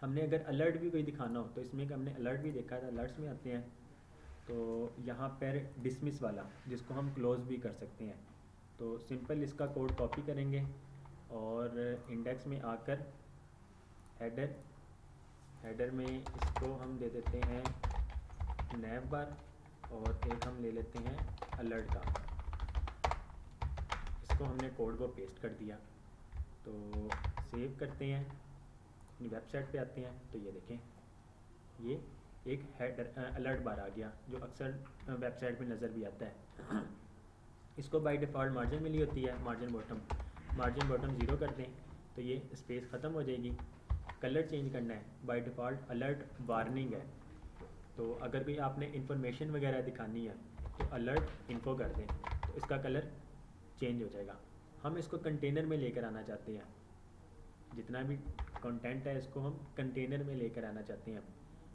हमने अगर अलर्ट भी कोई दिखाना हो तो इसमें हमने अलर्ट भी देखा था, अलर्ट्स में आते हैं तो यहाँ पर डिसमिस वाला जिसको हम क्लोज भी कर सकते हैं, तो सिंपल इसका कोड कॉपी करेंगे और इंडेक्स में आकर हेडर में इसको हम दे देते हैं नैव बार और एक हम ले लेते हैं अलर्ट का। इसको हमने कोड को पेस्ट कर दिया, तो सेव करते हैं, अपनी वेबसाइट पे आते हैं तो ये देखें ये एक हेडर अलर्ट बार आ गया जो अक्सर वेबसाइट पे नज़र भी आता है। इसको बाय डिफ़ॉल्ट मार्जिन मिली होती है, मार्जिन बॉटम 0 कर दें तो ये स्पेस ख़त्म हो जाएगी। कलर चेंज करना है, बाय डिफ़ॉल्ट अलर्ट वार्निंग है, तो अगर कोई आपने इंफॉर्मेशन वगैरह दिखानी है तो अलर्ट इन्फो कर दें तो इसका कलर चेंज हो जाएगा। हम इसको कंटेनर में लेकर आना चाहते हैं, जितना भी कंटेंट है इसको हम कंटेनर में लेकर आना चाहते हैं,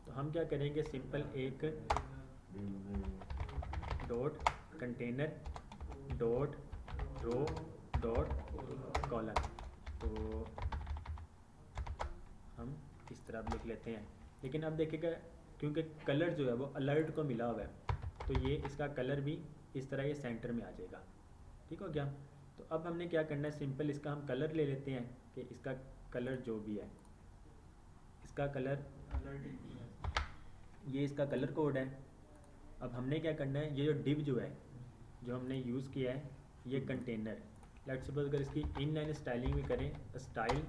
तो हम क्या करेंगे, सिंपल एक dot container dot row dot column, तो हम इस तरह लिख लेते हैं। लेकिन अब देखिएगा क्योंकि कलर जो है वो अलर्ट को मिला हुआ है तो ये इसका कलर भी इस तरह ये सेंटर में आ जाएगा। ठीक हो गया। तो अब हमने क्या करना है, सिंपल इसका हम कलर ले लेते हैं कि इसका कलर जो भी है, इसका कलर ये इसका कलर कोड है। अब हमने क्या करना है, ये जो डिव जो है जो हमने यूज़ किया है ये कंटेनर, लेट्स सपोज अगर इसकी इनलाइन स्टाइलिंग भी करें, स्टाइल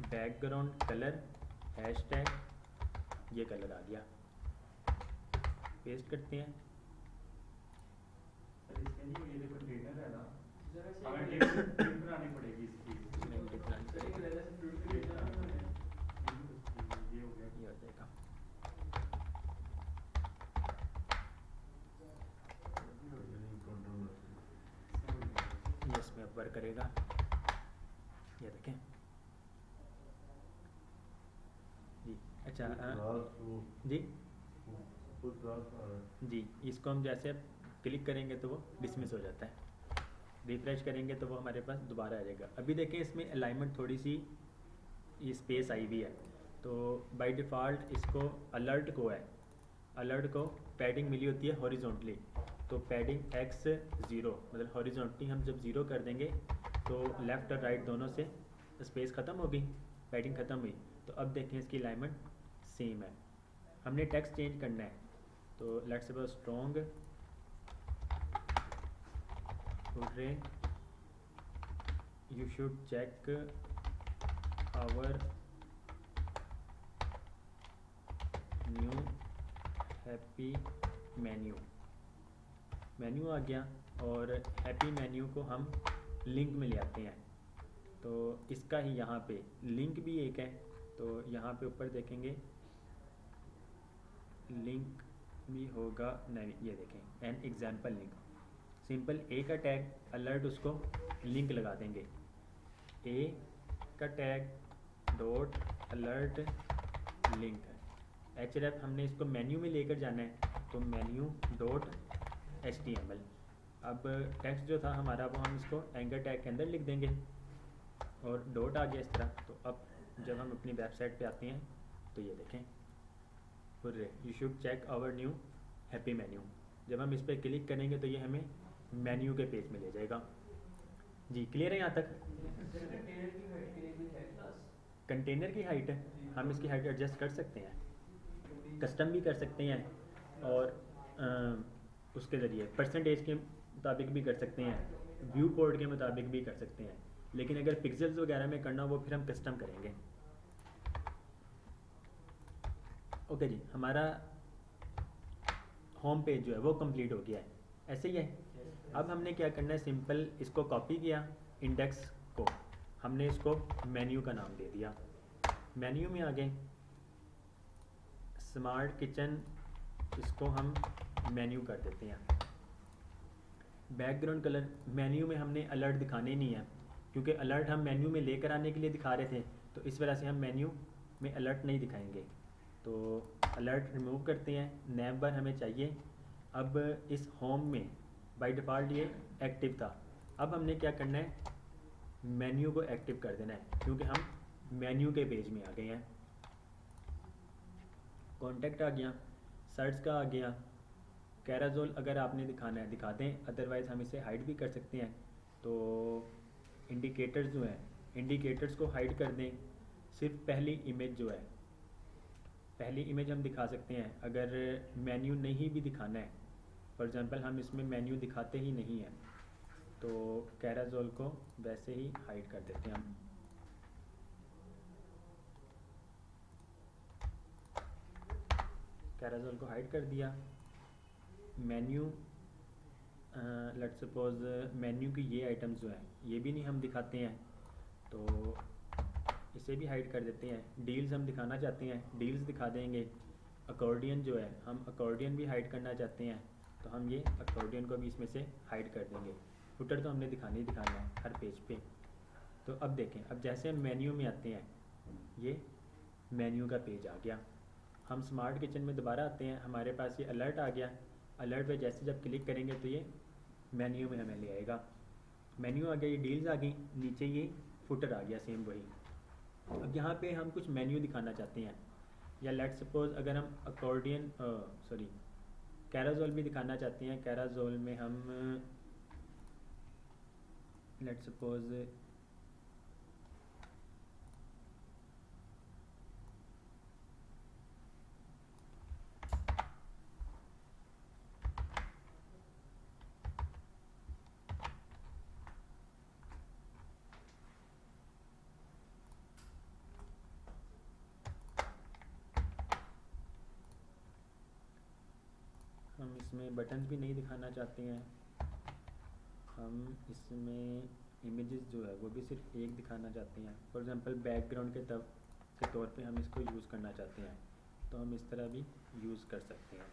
बैकग्राउंड कलर हैशटैग, ये कलर आ गया, पेस्ट करते हैं। इसके लिए ये जो कंटेनर है ना, जरा से हमें एक- डिफ बनानी पड़ेगी इसकी। इसमें difference एक है। लेवल से फ्लूइड के लिए जाना है। ये हो गया। ये हो जाएगा। ये इसमें अब वर्क करेगा, ये देखें जी। अच्छा जी जी, इसको हम जैसे क्लिक करेंगे तो वो डिसमिस हो जाता है, रिफ्रेश करेंगे तो वो हमारे पास दोबारा आ जाएगा। अभी देखें इसमें अलाइनमेंट थोड़ी सी ये स्पेस आई हुई है, तो बाय डिफ़ॉल्ट इसको अलर्ट को है, अलर्ट को पैडिंग मिली होती है हॉरिजॉन्टली, तो पैडिंग x 0 मतलब हॉरिजॉन्टली हम जब 0 कर देंगे तो लेफ़्ट और राइट दोनों से स्पेस ख़त्म हो गई, पैडिंग ख़त्म हुई। तो अब देखें इसकी अलाइनमेंट सेम है। हमने टेक्स्ट चेंज करना है, तो let's suppose strong hurray you should check our new happy menu आ गया, और हैप्पी मेन्यू को हम लिंक में ले आते हैं, तो इसका ही यहाँ पे लिंक भी एक है, तो यहाँ पे ऊपर देखेंगे लिंक भी होगा, नहीं ये देखें एन एग्जाम्पल लिंक, सिंपल ए का टैग अलर्ट उसको लिंक लगा देंगे, ए का टैग डॉट अलर्ट लिंक है। href हमने इसको मेन्यू में लेकर जाना है, तो मेन्यू डॉट html। अब टेक्स्ट जो था हमारा वो हम इसको एंकर टैग के अंदर लिख देंगे और डॉट आ गया इस तरह। तो अब जब हम अपनी वेबसाइट पे आते हैं तो ये देखें hurray you should check our new happy menu, जब हम इस पर क्लिक करेंगे तो ये हमें मेन्यू के पेज में ले जाएगा। जी क्लियर है यहाँ तक। कंटेनर की हाइट के लिए भी है क्लास। कंटेनर की हाइट है, हम इसकी हाइट एडजस्ट कर सकते हैं, कस्टम भी कर सकते हैं, और उसके ज़रिए परसेंटेज के मुताबिक भी कर सकते हैं, व्यू पोर्ट के मुताबिक भी कर सकते हैं, लेकिन अगर पिक्सेल्स वगैरह में करना वो फिर हम कस्टम करेंगे। ओके जी, हमारा होम पेज जो है वो कंप्लीट हो गया है, ऐसे ही है। अब हमने क्या करना है, सिंपल इसको कॉपी किया, इंडेक्स को हमने इसको मेन्यू का नाम दे दिया, मेन्यू में आ गए, स्मार्ट किचन इसको हम मेन्यू कर देते हैं। बैकग्राउंड कलर मेन्यू में हमने अलर्ट दिखाने नहीं है, क्योंकि अलर्ट हम मेन्यू में लेकर आने के लिए दिखा रहे थे, तो इस वजह से हम मेन्यू में अलर्ट नहीं दिखाएंगे। तो अलर्ट रिमूव करते हैं, नैब बार हमें चाहिए। अब इस होम में बाय डिफ़ॉल्ट ये एक्टिव था, अब हमने क्या करना है, मेन्यू को एक्टिव कर देना है, क्योंकि हम मेन्यू के पेज में आ गए हैं। कॉन्टैक्ट आ गया, सर्च का आ गया, कैराजोल अगर आपने दिखाना है दिखा दें, अदरवाइज़ हम इसे हाइड भी कर सकते हैं। तो इंडिकेटर्स जो हैं, इंडिकेटर्स को हाइड कर दें, सिर्फ पहली इमेज जो है, पहली इमेज हम दिखा सकते हैं। अगर मेन्यू नहीं भी दिखाना है, फॉर एग्ज़ाम्पल हम इसमें मेन्यू दिखाते ही नहीं हैं, तो कैराजोल को वैसे ही हाइड कर देते हैं हम। कैराजोल को हाइड कर दिया। मेन्यू लेट्स सपोज मेन्यू की ये आइटम्स जो हैं ये भी नहीं हम दिखाते हैं, तो इसे भी हाइड कर देते हैं। डील्स हम दिखाना चाहते हैं, डील्स दिखा देंगे। अकॉर्डियन जो है, हम अकॉर्डियन भी हाइड करना चाहते हैं, तो हम ये अकॉर्डियन को भी इसमें से हाइड कर देंगे। फुटर तो हमने दिखाना ही दिखाना है हर पेज पे। तो अब देखें, अब जैसे हम मेन्यू में आते हैं, ये मेन्यू का पेज आ गया। हम स्मार्ट किचन में दोबारा आते हैं, हमारे पास ये अलर्ट आ गया। अलर्ट पे जैसे जब क्लिक करेंगे तो ये मेन्यू में हमें ले आएगा। मेन्यू आ गया, ये डील्स आ गई, नीचे ये फुटर आ गया सेम वही। अब यहाँ पे हम कुछ मेन्यू दिखाना चाहते हैं, या लेट्स सपोज अगर हम अकॉर्डियन कैराजोल भी दिखाना चाहते हैं। कैराजोल में हम लेट्स सपोज हम इसमें बटन्स भी नहीं दिखाना चाहते हैं, हम इसमें इमेजेस जो है वो भी सिर्फ एक दिखाना चाहते हैं। फॉर एग्जांपल बैकग्राउंड के तौर पे हम इसको यूज़ करना चाहते हैं, तो हम इस तरह भी यूज़ कर सकते हैं।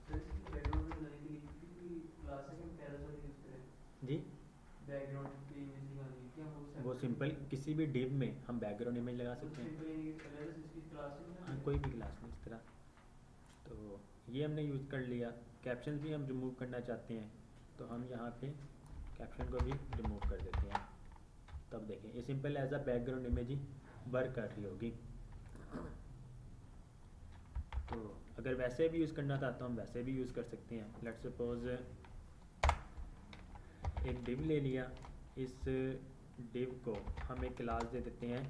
सर इसकी बैकग्राउंड में बनाने के लिए कोई क्लास है कि हम कैराजोल यूज़ करें? जी, बैकग्राउंड की इमेज निकालने की क्या वो सिंपल किसी भी डिव में हम बैकग्राउंड इमेज लगा सकते हैं। सिंपल इसकी क्लास है हाँ, कोई भी क्लास में इस तरह। तो ये हमने यूज़ कर लिया। कैप्शन भी हम रिमूव करना चाहते हैं, तो हम यहाँ पे कैप्शन को भी रिमूव कर देते हैं। तब देखें ये simple as a background image ही वर्क कर रही होगी। तो अगर वैसे भी यूज़ करना था तो हम वैसे भी यूज़ कर सकते हैं। लेट्स सपोज एक डिव ले लिया, इस डिव को हम एक क्लास दे देते हैं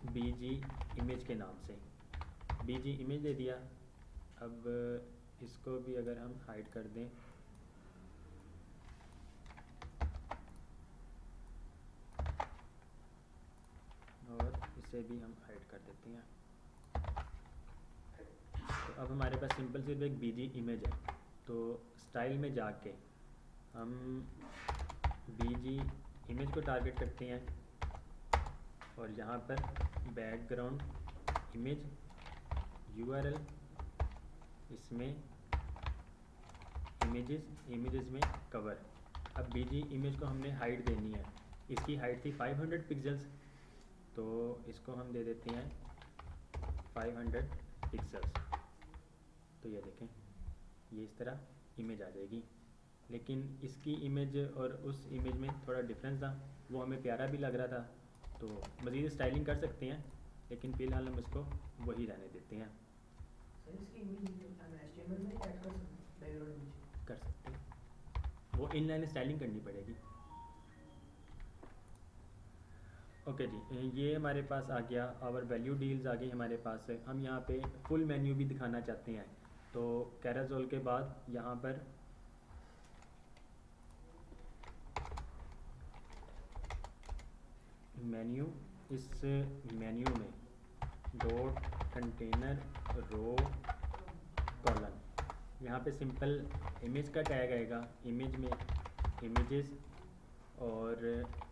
BG इमेज के नाम से। BG इमेज दे दिया। अब इसको भी अगर हम हाइड कर दें, और इसे भी हम हाइड कर देते हैं, तो अब हमारे पास सिंपल सिर्फ एक BG इमेज है। तो स्टाइल में जाके हम BG इमेज को टारगेट करते हैं, और यहाँ पर बैकग्राउंड इमेज URL, इसमें इमेजेस में कवर। अब BG इमेज को हमने हाइट देनी है, इसकी हाइट थी 500 पिक्सल्स, तो इसको हम दे देते हैं 500 पिक्सल्स। तो ये देखें, ये इस तरह इमेज आ जाएगी। लेकिन इसकी इमेज और उस इमेज में थोड़ा डिफरेंस था, वो हमें प्यारा भी लग रहा था, तो मज़ीद स्टाइलिंग कर सकते हैं, लेकिन फ़िलहाल हम इसको वही रहने देते हैं। सर इसकी इमेज हम HTML में ऐड कर सकते हैं, बैकग्राउंड इमेज कर सकते हैं, वो इनलाइन स्टाइलिंग करनी पड़ेगी। ओके जी, ये हमारे पास आ गया, और वैल्यू डील्स आ गई हमारे पास। हम यहाँ पे फुल मेन्यू भी दिखाना चाहते हैं, तो कैराजोल के बाद यहाँ पर मेन्यू, इस मेन्यू में डॉट कंटेनर रो कॉलन, यहाँ पे सिंपल इमेज का टैग आएगा, इमेज में इमेजेस और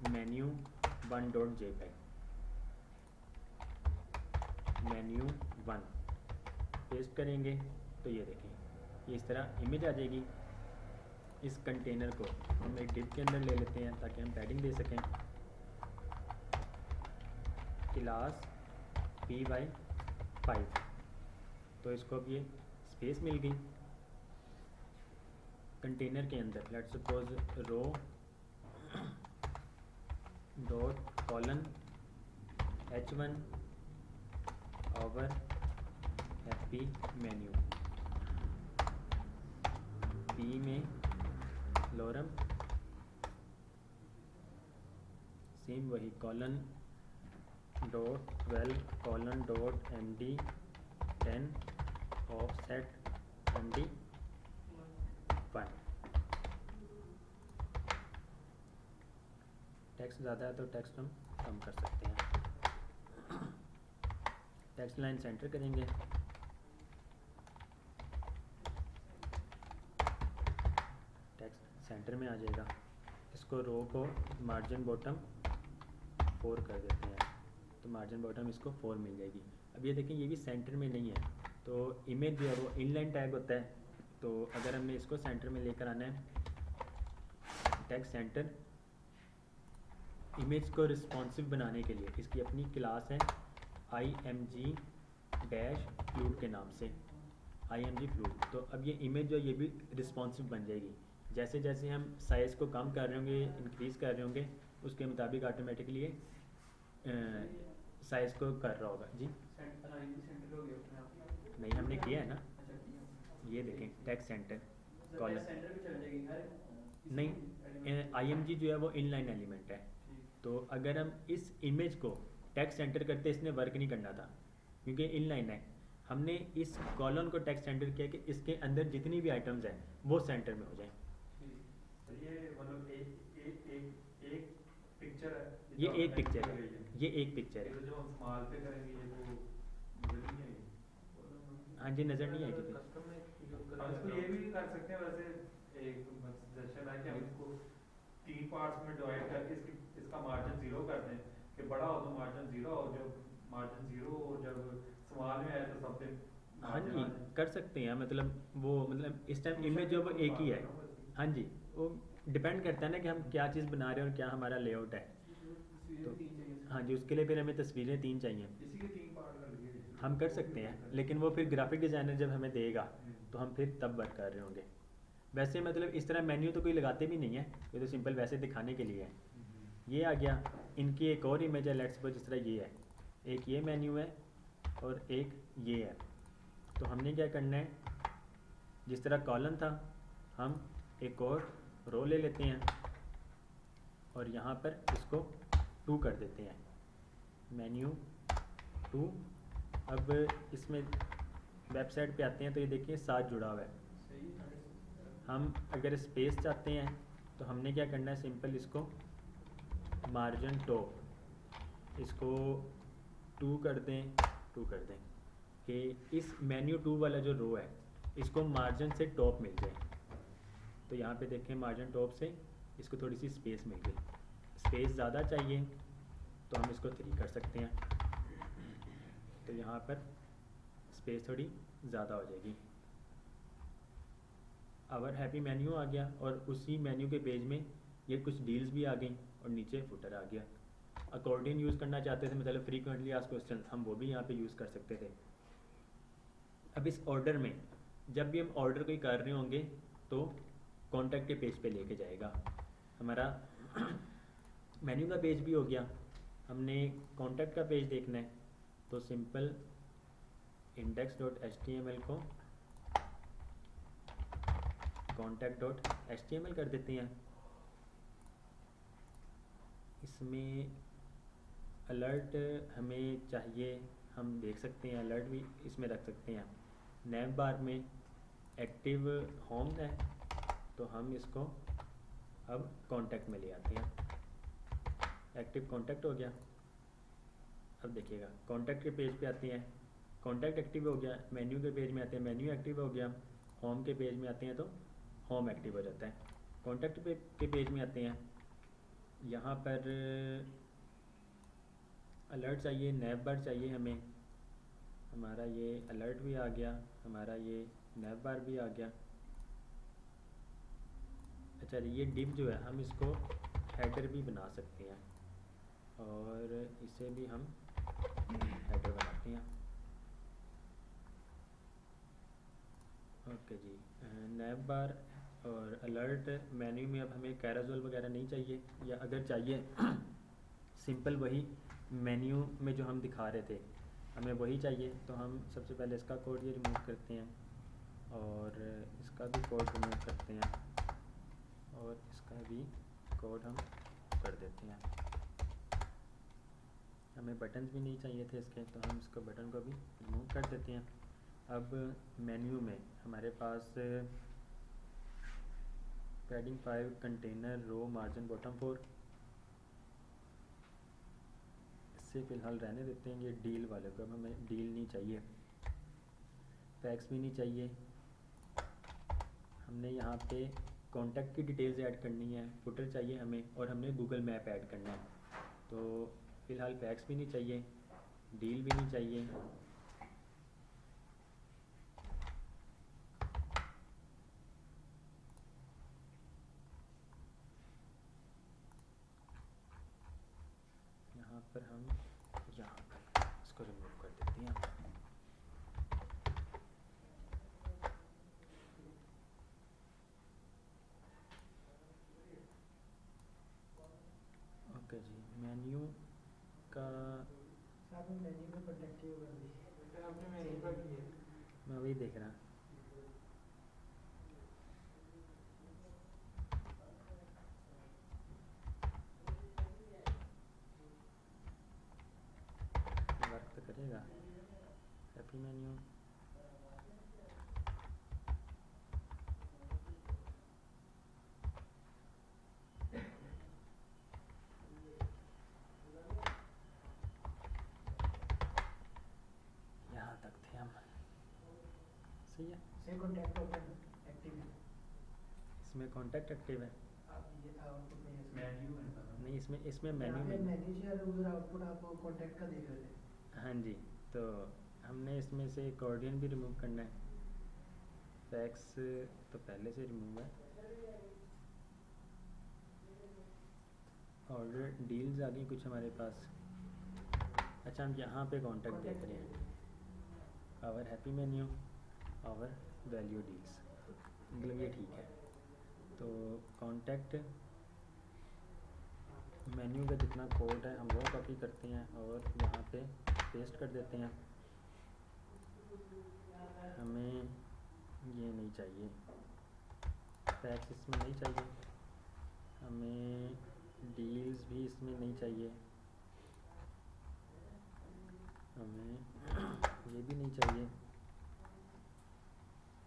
मेन्यू 1.jpg, मेन्यू 1 पेस्ट करेंगे तो ये देखें, ये इस तरह इमेज आ जाएगी। इस कंटेनर को हम एक डिव के अंदर ले लेते हैं ताकि हम पैडिंग दे सकें। क्लास py5, तो इसको अब ये स्पेस मिल गई कंटेनर के अंदर। Let's suppose row dot colon h1 over happy menu, p में लोरम, सेम वही colon dot 12 colon dot md 10 offset md 1। Text ज़्यादा है तो टेक्स्ट हम कम कर सकते हैं। टेक्स्ट लाइन सेंटर करेंगे, टेक्स्ट सेंटर में आ जाएगा। इसको रो को मार्जिन बॉटम 4 कर देते हैं, तो मार्जिन बॉटम इसको 4 मिल जाएगी। अब ये देखें ये भी सेंटर में नहीं है, तो इमेज जो है वो इनलाइन टैग होता है। तो अगर हमने इसको सेंटर में लेकर आना है, टैग सेंटर, इमेज को रिस्पॉन्सिव बनाने के लिए इसकी अपनी क्लास है img डैश फ्लूट के नाम से, img फ्लूट। तो अब ये इमेज जो ये भी रिस्पॉन्सिव बन जाएगी। जैसे जैसे हम साइज़ को कम कर रहे होंगे, इंक्रीज़ कर रहे होंगे, उसके मुताबिक ऑटोमेटिकली ये साइज़ को कर रहा होगा। जी सेंटर हो गया अपने आप। नहीं, हमने किया है ना, अच्छा किया। ये देखें टैग सेंटर तो कॉलम। सेंटर भी चल जाएगी हर नहीं, img जो है वो इनलाइन एलिमेंट है। ठीक। तो अगर हम इस इमेज को टैग सेंटर करते, इसने वर्क नहीं करना था क्योंकि इनलाइन है। हमने इस कॉलम को टैग सेंटर किया कि इसके अंदर जितनी भी आइटम्स हैं वो सेंटर में हो जाएं। तो ये मतलब एक पिक्चर है, ये जो एक आपने पिक्चर की है, गई है। ये एक पिक्चर ये है। तो जो हम इस्तेमाल पे करेंगे ये तो नजर नहीं आएगी। हाँ जी, नज़र नहीं आएगी फिर। कस्टम में यूज हम इसको ये भी कर सकते हैं वैसे, एक सजेशन है कि हम इसको 3 पार्ट्स में डिवाइड करके इसका मार्जिन 0 कर दें कि बड़ा हो तो मार्जिन 0 और जब मार्जिन 0 और जब स्मॉल में आए तो सब पे हाँ जी, कर सकते हैं। मतलब वो मतलब इस टाइम इमेज जो वो एक ही है। हाँ जी, वो डिपेंड करता है ना कि हम क्या चीज़ बना रहे हैं और क्या हमारा लेआउट है। तो हाँ जी, उसके लिए फिर हमें तस्वीरें 3 चाहिए। इसी के 3 पार्ट कर लिए हम कर सकते हैं, लेकिन वो फिर ग्राफिक डिज़ाइनर जब हमें देगा तो हम फिर तब वर्क कर रहे होंगे। वैसे मतलब इस तरह मेन्यू तो कोई लगाते भी नहीं है, ये तो सिंपल वैसे दिखाने के लिए है। ये आ गया। इनकी एक और इमेज है, लेट्स सपोज जिस तरह ये है, एक ये मेन्यू है और एक ये है। तो हमने क्या करना है, जिस तरह कॉलम था हम एक और रो ले लेते हैं और यहाँ पर इसको 2 कर देते हैं, मेन्यू 2। अब इसमें वेबसाइट पे आते हैं तो ये देखिए साथ जुड़ा हुआ है। हम अगर स्पेस चाहते हैं तो हमने क्या करना है, सिंपल इसको मार्जिन टॉप इसको 2 कर दें, 2 कर दें कि इस मेन्यू 2 वाला जो रो है इसको मार्जिन से टॉप मिल जाए। तो यहाँ पे देखें मार्जिन टॉप से इसको थोड़ी सी स्पेस मिल गई। स्पेस ज़्यादा चाहिए तो हम इसको 3 कर सकते हैं, तो यहाँ पर स्पेस थोड़ी ज़्यादा हो जाएगी। आवर हैप्पी मेन्यू आ गया और उसी मेन्यू के पेज में ये कुछ डील्स भी आ गई और नीचे फुटर आ गया। अकॉर्डिंग यूज़ करना चाहते थे, मतलब फ्रीक्वेंटली आस्क्ड क्वेश्चन, हम वो भी यहाँ पे यूज़ कर सकते थे। अब इस ऑर्डर में जब भी हम ऑर्डर कोई कर रहे होंगे तो कॉन्टैक्ट के पेज पे लेके जाएगा। हमारा मेन्यू का पेज भी हो गया, हमने कॉन्टैक्ट का पेज देखना है तो सिंपल index.html को contact.html कर देते हैं। इसमें अलर्ट हमें चाहिए, हम देख सकते हैं, अलर्ट भी इसमें रख सकते हैं। नैव बार में एक्टिव होम है तो हम इसको अब कॉन्टैक्ट में ले आते हैं। एक्टिव कॉन्टैक्ट हो गया। अब देखिएगा कॉन्टैक्ट के पेज पे आते हैं, कॉन्टैक्ट एक्टिव हो गया। मेन्यू के पेज में आते हैं, मेन्यू एक्टिव हो गया। होम के पेज में आते हैं तो होम एक्टिव हो जाता है। कॉन्टैक्ट के पेज में आते हैं, यहाँ पर अलर्ट चाहिए, नैव बार चाहिए हमें। हमारा ये अलर्ट भी आ गया, हमारा ये नैव बार भी आ गया। अच्छा ये डिव जो है हम इसको हेडर भी बना सकते हैं और इसे भी हम हेडर बनाते हैं। ओके जी, नैब बार और अलर्ट मेन्यू में अब हमें कैराजोल वगैरह नहीं चाहिए, या अगर चाहिए सिंपल वही मेन्यू में जो हम दिखा रहे थे हमें वही चाहिए, तो हम सबसे पहले इसका कोड ये रिमूव करते हैं और इसका भी कोड रिमूव करते हैं और इसका भी कोड हम कर देते हैं। हमें बटन्स भी नहीं चाहिए थे इसके, तो हम इसको बटन को भी रिमूव कर देते हैं। अब मेन्यू में हमारे पास पैडिंग 5 कंटेनर रो मार्जिन बॉटम 4, इससे फ़िलहाल रहने देते हैं ये डील वाले को। अब हमें डील नहीं चाहिए, फैक्स भी नहीं चाहिए। हमने यहाँ पे कॉन्टैक्ट की डिटेल्स ऐड करनी है, फुटर चाहिए हमें, और हमने गूगल मैप ऐड करना है। तो फ़िलहाल फैक्स भी नहीं चाहिए, डील भी नहीं चाहिए। यहाँ पर हम यहाँ तक इसको रिमूव कर देते हैं। ओके जी, मेन्यू का साथ में मेन्यू में कॉन्टैक्ट ही होगा अभी। फिर आपने मेन्यू का किया है। मैं वही देख रहा। वर्क तो करेगा हैप्पी मेन्यू। यहाँ तक थे हम, सही है। से कॉन्टैक्ट ओपन एक्टिव है। इसमें कॉन्टैक्ट एक्टिव है, आप ये आउटपुट में ये मेन्यू है ना। नहीं इसमें यहाँ मेन्यू पे में। मेन्यू से उधर आउटपुट आप कॉन्टैक्ट का देख रहे थे। हाँ जी, तो हमने इसमें से कॉर्डियन भी रिमूव करना है। फैक्स तो पहले से रिमूव है। ऑर्डर डील्स आ गई कुछ हमारे पास। अच्छा हम यहाँ पे कॉन्टैक्ट देख रहे हैं, our happy menu, our value deals, मतलब ये ठीक है। तो कॉन्टैक्ट मेन्यू का जितना कोड है हम वो कॉपी करते हैं और यहाँ पे पेस्ट कर देते हैं। हमें ये नहीं चाहिए, फैक्स इसमें नहीं चाहिए, हमें डील्स भी इसमें नहीं चाहिए, हमें ये भी नहीं चाहिए,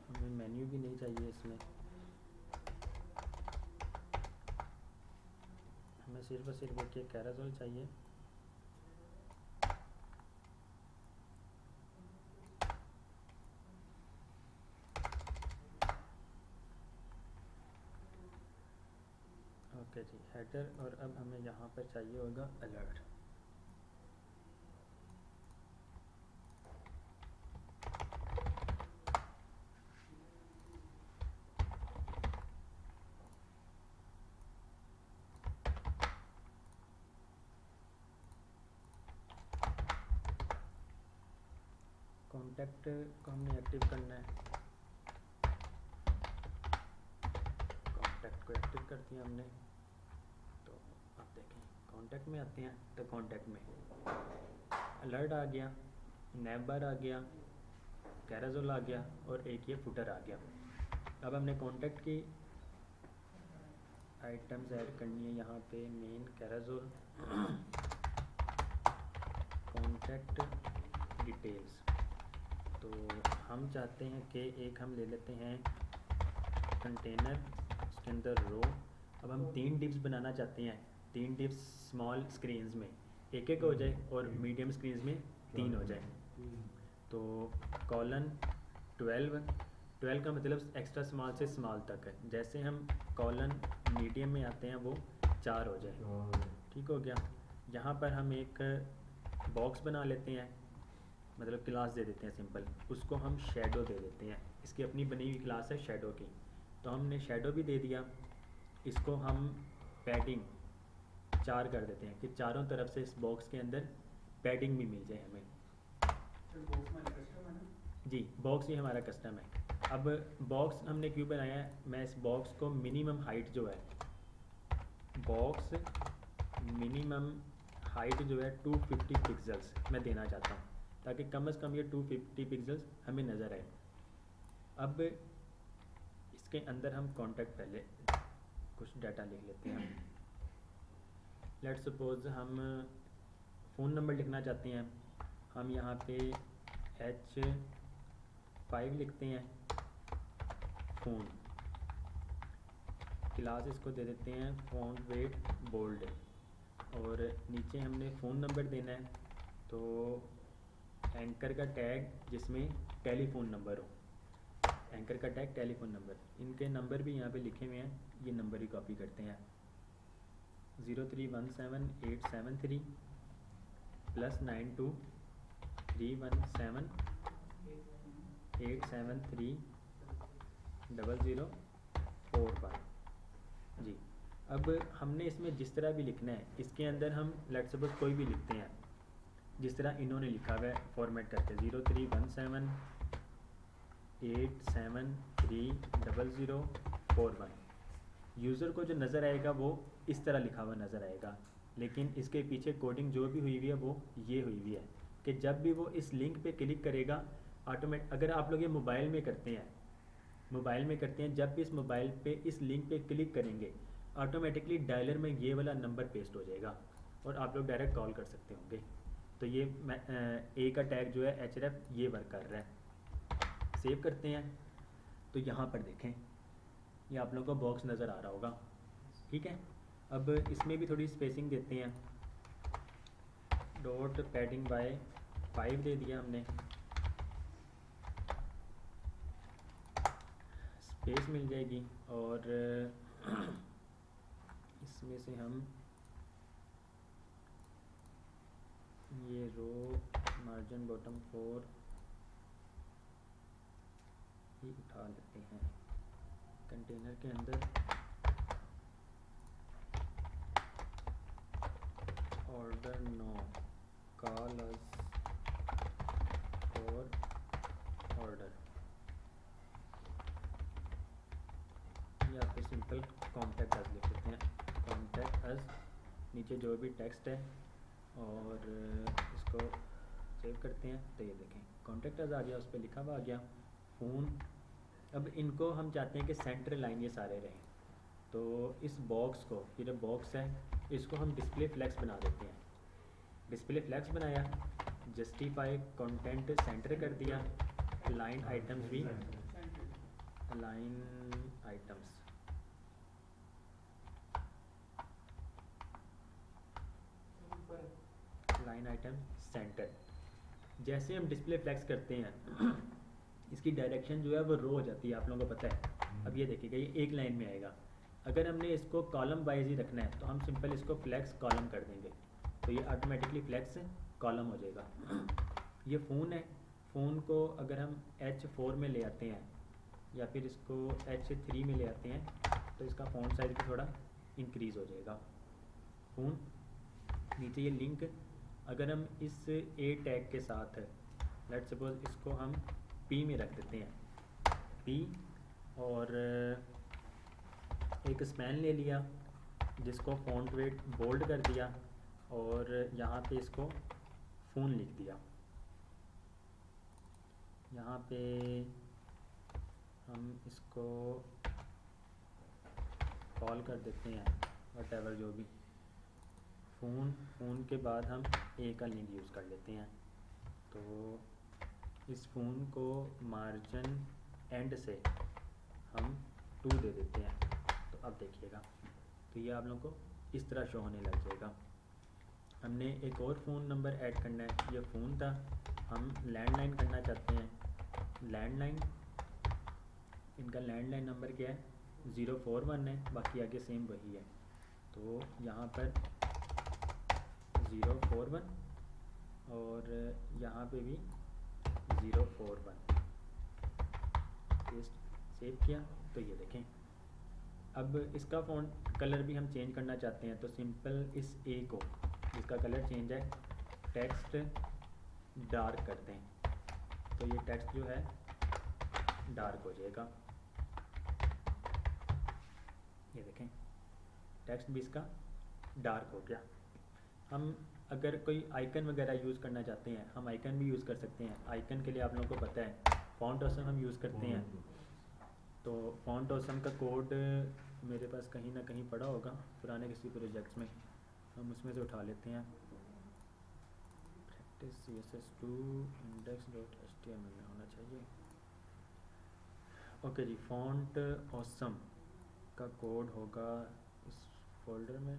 हमें मेन्यू भी नहीं चाहिए इसमें। हमें सिर्फ और सिर्फ एक कैराजोल चाहिए। ओके जी, हेडर, और अब हमें यहाँ पर चाहिए होगा अलर्ट। कॉन्टैक्ट को हमने एक्टिव करना है, कॉन्टैक्ट को एक्टिव कर दिया हमने। तो अब देखें कॉन्टैक्ट में आते हैं, तो कॉन्टैक्ट में अलर्ट आ गया, नैब बार आ गया, कैराजोल आ गया और एक ये फुटर आ गया। अब हमने कॉन्टैक्ट की आइटम्स ऐड करनी है यहाँ पे, मेन कैराजोल, कॉन्टैक्ट डिटेल्स। तो हम चाहते हैं कि एक हम ले लेते हैं कंटेनर, उसके अंदर रो। अब हम 3 डिव्स बनाना चाहते हैं, 3 डिव्स स्मॉल स्क्रीन्स में, एक एक हो जाए और मीडियम स्क्रीन्स में 3 हो जाए। तो कॉलन 12 का मतलब एक्स्ट्रा स्मॉल से स्मॉल तक है। जैसे हम कॉलन मीडियम में आते हैं वो 4 हो जाए, ठीक हो गया। यहाँ पर हम एक बॉक्स बना लेते हैं, मतलब क्लास दे देते हैं सिंपल, उसको हम शेडो दे देते हैं। इसकी अपनी बनी हुई क्लास है शेडो की, तो हमने शेडो भी दे दिया। इसको हम पैडिंग 4 कर देते हैं कि चारों तरफ से इस बॉक्स के अंदर पैडिंग भी मिल जाए हमें। सर बॉक्स हमारा कस्टम है ना? जी, बॉक्स ही हमारा कस्टम है। अब बॉक्स हमने क्यों बनाया है, मैं इस बॉक्स को मिनिमम हाइट जो है, बॉक्स मिनिमम हाइट जो है 250 पिक्सल्स मैं देना चाहता हूँ, ताकि कम से कम ये 250 पिक्सल्स हमें नज़र आए। अब इसके अंदर हम कॉन्टैक्ट पहले कुछ डाटा लिख लेते हैं। लेट्स सपोज हम फ़ोन नंबर लिखना चाहते हैं, हम यहाँ पे H5 लिखते हैं, फ़ोन, क्लास इसको दे देते हैं फ़ॉन्ट वेट बोल्ड, और नीचे हमने फ़ोन नंबर देना है, तो एंकर का टैग जिसमें टेलीफ़ोन नंबर हो, एंकर का टैग टेलीफ़ोन नंबर, इनके नंबर भी यहाँ पे लिखे हुए हैं, ये नंबर ही कॉपी करते हैं 0317873 + 923173873041 जी। अब हमने इसमें जिस तरह भी लिखना है, इसके अंदर हम लेट्स सपोज कोई भी लिखते हैं जिस तरह इन्होंने लिखा हुआ है फॉर्मेट करके 03178730041। यूज़र को जो नज़र आएगा वो इस तरह लिखा हुआ नज़र आएगा, लेकिन इसके पीछे कोडिंग जो भी हुई हुई है वो ये हुई हुई है कि जब भी वो इस लिंक पे क्लिक करेगा अगर आप लोग ये मोबाइल में करते हैं, जब भी इस मोबाइल पे इस लिंक पे क्लिक करेंगे ऑटोमेटिकली डायलर में ये वाला नंबर पेस्ट हो जाएगा और आप लोग डायरेक्ट कॉल कर सकते होंगे। तो ये ए का टैग जो है href ये वर्क कर रहा है। सेव करते हैं तो यहाँ पर देखें ये आप लोगों को बॉक्स नज़र आ रहा होगा, ठीक है। अब इसमें भी थोड़ी स्पेसिंग देते हैं, डॉट पैडिंग बाय 5 दे दिया हमने, स्पेस मिल जाएगी, और इसमें से हम ये रो मार्जिन बॉटम 4 ही उठा लेते हैं। कंटेनर के अंदर order now call us for order, या फिर सिंपल कॉन्टैक्ट अस लिख लेते हैं, कॉन्टैक्ट अस, नीचे जो भी टेक्स्ट है, और इसको सेव करते हैं तो ये देखें कॉन्टैक्ट अस आ गया, उस पर लिखा हुआ आ गया फ़ोन। अब इनको हम चाहते हैं कि सेंटर लाइन ये सारे रहें, तो इस बॉक्स को, ये जो बॉक्स है इसको हम डिस्प्ले फ्लेक्स बना देते हैं। डिस्प्ले फ्लेक्स बनाया, जस्टिफाई कंटेंट सेंटर कर दिया, लाइन आइटम्स भी, line items line item centre. जैसे हम डिस्प्ले फ्लेक्स करते हैं इसकी डायरेक्शन जो है वो रो हो जाती है, आप लोगों को पता है। अब ये देखिएगा ये एक लाइन में आएगा। अगर हमने इसको कॉलम वाइज ही रखना है तो हम सिंपल इसको फ्लेक्स कॉलम कर देंगे, तो ये ऑटोमेटिकली फ्लेक्स कॉलम हो जाएगा। ये फ़ोन है, फ़ोन को अगर हम H4 में ले आते हैं या फिर इसको H3 में ले आते हैं तो इसका फ़ॉन्ट साइज भी थोड़ा इंक्रीज़ हो जाएगा। फ़ोन, नीचे ये लिंक, अगर हम इस ए टैग के साथ लेट्स सपोज इसको हम P में रख देते हैं, P, और एक स्पैन ले लिया जिसको फ़ॉन्ट वेट बोल्ड कर दिया और यहाँ पे इसको फ़ोन लिख दिया। यहाँ पे हम इसको कॉल कर देते हैं वटेवर जो भी, फ़ोन के बाद हम ए का लिंक यूज़ कर लेते हैं। तो इस फ़ोन को मार्जिन एंड से हम 2 दे देते हैं। तो अब देखिएगा तो ये आप लोगों को इस तरह शो होने लग जाएगा। हमने एक और फ़ोन नंबर ऐड करना है, ये फ़ोन था, हम लैंडलाइन करना चाहते हैं। लैंडलाइन, इनका लैंडलाइन नंबर क्या है 041 है, बाकी आगे सेम वही है। तो यहाँ पर 041 और यहाँ पे भी 041 पेस्ट, सेव किया तो ये देखें अब इसका फ़ॉन्ट कलर भी हम चेंज करना चाहते हैं, तो सिंपल इस ए को जिसका कलर चेंज है टेक्स्ट डार्क करते हैं, तो ये टेक्स्ट जो है डार्क हो जाएगा। ये देखें टेक्स्ट भी इसका डार्क हो गया। हम अगर कोई आइकन वगैरह यूज़ करना चाहते हैं, हम आइकन भी यूज़ कर सकते हैं। आइकन के लिए आप लोगों को पता है फॉन्ट ऑसम हम यूज़ करते हैं, तो फॉन्ट ऑसम का कोड मेरे पास कहीं ना कहीं पड़ा होगा पुराने किसी प्रोजेक्ट्स में, हम उसमें से उठा लेते हैं। प्रैक्टिस CSS2 index.html में होना चाहिए। ओके जी, फॉन्ट ऑसम का कोड होगा इस फोल्डर में।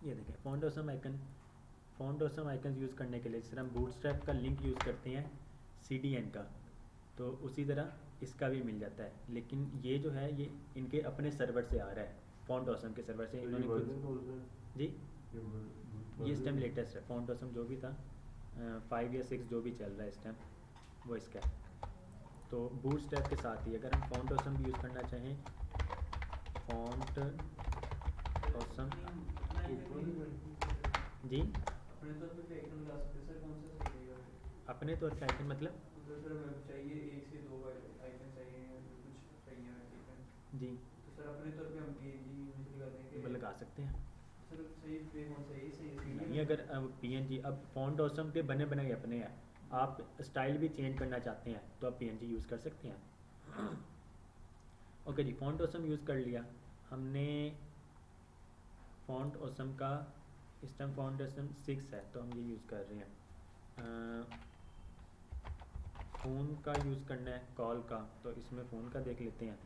ये देखें font awesome icon, font awesome icon use करने के लिए जिस तरह हम बूटस्ट्रैप का लिंक यूज़ करते हैं CDN का, तो उसी तरह इसका भी मिल जाता है। लेकिन ये जो है ये इनके अपने सर्वर से आ रहा है, फॉन्ट ऑसम के सर्वर से। इन्होंने कुछ जी ये इस टाइम लेटेस्ट है, फॉन्ट ऑसम जो भी था 5 या 6 जो भी चल रहा है इस टाइम वो इसका है। तो बूटस्ट्रैप के साथ ही अगर हम फॉन्ट ऑसम भी यूज़ करना चाहें, फॉन्ट ऑसम जी अपने तौर पे आइकन लगा सकते हैं सर, कौन सा सही रहेगा? अपने तौर पे आइकन मतलब तो सर हमें चाहिए 1 से 2 आइकन चाहिए, कुछ चाहिए आइकन जी तो सर अपने तौर पे हम PNG इमेज लगा देंगे। वो लगा सकते हैं। सर सही पे कौन सा है? सही है नहीं अगर PNG, अब फॉन्ट ऑसम के बने बनाए अपने हैं, आप स्टाइल भी चेंज करना चाहते हैं तो आप PNG यूज़ कर सकते हैं। ओके जी, फॉन्ट ऑसम यूज़ कर लिया हमने। फॉन्ट ऑसम का इस टाइम फॉन्ट ऑसम 6 है तो हम ये यूज़ कर रहे हैं। फ़ोन का यूज़ करना है, कॉल का, तो इसमें फ़ोन का देख लेते हैं।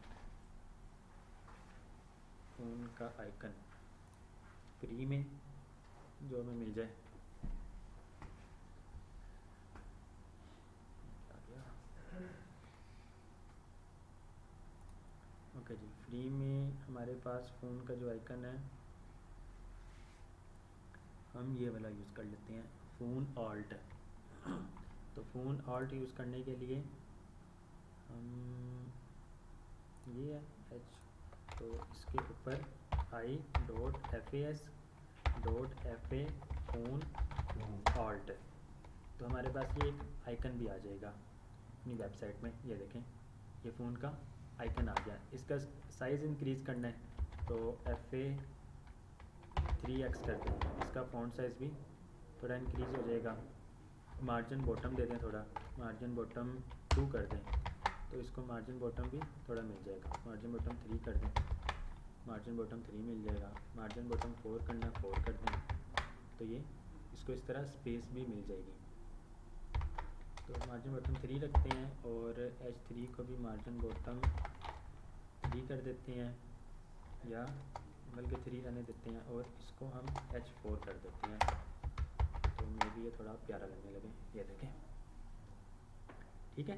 फ़ोन का आइकन फ्री में जो हमें मिल जाए। ओके जी, फ्री में हमारे पास फ़ोन का जो आइकन है हम ये वाला यूज़ कर लेते हैं, फ़ोन ऑल्ट। तो फ़ोन ऑल्ट यूज़ करने के लिए हम ये है H, तो इसके ऊपर i.fas.fa फ़ोन ऑल्ट, तो हमारे पास ये एक आइकन भी आ जाएगा अपनी वेबसाइट में। ये देखें ये फ़ोन का आइकन आ गया। इसका साइज़ इंक्रीज़ करना है तो FA 3x कर दें, इसका फ़ॉन्ट साइज़ भी थोड़ा इंक्रीज़ हो जाएगा। मार्जिन बॉटम दे दें थोड़ा, मार्जिन बॉटम 2 कर दें तो इसको मार्जिन बॉटम भी थोड़ा मिल जाएगा। मार्जिन बॉटम 3 कर दें, मार्जिन बॉटम 3 मिल जाएगा। मार्जिन बॉटम 4 करना, 4 कर दें तो ये इसको इस तरह स्पेस भी मिल जाएगी। तो मार्जिन बॉटम 3 रखते हैं और H3 को भी मार्जिन बॉटम 3 कर देते हैं, या बल्कि 3 रहने देते हैं और इसको हम H4 कर देते हैं, तो मे भी ये थोड़ा प्यारा लगने लगे। ये देखें ठीक है,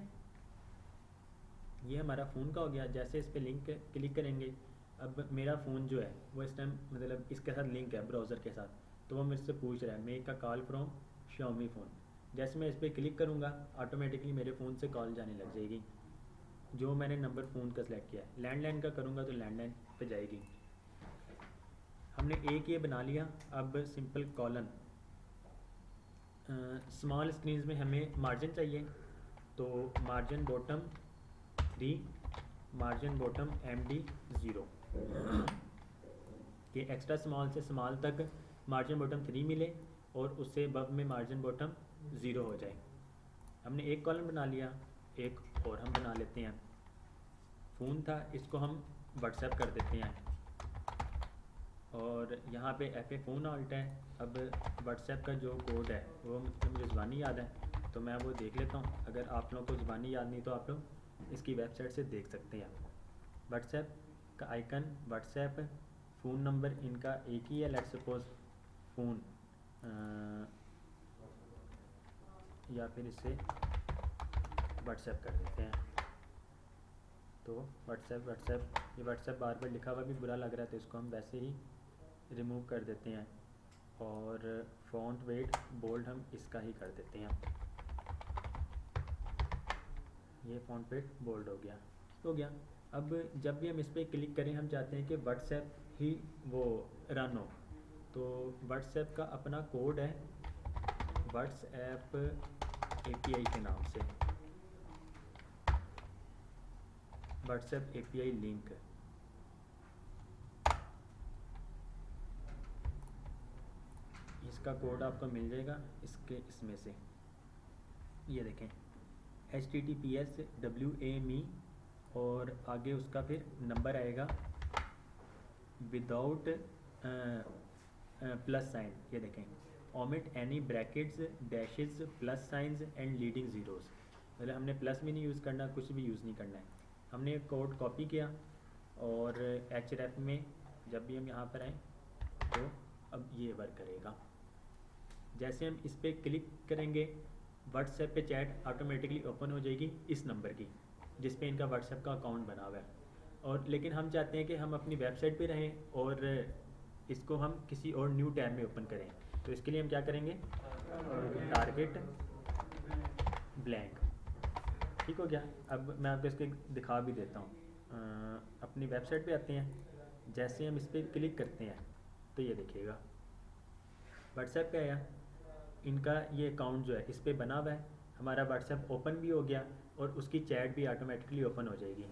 ये हमारा फ़ोन का हो गया। जैसे इस पर लिंक क्लिक करेंगे, अब मेरा फ़ोन जो है वो इस टाइम मतलब इसके साथ लिंक है ब्राउज़र के साथ, तो वो मेरे से पूछ रहा है make a call from Xiaomi phone. जैसे मैं इस पर क्लिक करूँगा ऑटोमेटिकली मेरे फ़ोन से कॉल जाने लग जाएगी, जो मैंने नंबर फ़ोन का सिलेक्ट किया है। लैंडलाइन का करूँगा तो लैंडलाइन पे जाएगी। हमने एक ये बना लिया। अब सिंपल कॉलन, स्मॉल स्क्रीन्स में हमें मार्जिन चाहिए, तो margin bottom 3, margin bottom MD 0 कि एक्स्ट्रा स्मॉल से स्मॉल तक मार्जिन बॉटम 3 मिले और उससे अब में मार्जिन बॉटम 0 हो जाए। हमने एक कॉलम बना लिया, एक और हम बना लेते हैं। फ़ोन था, इसको हम व्हाट्सएप कर देते हैं और यहाँ पे FA फ़ोन ऑल्ट है। अब व्हाट्सएप का जो कोड है वो मतलब मुझे ज़बानी याद है तो मैं वो देख लेता हूँ। अगर आप लोगों को ज़बानी याद नहीं तो आप लोग इसकी वेबसाइट से देख सकते हैं। व्हाट्सएप का आइकन, व्हाट्सएप, फ़ोन नंबर इनका एक ही है, लेट्स सपोज फ़ोन, या फिर इससे व्हाट्सएप कर देते हैं। तो व्हाट्सएप ये व्हाट्सएप बार बार लिखा हुआ भी बुरा लग रहा है तो इसको हम वैसे ही रिमूव कर देते हैं और फ़ॉन्ट वेट बोल्ड हम इसका ही कर देते हैं। ये फ़ॉन्ट वेट बोल्ड हो गया। हो गया। अब जब भी हम इस पर क्लिक करें, हम चाहते हैं कि व्हाट्सएप ही वो रन हो, तो व्हाट्सएप का अपना कोड है, व्हाट्सएप एपीआई के नाम से, व्हाट्सएप एपीआई लिंक। इसका कोड आपको मिल जाएगा इसमें से, ये देखें HTTPS और आगे उसका फिर नंबर आएगा विदाउट प्लस साइन, ये देखें omit any brackets dashes plus science and leading zeros, मतलब हमने प्लस भी नहीं यूज़ करना, कुछ भी यूज़ नहीं करना है। हमने कोड कॉपी किया और href में जब भी हम यहाँ पर आएँ तो अब ये वर्क करेगा। जैसे हम इस पर क्लिक करेंगे, व्हाट्सएप पे चैट ऑटोमेटिकली ओपन हो जाएगी इस नंबर की जिस पे इनका व्हाट्सएप का अकाउंट बना हुआ है। और लेकिन हम चाहते हैं कि हम अपनी वेबसाइट पे रहें और इसको हम किसी और न्यू टैब में ओपन करें, तो इसके लिए हम क्या करेंगे, टारगेट ब्लैंक। ठीक हो गया। अब मैं आपको इसके दिखा भी देता हूँ। अपनी वेबसाइट पे आते हैं, जैसे हम इस पर क्लिक करते हैं तो ये देखिएगा व्हाट्सएप पे आया, इनका ये अकाउंट जो है इस पर बना हुआ है, हमारा व्हाट्सएप ओपन भी हो गया और उसकी चैट भी ऑटोमेटिकली ओपन हो जाएगी।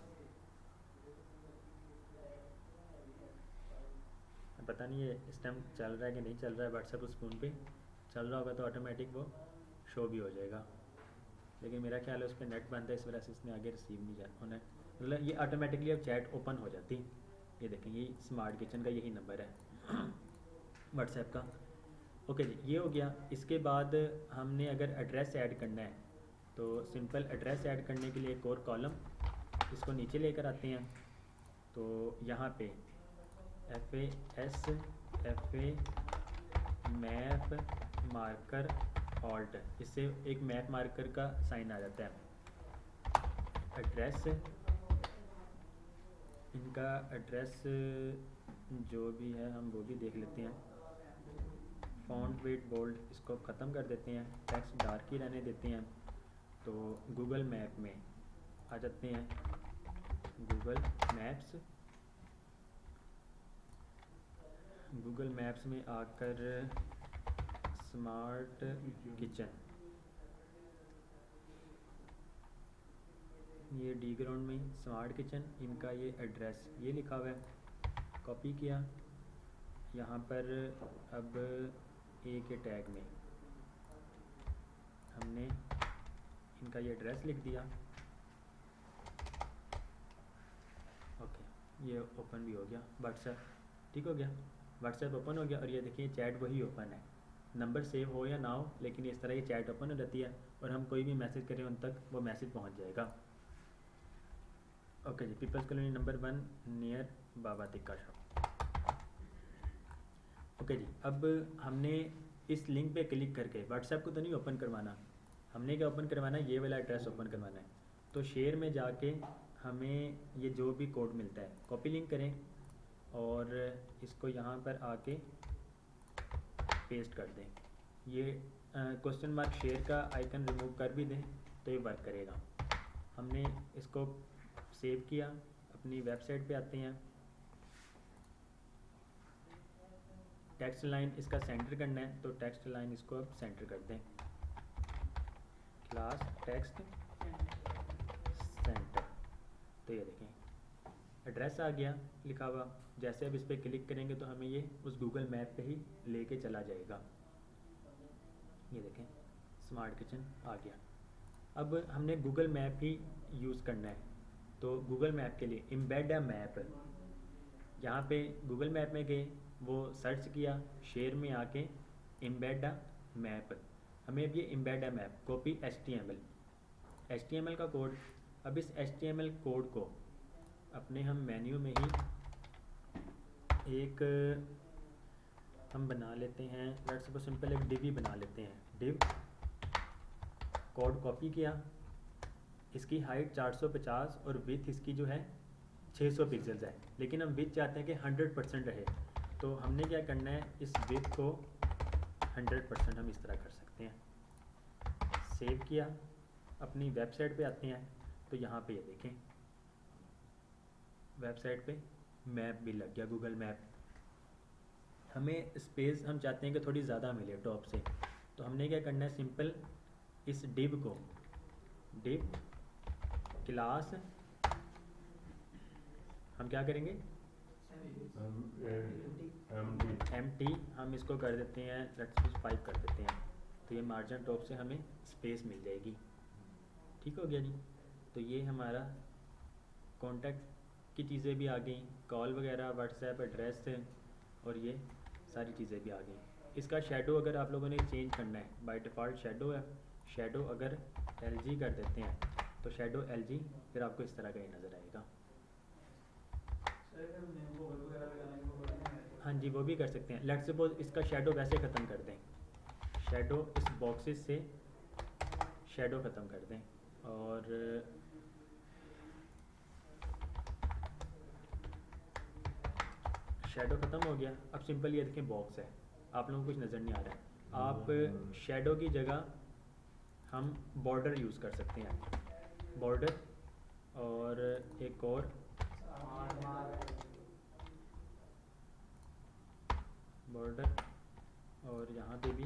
पता नहीं ये इस टाइम चल रहा है कि नहीं चल रहा है, व्हाट्सएप उस फ़ोन पे चल रहा होगा तो ऑटोमेटिक वो शो भी हो जाएगा, लेकिन मेरा ख्याल है उस पर नेट बंद है, इस वजह से इसने आगे रिसीव नहीं होना है, मतलब ये ऑटोमेटिकली अब चैट ओपन हो जाती। ये देखें ये स्मार्ट किचन का यही नंबर है व्हाट्सएप का। ओके जी, ये हो गया। इसके बाद हमने अगर एड्रेस ऐड करना है तो सिंपल एड्रेस ऐड करने के लिए एक और कॉलम, इसको नीचे लेकर आते हैं, तो यहाँ पे FA मैप मार्कर ऑल्ट, इससे एक मैप मार्कर का साइन आ जाता है। एड्रेस, इनका एड्रेस जो भी है हम वो भी देख लेते हैं। फॉन्ट वेट बोल्ड इसको ख़त्म कर देते हैं, टेक्स्ट डार्क ही रहने देते हैं। तो गूगल मैप में आ जाते हैं, गूगल मैप्स में आकर स्मार्ट किचन, ये डी ग्राउंड में स्मार्ट किचन, इनका ये एड्रेस ये लिखा हुआ है, कॉपी किया यहाँ पर। अब ए के टैग में हमने इनका ये एड्रेस लिख दिया। ओके, ये ओपन भी हो गया व्हाट्सएप। ठीक हो गया, व्हाट्सएप ओपन हो गया और ये देखिए चैट वही ओपन है, नंबर सेव हो या ना हो, लेकिन इस तरह ये चैट ओपन हो जाती है और हम कोई भी मैसेज करें उन तक वो मैसेज पहुंच जाएगा। ओके जी, पीपल्स कॉलोनी नंबर 1 नियर बाबा तिक्का शॉप। ओके जी, अब हमने इस लिंक पे क्लिक करके व्हाट्सएप को तो नहीं ओपन करवाना, हमने क्या ओपन करवाना है, ये वाला एड्रेस ओपन करवाना है। तो शेयर में जाके हमें ये जो भी कोड मिलता है कॉपी लिंक करें और इसको यहाँ पर आके पेस्ट कर दें। ये क्वेश्चन मार्क शेयर का आइकन रिमूव कर भी दें तो ये वर्क करेगा। हमने इसको सेव किया, अपनी वेबसाइट पे आते हैं, टेक्स्ट लाइन इसका सेंटर करना है, तो टेक्स्ट लाइन इसको अब सेंटर कर दें, क्लास टेक्स्ट सेंटर। तो ये देखें एड्रेस आ गया लिखा हुआ, जैसे अब इस पर क्लिक करेंगे तो हमें ये उस गूगल मैप पे ही लेके चला जाएगा। ये देखें स्मार्ट किचन आ गया। अब हमने गूगल मैप ही यूज़ करना है, तो गूगल मैप के लिए एम्बेड अ मैप, यहाँ पे गूगल मैप में गए, वो सर्च किया, शेयर में आके एम्बेड अ मैप, हमें अब ये embed a map copy HTML का कोड। अब इस HTML कोड को अपने हम मेन्यू में ही एक हम बना लेते हैं, लेट्स सपोज सिंपल एक डिव ही बना लेते हैं, डिव कोड कॉपी किया, इसकी हाइट 450 और विथ इसकी जो है 600 पिक्सल्स है, लेकिन हम विथ चाहते हैं कि 100% रहे, तो हमने क्या करना है, इस विथ को 100% हम इस तरह कर सकते हैं। सेव किया, अपनी वेबसाइट पे आते हैं, तो यहाँ पे ये देखें वेबसाइट पे मैप भी लग गया, गूगल मैप। हमें स्पेस हम चाहते हैं कि थोड़ी ज़्यादा मिले टॉप से, तो हमने क्या करना है, सिंपल इस डिव को, डिव क्लास हम क्या करेंगे, एम टी हम इसको कर देते हैं, लेट्स 5 कर देते हैं, तो ये मार्जिन टॉप से हमें स्पेस मिल जाएगी। ठीक हो गया जी। तो ये हमारा कॉन्टैक्ट की चीज़ें भी आ गई, कॉल वगैरह, व्हाट्सएप एड्रेस, और ये सारी चीज़ें भी आ गई। इसका शेडो अगर आप लोगों ने चेंज करना है, बाय डिफ़ॉल्ट शेडो है, शेडो अगर LG कर देते हैं तो शेडो LG फिर आपको इस तरह का ही नज़र आएगा। हाँ जी, वो भी कर सकते हैं। लेट्स सपोज इसका शेडो वैसे ख़त्म कर दें, शेडो इस बॉक्सेस से शेडो ख़त्म कर दें, और शेडो ख़त्म हो गया। अब सिंपल ये देखें बॉक्स है, आप लोगों को कुछ नज़र नहीं आ रहा है। आप शेडो की जगह हम बॉर्डर यूज़ कर सकते हैं, बॉर्डर, और एक और बॉर्डर, और यहाँ पे भी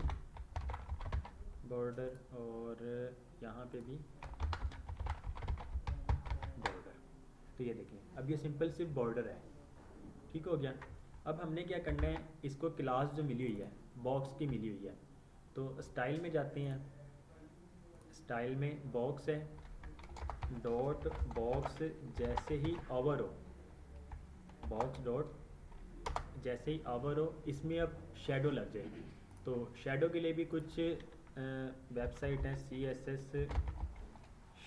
बॉर्डर, और यहाँ पे भी बॉर्डर। तो ये देखिए अब ये सिंपल सिर्फ बॉर्डर है। ठीक हो गया। अब हमने क्या करना है, इसको क्लास जो मिली हुई है बॉक्स की मिली हुई है, तो स्टाइल में जाते हैं, स्टाइल में बॉक्स है, डॉट बॉक्स, जैसे ही ओवर हो, बॉक्स डॉट जैसे ही ओवर हो, इसमें अब शेडो लग जाएगी। तो शेडो के लिए भी कुछ वेबसाइट है, CSS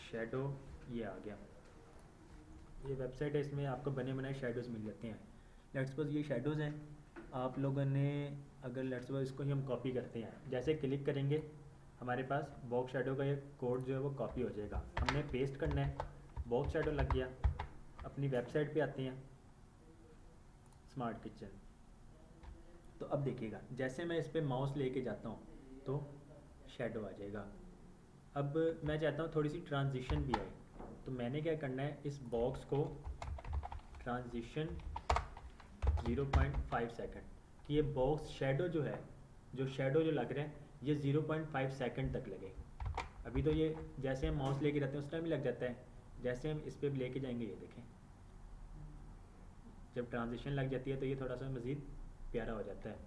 शेडो, ये आ गया, ये वेबसाइट है, इसमें आपको बने बनाए शेडोज़ मिल जाते हैं। लेट्स सपोज ये शेडोज़ हैं, आप लोगों ने अगर लेट्स सपोज इसको ही हम कॉपी करते हैं, जैसे क्लिक करेंगे हमारे पास बॉक्स शेडो का ये कोड जो है वो कॉपी हो जाएगा। हमने पेस्ट करना है, बॉक्स शेडो लग गया। अपनी वेबसाइट पे आते हैं, स्मार्ट किचन। तो अब देखिएगा जैसे मैं इस पर माउस लेके जाता हूँ तो शेडो आ जाएगा। अब मैं चाहता हूँ थोड़ी सी ट्रांजिशन भी आए, तो मैंने क्या करना है, इस बॉक्स को ट्रांजिशन 0.5 सेकंड, कि ये बॉक्स शेडो जो है, जो शेडो जो लग रहा है ये 0.5 सेकंड तक लगे। अभी तो ये जैसे हम माउस लेके जाते हैं उस टाइम भी लग जाता है, जैसे हम इस पर लेके जाएंगे ये देखें, जब ट्रांजिशन लग जाती है तो ये थोड़ा सा मज़ीद प्यारा हो जाता है।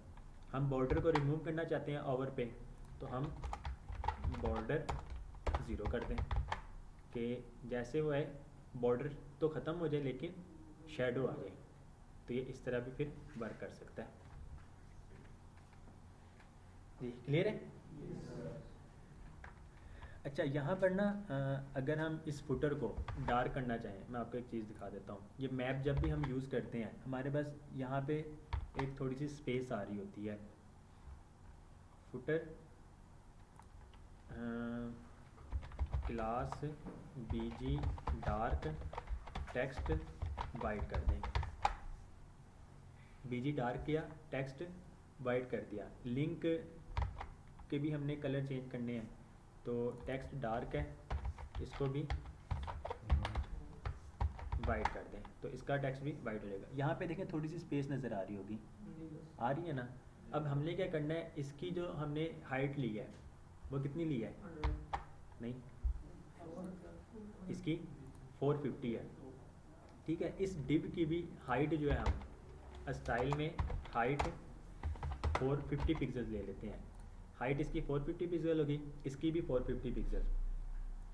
हम बॉर्डर को रिमूव करना चाहते हैं ओवर पे, तो हम बॉर्डर 0 कर दें, कि जैसे वो है बॉर्डर तो ख़त्म हो जाए लेकिन शेडो आ जाए। तो ये इस तरह भी फिर वर्क कर सकता है। जी क्लियर है? अच्छा, यहाँ पर ना अगर हम इस फुटर को डार्क करना चाहें, मैं आपको एक चीज़ दिखा देता हूँ। ये मैप जब भी हम यूज़ करते हैं हमारे पास यहाँ पे एक थोड़ी सी स्पेस आ रही होती है। Footer class BG dark text white कर दें, BG डार्क किया, टेक्स्ट वाइट कर दिया। लिंक के भी हमने कलर चेंज करने हैं, तो टेक्स्ट डार्क है, इसको भी वाइट कर दें, तो इसका टेक्स्ट भी वाइट हो जाएगा। यहाँ पे देखें थोड़ी सी स्पेस नज़र आ रही होगी, आ रही है ना। अब हमने क्या करना है, इसकी जो हमने हाइट ली है वो कितनी ली है, नहीं इसकी 450 है। ठीक है, इस डिव की भी हाइट जो है हम स्टाइल में हाइट 450 पिक्सल ले लेते हैं। हाइट इसकी 450 पिक्सल होगी, इसकी भी 450 पिक्सल।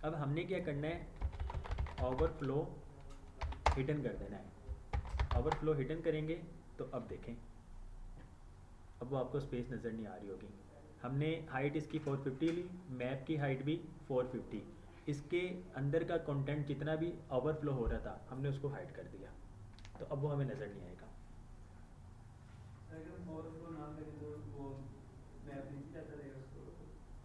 अब हमने क्या करना है, ओवरफ्लो हिडन कर देना है। ओवरफ्लो हिडन करेंगे तो अब देखें, अब वो आपको स्पेस नज़र नहीं आ रही होगी। हमने हाइट इसकी 450 ली, मैप की हाइट भी 450, इसके अंदर का कंटेंट जितना भी ओवरफ्लो हो रहा था हमने उसको हाइड कर दिया, तो अब वो हमें नज़र नहीं आएगा।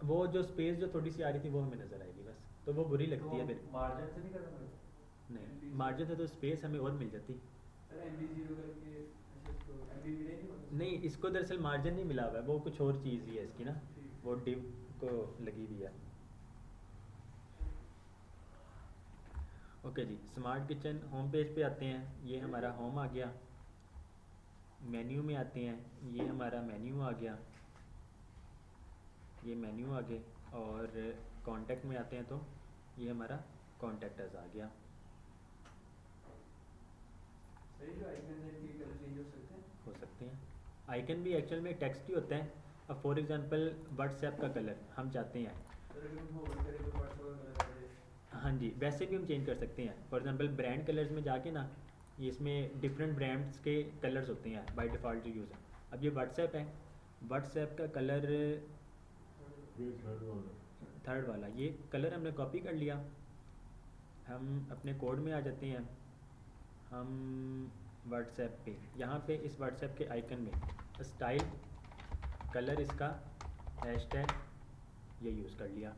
वो जो स्पेस जो थोड़ी सी आ रही थी वो हमें नज़र आएगी बस, तो वो बुरी लगती है फिर। मार्जिन से नहीं करना, नहीं, मार्जिन से तो स्पेस हमें और मिल जाती। नहीं, इसको दरअसल मार्जिन नहीं मिला हुआ है, वो कुछ और चीज़ ही है इसकी ना, वो डिव को लगी हुई है। ओके जी, स्मार्ट किचन होम पेज पे आते हैं। ये हमारा होम आ गया। मेन्यू में आते हैं, ये हमारा मेन्यू आ गया, ये मेन्यू आ गए। और कांटेक्ट में आते हैं तो ये हमारा कॉन्टेक्टर्स आ गया। सही जो आइकन है इनके कलर चेंज हो सकते हैं। हो सकते हैं। आइकन भी एक्चुअल में टेक्स्ट ही होता है। अब फॉर एग्जांपल व्हाट्सएप का कलर हम चाहते हैं, सर अगर हम होल्ड करें तो व्हाट्सएप का कलर आ जाए। हाँ जी, वैसे भी हम चेंज कर सकते हैं। फॉर एग्जांपल ब्रांड कलर्स में जाके ना, ये इसमें डिफरेंट ब्रांड्स के कलर्स होते हैं बाय डिफ़ॉल्ट जो यूज़ है। अब ये व्हाट्सएप है, व्हाट्सएप का कलर थर्ड वाला, ये कलर हमने कॉपी कर लिया। हम अपने कोड में आ जाते हैं। हम व्हाट्सएप पे, यहाँ पे इस व्हाट्सएप के आइकन में स्टाइल कलर इसका हैशटैग ये यूज़ कर लिया,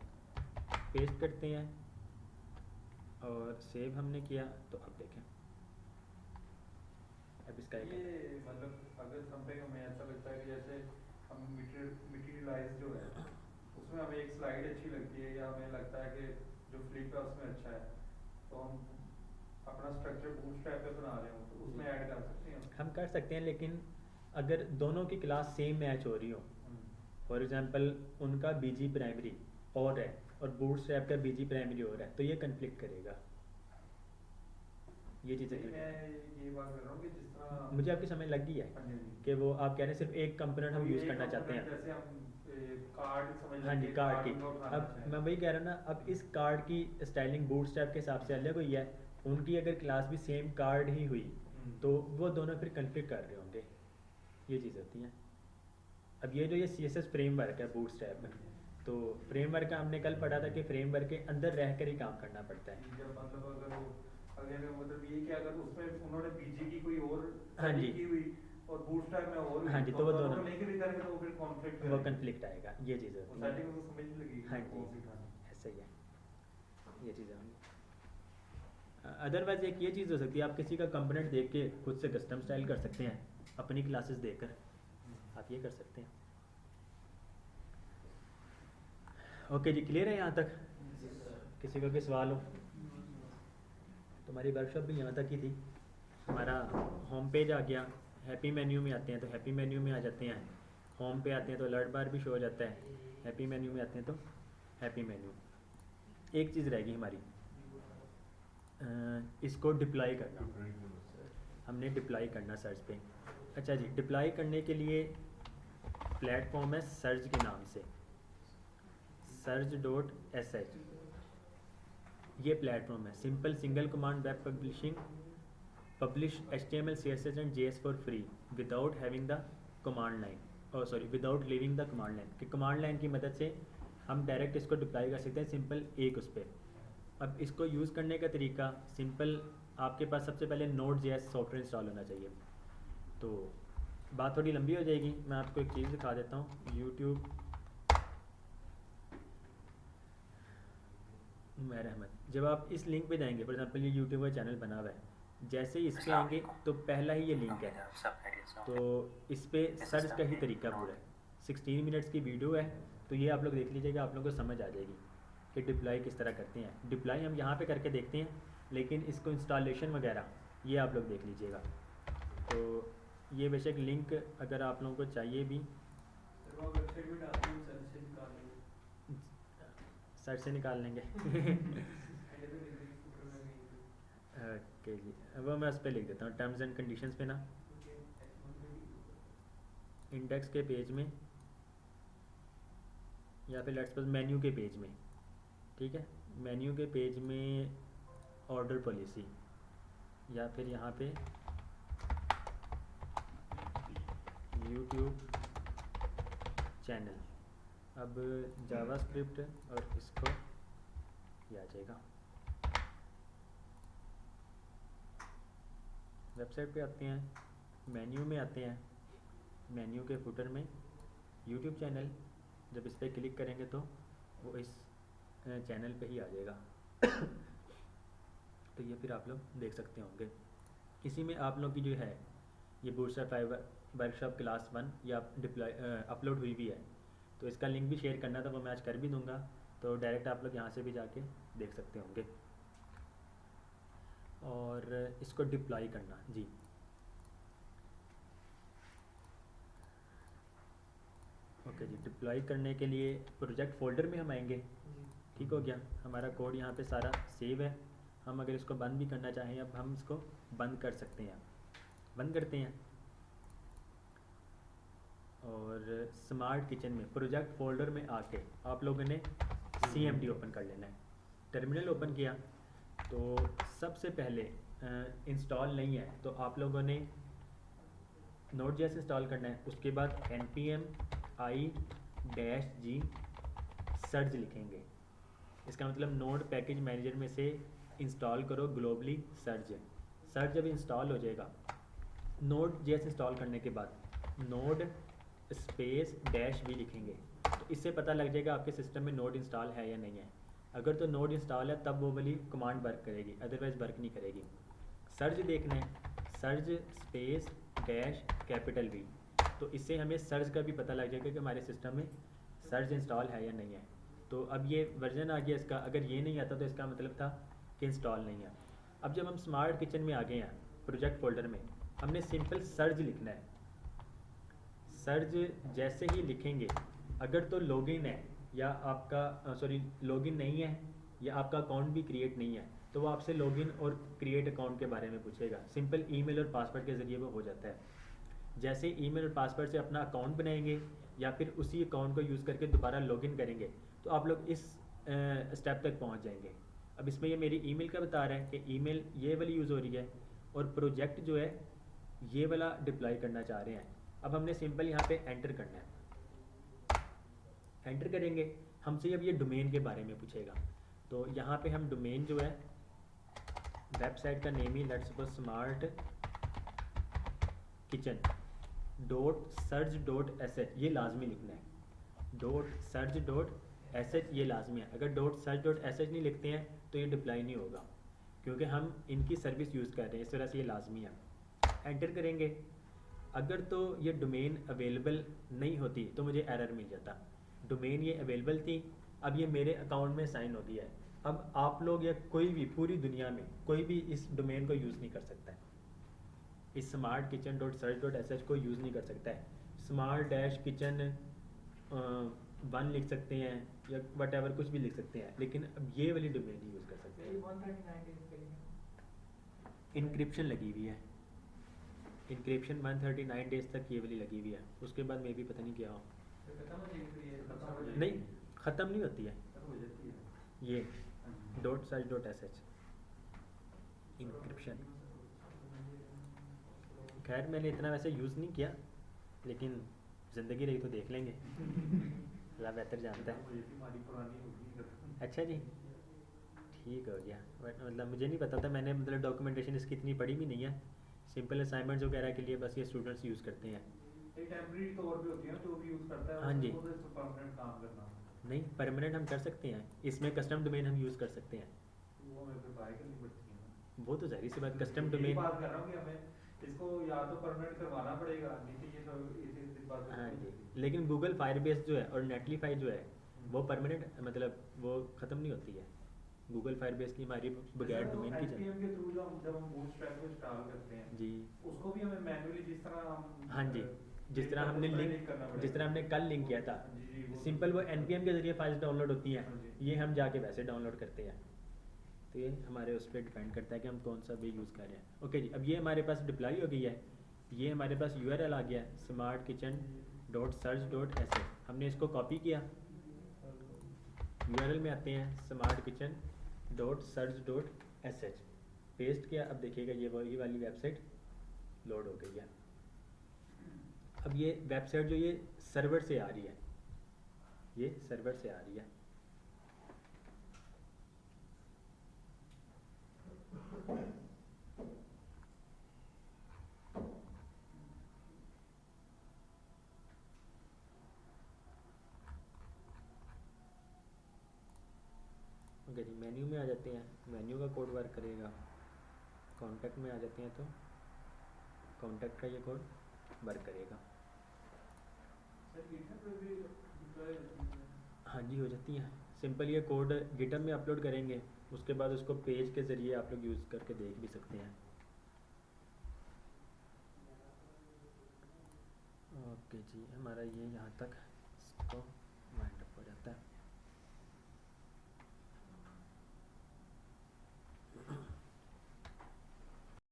पेस्ट करते हैं और सेव हमने किया। तो अब देखें, अब इसका ये मतलब अगर समथिंग हमें ऐसा लगता है कि जैसे हम मटेरियलाइज जो है उसमें हमें एक स्लाइड अच्छी लगती है, या हमें लगता है कि जो फ्लिप है उसमें अच्छा है, तो हम अपना स्ट्रक्चर बूटस्ट्रैप पे बना रहे हो तो उसमें ऐड कर सकते हैं। हम कर सकते हैं, लेकिन अगर दोनों की क्लास सेम मैच हो रही हो, फॉर एग्जांपल उनका बीजी प्राइमरी और है और बूटस्ट्रैप का बीजी प्राइमरी और है, तो ये कन्फ्लिक्ट करेगा। ये चीज़ें मैं ये बात कर रहा हूँ कि जिस तरह मुझे आपकी समझ लग गई है हाँ जी, कि वो आप कह रहे हैं सिर्फ एक कंपोनेंट हम यूज़ करना चाहते हैं। जैसे हम कार्ड समझ हाँ जी, लें कि कार्ड की। उनको उठाना अब चाहें। मैं वही कह रहा हूँ ना, अब इस कार्ड की स्टाइलिंग बूटस्ट्रैप के हिसाब से अलग हुई है, उनकी अगर क्लास भी सेम कार्ड ही हुई तो वो दोनों फिर कन्फ्लिक्ट कर रहे होंगे। ये चीज़ होती है। अब ये जो ये CSS फ्रेमवर्क है बूटस्ट्रैप में, तो फ्रेमवर्क का हमने कल पढ़ा था कि फ्रेमवर्क के अंदर रह कर ही काम करना पड़ता है। जब मतलब अगर वो अगले में मतलब ये कि अगर उसमें उन्होंने बीजी की कोई और हाँ जी। setting की हुई और बूटस्ट्रैप में और हुई, हाँ जी, तो वो दोनों नहीं करी करेंगे तो वो फिर कॉन्फ्लिक्ट वो कन्फ्लिक्ट आएगा। ये चीज़ होती है। सेटिंग तो समझ नहीं लगी हाँ जी, कौन सी उठानी। ऐसा ही है, ये चीज़ें होंगी। अदरवाइज एक ये चीज़ हो सकती है, आप किसी का कंपोनेंट देख के खुद से कस्टम स्टाइल कर सकते हैं, अपनी क्लासेस देकर आप ये कर सकते हैं। ओके जी, क्लियर है यहाँ तक? किसी का कोई सवाल हो? तुम्हारी वर्कशॉप भी यहाँ तक ही थी। हमारा होम पेज आ गया, हैप्पी मेन्यू में आते हैं तो हैप्पी मेन्यू में आ जाते हैं, होम पे आते हैं तो अलर्ट बार भी शो हो जाता है, हैप्पी मेन्यू में आते हैं तो हैप्पी मेन्यू। एक चीज़ रहेगी हमारी, इसको डिप्लॉय करना। हमने डिप्लॉय करना सर्च पे। अच्छा जी, डिप्लॉय करने के लिए प्लेटफॉर्म है सर्च के नाम से, search.sh। ये प्लेटफॉर्म है। Simple single command web publishing, publish HTML CSS and JS for free without having the command line, और sorry without leaving the command line. कि कमांड लाइन की मदद से हम डायरेक्ट इसको डिप्लॉय कर सकते हैं सिंपल एक उस पर। अब इसको यूज़ करने का तरीका सिंपल, आपके पास सबसे पहले Node.js सॉफ्टवेयर इंस्टॉल होना चाहिए। तो बात थोड़ी लंबी हो जाएगी, मैं आपको एक चीज़ दिखा देता हूँ। यूट्यूब उमैर अहमद, जब आप इस लिंक पे जाएंगे, फॉर एग्जांपल ये यूट्यूब का चैनल बना हुआ है, जैसे ही इस पे आएंगे तो पहला ही ये लिंक है, तो इस पे सर्च का ही तरीका पूरा है। 16 मिनट्स की वीडियो है, तो ये आप लोग देख लीजिएगा, आप लोगों को समझ आ जाएगी कि डिप्लॉय किस तरह करते हैं। डिप्लॉय हम यहाँ पे करके देखते हैं, लेकिन इसको इंस्टॉलेशन वगैरह ये आप लोग देख लीजिएगा। तो ये बेशक लिंक अगर आप लोगों को चाहिए भी, सर वो वेबसाइट में डालते हैं, सर्च से निकाल लेंगे। सर्च से निकाल लेंगे। पहले तो लिख देंगे फुटर में कहीं पे। ओके जी, वो मैं उस पर लिख देता हूँ टर्म्स एंड कंडीशंस पे ना, ओके, F1 पे भी। इंडेक्स के पेज में, या फिर लेट्स सपोज मेन्यू के पेज में, ठीक है, मेन्यू के पेज में ऑर्डर पॉलिसी, या फिर यहाँ पे यूट्यूब चैनल। अब जावास्क्रिप्ट और इसको ये आ जाएगा। वेबसाइट पे आते हैं, मेन्यू में आते हैं, मेन्यू के फुटर में यूट्यूब चैनल, जब इस पर क्लिक करेंगे तो वो इस चैनल पे ही आ जाएगा। तो ये फिर आप लोग देख सकते होंगे। इसी में आप लोग की जो है ये बूटस्ट्रैप वर्कशॉप क्लास 1 या डिप्लॉय अपलोड हुई भी है, तो इसका लिंक भी शेयर करना था, वो मैं आज कर भी दूंगा, तो डायरेक्ट आप लोग यहाँ से भी जाके देख सकते होंगे। और इसको डिप्लॉय करना। जी ओके जी, डिप्लॉय करने के लिए प्रोजेक्ट फोल्डर में हम आएंगे। जी। ठीक हो गया, हमारा कोड यहाँ पे सारा सेव है। हम अगर इसको बंद भी करना चाहें, अब हम इसको बंद कर सकते हैं। बंद करते हैं और स्मार्ट किचन में प्रोजेक्ट फोल्डर में आके आप लोगों ने CMD ओपन कर लेना है। टर्मिनल ओपन किया तो सबसे पहले इंस्टॉल नहीं है तो आप लोगों ने Node.js इंस्टॉल करना है। उसके बाद npm i-g सर्ज लिखेंगे। इसका मतलब नोड पैकेज मैनेजर में से इंस्टॉल करो ग्लोबली सर्ज। सर्ज जब इंस्टॉल हो जाएगा, Node.js इंस्टॉल करने के बाद नोड स्पेस -v लिखेंगे तो इससे पता लग जाएगा आपके सिस्टम में नोड इंस्टॉल है या नहीं है। अगर तो नोड इंस्टॉल है तब वो वाली कमांड वर्क करेगी, अदरवाइज वर्क नहीं करेगी। सर्ज देखना है, सर्ज स्पेस -V, तो इससे हमें सर्ज का भी पता लग जाएगा कि हमारे सिस्टम में सर्ज इंस्टॉल है या नहीं है। तो अब ये वर्जन आ गया इसका, अगर ये नहीं आता तो इसका मतलब था कि इंस्टॉल नहीं है। अब जब हम स्मार्ट किचन में आ गए हैं प्रोजेक्ट फोल्डर में, हमने सिंपल सर्ज लिखना है। सर्ज जैसे ही लिखेंगे, अगर तो लॉगिन है या आपका लॉगिन नहीं है या आपका अकाउंट भी क्रिएट नहीं है तो वो आपसे लॉगिन और क्रिएट अकाउंट के बारे में पूछेगा। सिंपल ईमेल और पासवर्ड के ज़रिए वो हो जाता है। जैसे ईमेल और पासवर्ड से अपना अकाउंट बनाएंगे या फिर उसी अकाउंट को यूज़ करके दोबारा लॉगिन करेंगे तो आप लोग इस स्टेप तक पहुंच जाएंगे। अब इसमें ये मेरी ईमेल का बता रहा है कि ईमेल ये वाली यूज़ हो रही है और प्रोजेक्ट जो है ये वाला डिप्लॉय करना चाह रहे हैं। अब हमने सिंपल यहाँ पे एंटर करना है। एंटर करेंगे, हमसे अब ये डोमेन के बारे में पूछेगा। तो यहाँ पे हम डोमेन जो है, वेबसाइट का नेम ही लेट्स सपोज स्मार्ट किचन .सर्च.sh ये लाजमी लिखना है। .सर्च.sh ये लाजमी है। अगर .सर्च.sh नहीं लिखते हैं तो ये डिप्लाई नहीं होगा, क्योंकि हम इनकी सर्विस यूज़ कर रहे हैं, इस तरह से ये लाजमी है। एंटर करेंगे। अगर तो ये डोमेन अवेलेबल नहीं होती तो मुझे एरर मिल जाता। डोमेन ये अवेलेबल थी, अब ये मेरे अकाउंट में साइन हो गया है। अब आप लोग या कोई भी पूरी दुनिया में कोई भी इस डोमेन को यूज़ नहीं कर सकता है, इस स्मार्ट किचन .सर्च.sh को यूज़ नहीं कर सकता है। smart-kitchen 1 लिख सकते हैं या वट एवर कुछ भी लिख सकते हैं, लेकिन अब ये वाली डोमेन ही यूज़ कर सकते हैं। 139 डेज के लिए इंक्रिप्शन लगी हुई है, इंक्रिप्शन 139 डेज तक ये वाली लगी हुई है। उसके बाद मे भी पता नहीं क्या हो। तो खत्म हो जाएगी, फिर ये खत्म हो जाएगी। नहीं, ख़त्म नहीं होती है हो जाती है ये .सर्च.sh इंक्रिप्शन। खैर मैंने इतना वैसे यूज़ नहीं किया, लेकिन ज़िंदगी रही तो देख लेंगे। अल्लाह बेहतर जानता है। हमारी पुरानी होगी। अच्छा जी, ठीक हो गया। बट मतलब मुझे नहीं पता था, मैंने मतलब डॉक्यूमेंटेशन इसकी इतनी पढ़ी भी नहीं है। सिंपल असाइनमेंट्स वगैरह के लिए बस ये स्टूडेंट्स यूज़ करते हैं। एक टेम्परेरी तौर पे होती है जो भी यूज़ करता है, हाँ जी। उसको तो इसको परमानेंट काम करना। नहीं, परमानेंट हम कर सकते हैं, इसमें कस्टम डोमेन हम यूज़ कर सकते हैं। वो हमें फिर बाय करनी पड़ती है। वो तो ज़ाहिर सी बात, कस्टम यही डोमेन। बात कर रहा हूँ कि हमें इसको या तो परमानेंट करवाना पड़ेगा, नहीं तो ये सब इस बात पे हाँ जी, लेकिन गूगल फायरबेस जो है और नेटलीफाई जो है वो परमानेंट मतलब वो ख़त्म नहीं होती है। गूगल फायरबेस की हमारी बगैर डोमेन की npm के थ्रू जब हम बूटस्ट्रैप को इंस्टॉल करते हैं जी, उसको भी हमें मैन्युअली जिस तरह हम हाँ जी, जिस तरह हमने जिस तरह हमने कल लिंक किया था, सिंपल वो npm के ज़रिए फाइल्स डाउनलोड होती हैं, हाँ जी। ये हम जाके वैसे डाउनलोड करते हैं। तो ये हमारे उस पर डिपेंड करता है कि हम कौन सा वे यूज़ कर रहे हैं। ओके जी, अब ये हमारे पास डिप्लॉय हो गई है। ये हमारे पास URL आ गया है smartkitchen.सर्च.sh। हमने इसको कॉपी किया, URL में आते हैं smartkitchen.सर्च.sh, पेस्ट किया। अब देखिएगा ये वही वाली वेबसाइट लोड हो गई है। अब ये वेबसाइट जो ये सर्वर से आ रही है, ये सर्वर से आ रही है। ओके जी, मेन्यू में आ जाते हैं, मेन्यू का कोड वर्क करेगा। कॉन्टैक्ट में आ जाते हैं तो कॉन्टैक्ट का ये कोड वर्क करेगा। सर गिटहब पे भी डिप्लॉय होती है। हाँ जी, हो जाती हैं, सिंपल ये कोड गिटहब में अपलोड करेंगे, उसके बाद उसको पेज के ज़रिए आप लोग यूज़ करके देख भी सकते हैं। ओके जी, हमारा ये यहाँ तक इसको वाइंड अप हो जाता है।